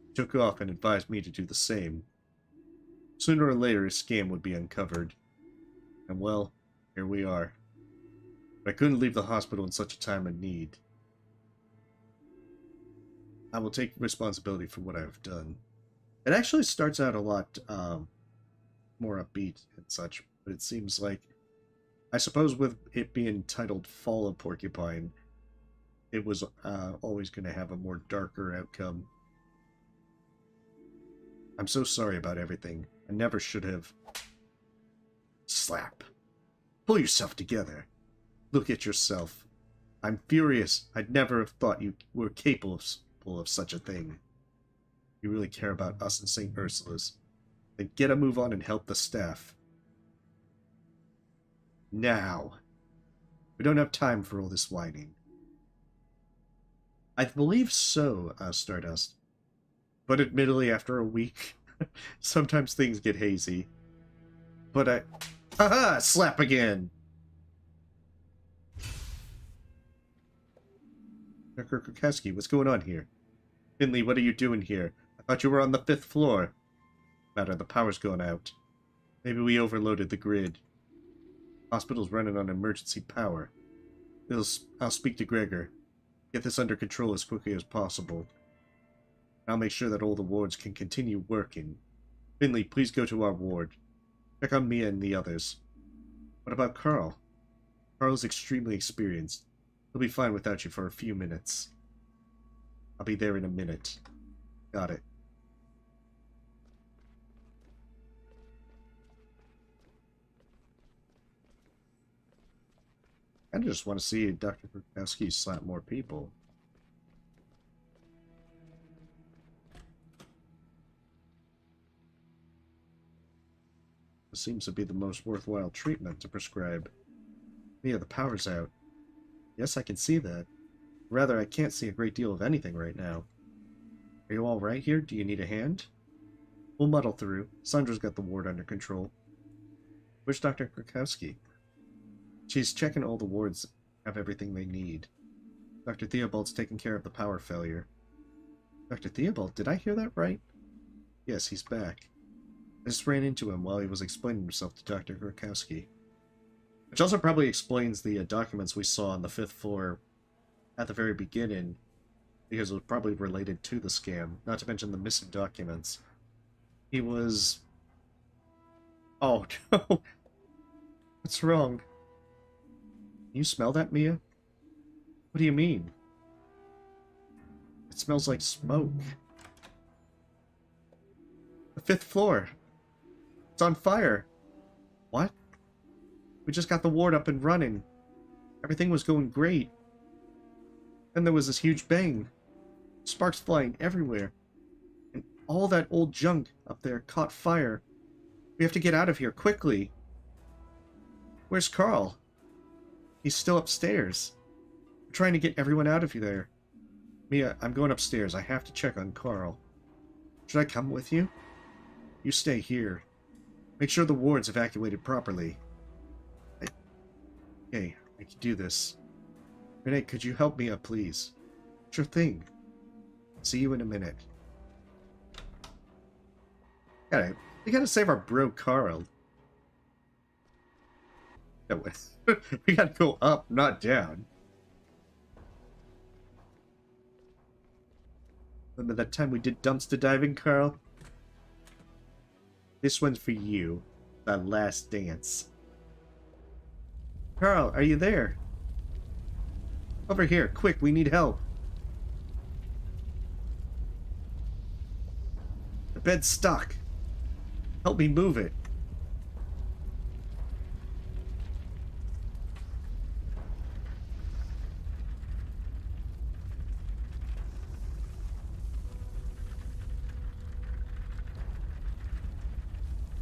He took off and advised me to do the same. Sooner or later, his scam would be uncovered. And well, here we are. But I couldn't leave the hospital in such a time of need. I will take responsibility for what I have done. It actually starts out a lot more upbeat and such, but it seems like, I suppose with it being titled Fall of Porcupine, it was always going to have a more darker outcome. I'm so sorry about everything. I never should have. Slap. Pull yourself together. Look at yourself. I'm furious. I'd never have thought you were capable of such a thing. You really care about us and St. Ursula's. Then get a move on and help the staff. Now. We don't have time for all this whining. I believe so, Stardust. But admittedly, after a week, sometimes things get hazy. But I... Haha! Slap again! Dr. Krukowski, what's going on here? Finley, what are you doing here? I thought you were on the 5th floor. Matter, the power's going out. Maybe we overloaded the grid. Hospital's running on emergency power. I'll speak to Gregor. Get this under control as quickly as possible. I'll make sure that all the wards can continue working. Finley, please go to our ward. Check on Mia and the others. What about Carl? Carl's extremely experienced. He'll be fine without you for a few minutes. I'll be there in a minute. Got it. I just want to see Dr. Krukowski slap more people. This seems to be the most worthwhile treatment to prescribe. Mia, the power's out. Yes, I can see that. Rather, I can't see a great deal of anything right now. Are you all right here? Do you need a hand? We'll muddle through. Sandra's got the ward under control. Where's Dr. Krukowski? She's checking all the wards have everything they need. Dr. Theobald's taking care of the power failure. Dr. Theobald, did I hear that right? Yes, he's back. I just ran into him while he was explaining himself to Dr. Krukowski. Which also probably explains the documents we saw on the 5th floor at the very beginning, because it was probably related to the scam, not to mention the missing documents. He was... Oh, no! What's wrong? Can you smell that, Mia? What do you mean? It smells like smoke. The 5th floor. It's on fire. What? We just got the ward up and running. Everything was going great. Then there was this huge bang. Sparks flying everywhere. And all that old junk up there caught fire. We have to get out of here quickly. Where's Carl? He's still upstairs. We're trying to get everyone out of there. Mia, I'm going upstairs. I have to check on Carl. Should I come with you? You stay here. Make sure the ward's evacuated properly. Okay, I can do this. Renee, could you help me up, please? Sure thing. See you in a minute. We gotta save our bro Carl. No, we gotta go up, not down. Remember that time we did dumpster diving, Carl? This one's for you. The last dance. Carl, are you there? Over here, quick, we need help. The bed's stuck. Help me move it.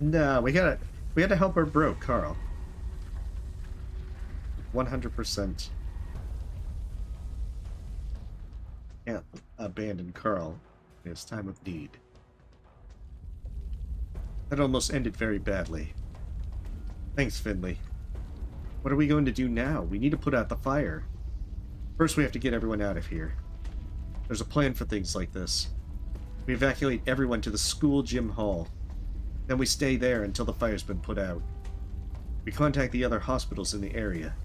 No, we had to help our bro, Carl. 100%. Can't abandon Carl in his time of need. That almost ended very badly. Thanks, Finley. What are we going to do now? We need to put out the fire. First, we have to get everyone out of here. There's a plan for things like this. We evacuate everyone to the school gym hall. Then we stay there until the fire's been put out. We contact the other hospitals in the area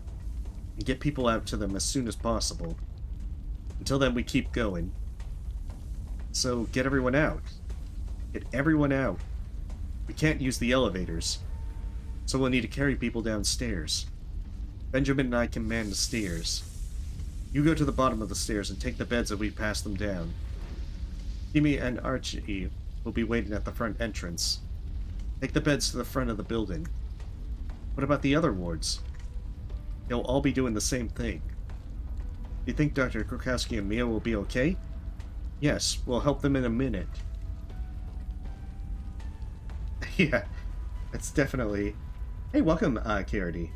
and get people out to them as soon as possible. Until then, we keep going. So, get everyone out. Get everyone out. We can't use the elevators, so we'll need to carry people downstairs. Benjamin and I can man the stairs. You go to the bottom of the stairs and take the beds as we pass them down. Timmy and Archie will be waiting at the front entrance. Take the beds to the front of the building. What about the other wards? They'll all be doing the same thing. Do you think Dr. Krukowski and Mia will be okay? Yes, we'll help them in a minute. Yeah, it's definitely... Hey, welcome, KRD.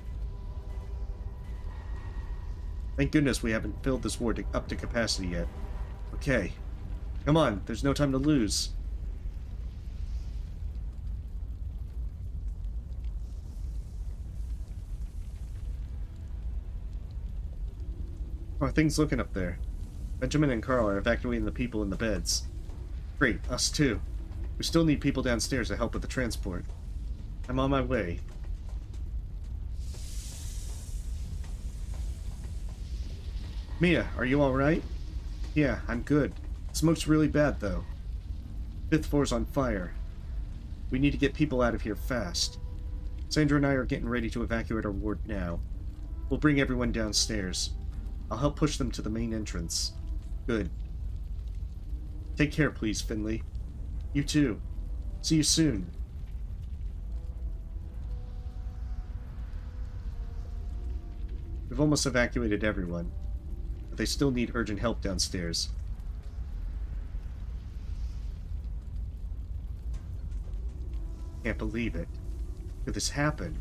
Thank goodness we haven't filled this ward up to capacity yet. Okay. Come on, there's no time to lose. How are things looking up there? Benjamin and Carl are evacuating the people in the beds. Great, us too. We still need people downstairs to help with the transport. I'm on my way. Mia, are you alright? Yeah, I'm good. Smoke's really bad, though. 5th floor's on fire. We need to get people out of here fast. Sandra and I are getting ready to evacuate our ward now. We'll bring everyone downstairs. I'll help push them to the main entrance. Good. Take care, please, Finley. You too. See you soon. We've almost evacuated everyone, but they still need urgent help downstairs. Can't believe it. Could this happen?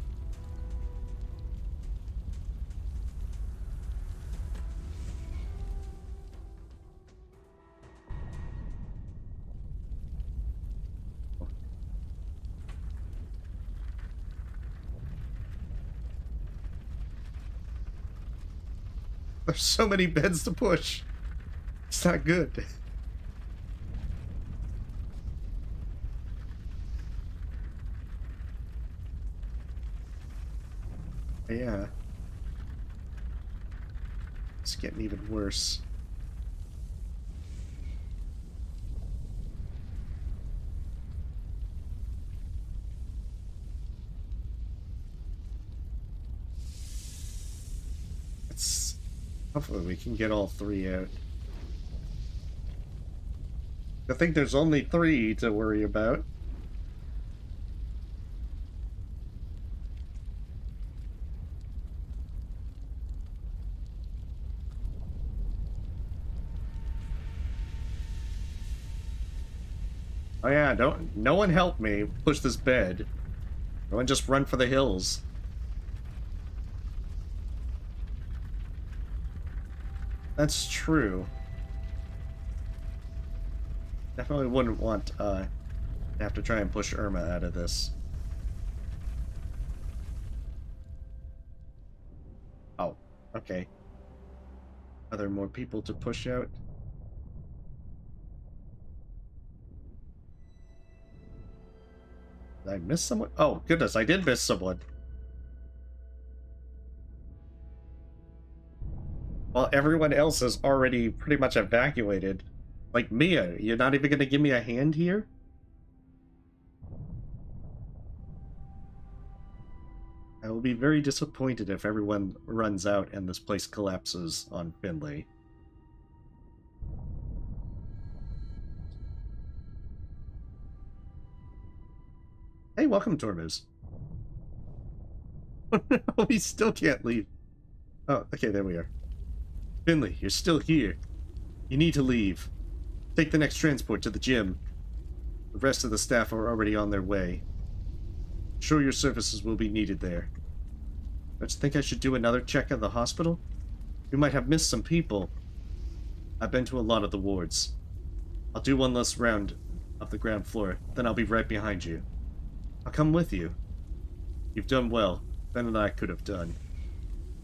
There's so many beds to push. It's not good. Yeah. It's getting even worse. Hopefully we can get all 3 out. I think there's only 3 to worry about. Oh yeah, no one help me push this bed. No one just run for the hills. That's true. Definitely wouldn't want to have to try and push Irma out of this. Oh, okay. Are there more people to push out? Did I miss someone? Oh, goodness, I did miss someone. Well, everyone else is already pretty much evacuated. Like, Mia, you're not even going to give me a hand here? I will be very disappointed if everyone runs out and this place collapses on Finley. Hey, welcome, Tormuz. We still can't leave. Oh, okay, there we are. Finley, you're still here. You need to leave. Take the next transport to the gym. The rest of the staff are already on their way. Sure, your services will be needed there. Don't you think I should do another check of the hospital? We might have missed some people. I've been to a lot of the wards. I'll do one last round of the ground floor, then I'll be right behind you. I'll come with you. You've done well, better than I could have done.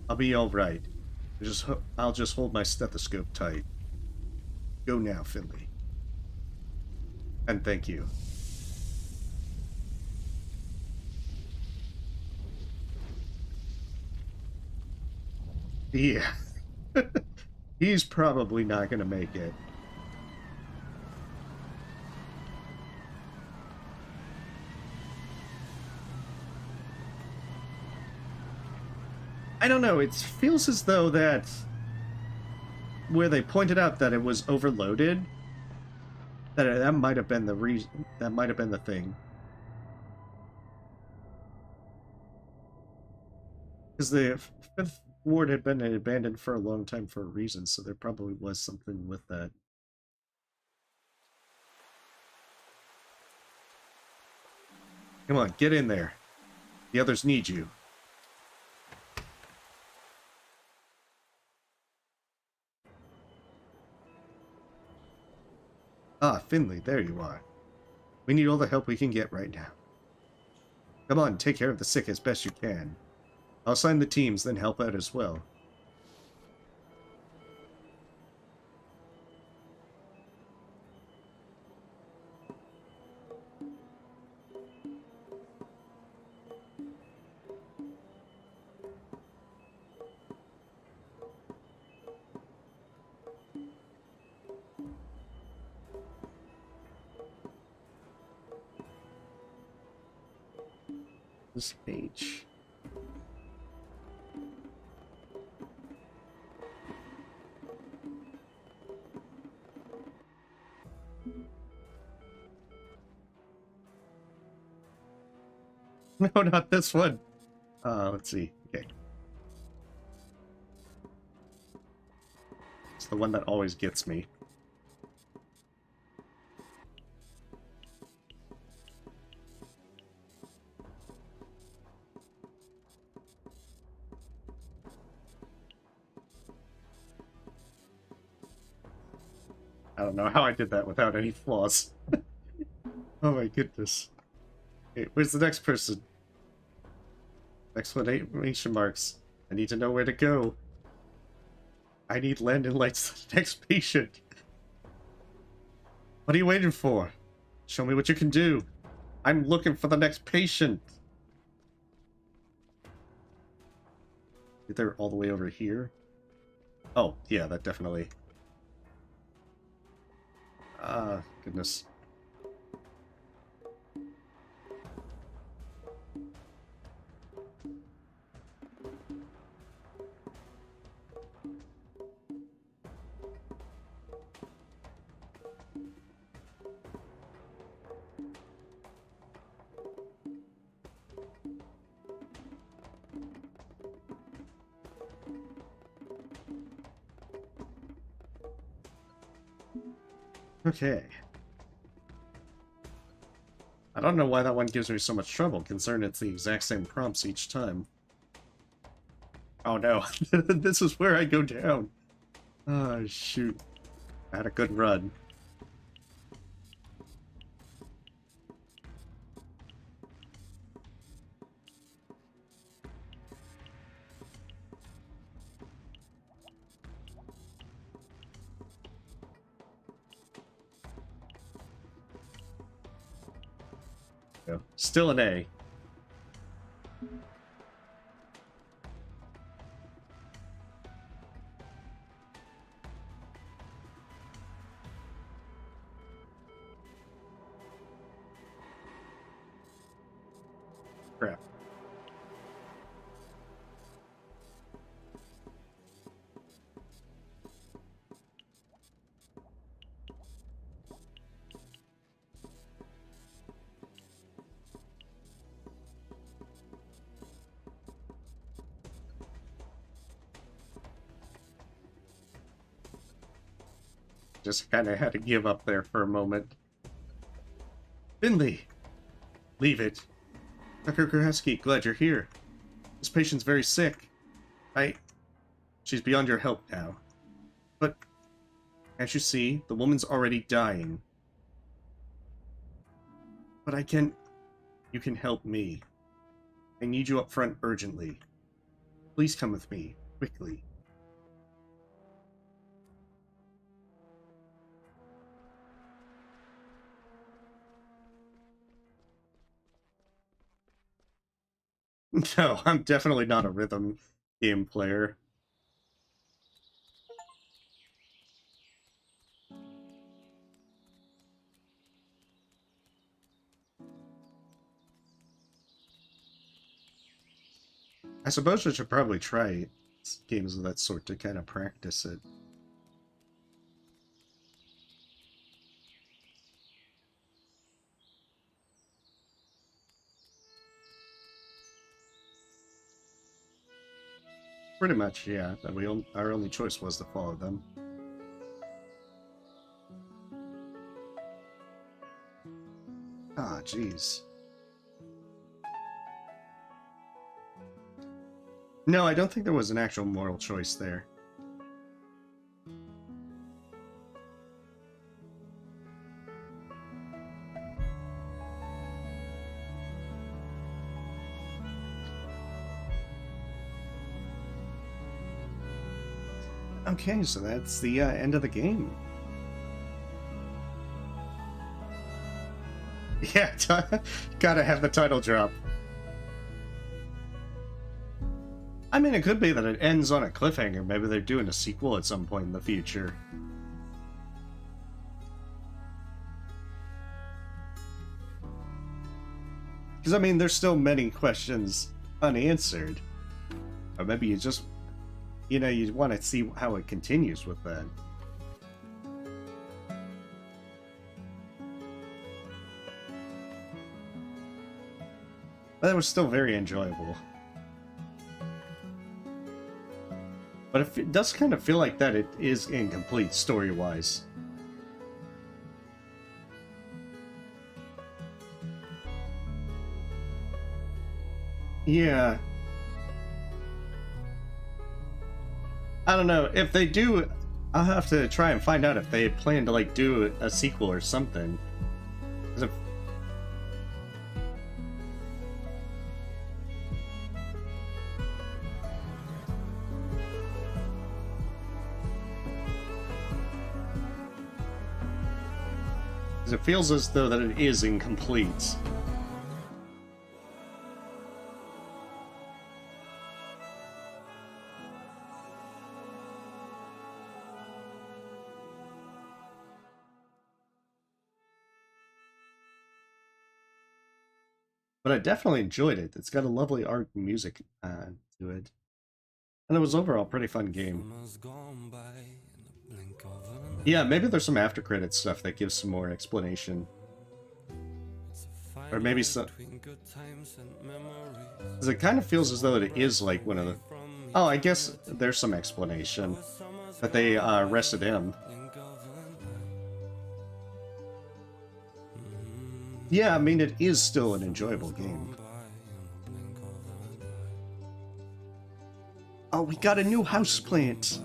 I'll be alright. I'll just hold my stethoscope tight. Go now, Finley. And thank you. Yeah. He's probably not going to make it. I don't know, it feels as though that where they pointed out that it was overloaded, that might have been the reason, that might have been the thing. Because the 5th ward had been abandoned for a long time for a reason, so there probably was something with that. Come on, get in there. The others need you. Ah, Finley, there you are. We need all the help we can get right now. Come on, take care of the sick as best you can. I'll assign the teams, then help out as well. This page. No, not this one. Let's see. Okay. It's the one that always gets me. I don't know how I did that without any flaws. Oh my goodness. Okay, where's the next person? Exclamation marks. I need to know where to go. I need landing lights to the next patient. What are you waiting for? Show me what you can do. I'm looking for the next patient. They're all the way over here. Oh, yeah, that definitely. Ah, goodness. Okay. I don't know why that one gives me so much trouble, considering it's the exact same prompts each time. Oh no, this is where I go down. Oh shoot. I had a good run. No, still an A. Crap. Just kind of had to give up there for a moment. Finley! Leave it. Dr. Kraski, glad you're here. This patient's very sick. She's beyond your help now. But, can't you see? The woman's already dying. But I can... You can help me. I need you up front urgently. Please come with me, quickly. No, I'm definitely not a rhythm game player. I suppose I should probably try games of that sort to kind of practice it. Pretty much, yeah. That our only choice was to follow them. Ah, jeez. No, I don't think there was an actual moral choice there. Okay, so that's the end of the game. Yeah, gotta have the title drop. I mean, it could be that it ends on a cliffhanger. Maybe they're doing a sequel at some point in the future. Because, I mean, there's still many questions unanswered. Or maybe you just, you know, you want to see how it continues with that. But it was still very enjoyable. But it does kind of feel like that it is incomplete story-wise. Yeah. I don't know. If they do, I'll have to try and find out if they plan to, like, do a sequel or something. 'Cause it feels as though that it is incomplete. But I definitely enjoyed it. It's got a lovely art and music to it. And it was overall a pretty fun game. Yeah, maybe there's some after credits stuff that gives some more explanation. Or maybe some... Because it kind of feels as though it is like one of the... Oh, I guess there's some explanation. That they arrested him. Yeah, I mean, it is still an enjoyable game. Oh, we got a new houseplant.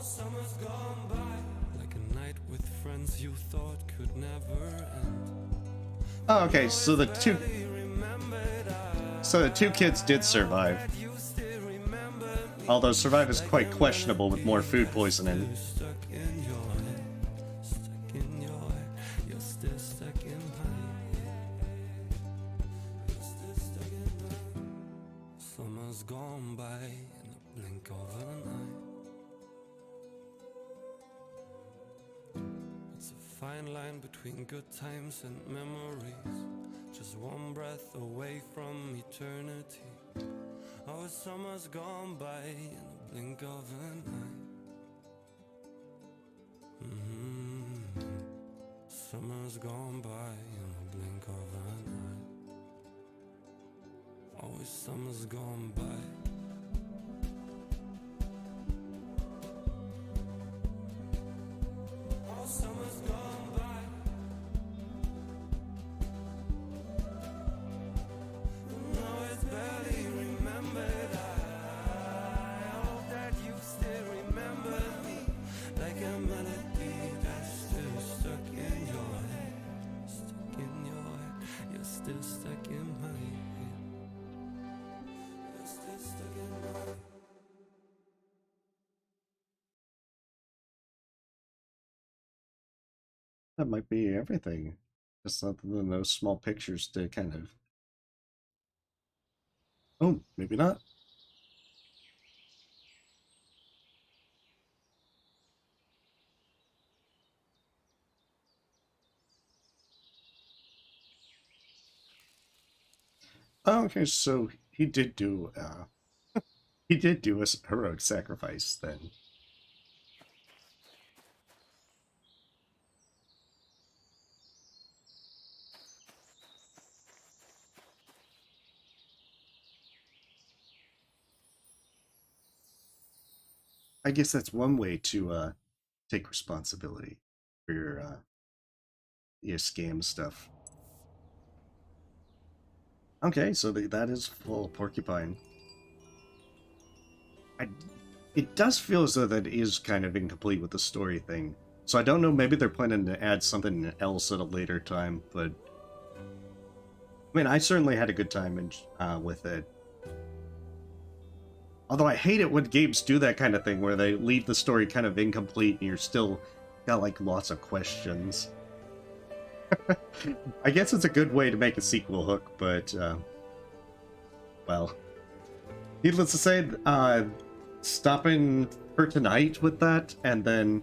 Summer's gone by like a night with friends you thought could never end. Oh, okay, so the two kids did survive. Although survive is quite questionable with more food poisoning. Summer's gone by in the blink of an eye. It's a fine line between good times and memories, just one breath away from eternity. Oh, summer's gone by in the blink of an eye. Summer's gone by in the blink of an eye. Always summer's gone by. That might be everything. Just other than those small pictures to kind of... Oh, maybe not. Oh, okay, so he did do he did do a heroic sacrifice then. I guess that's one way to take responsibility for your scam stuff. Okay, so that is Fall of Porcupine. I, it does feel as though that is kind of incomplete with the story thing. So I don't know, maybe they're planning to add something else at a later time, but... I mean, I certainly had a good time with it. Although I hate it when games do that kind of thing, where they leave the story kind of incomplete and you're still got, like, lots of questions. I guess it's a good way to make a sequel hook, but, well... Needless to say, stopping for tonight with that, and then...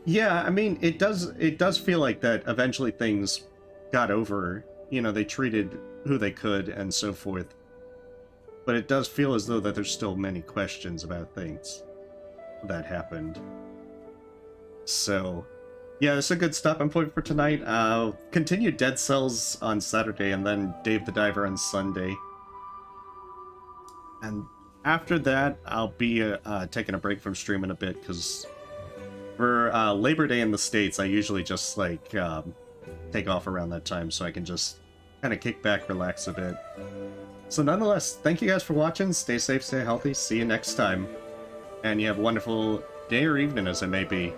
Yeah, I mean, it does feel like that eventually things got over. You know, they treated who they could and so forth. But it does feel as though that there's still many questions about things that happened. So, yeah, it's a good stopping point for tonight. Continue Dead Cells on Saturday, and then Dave the Diver on Sunday. And after that, I'll be taking a break from streaming a bit, because for Labor Day in the States, I usually just, like, take off around that time, so I can just kind of kick back, relax a bit. So nonetheless, thank you guys for watching. Stay safe, stay healthy. See you next time. And you have a wonderful day or evening, as it may be.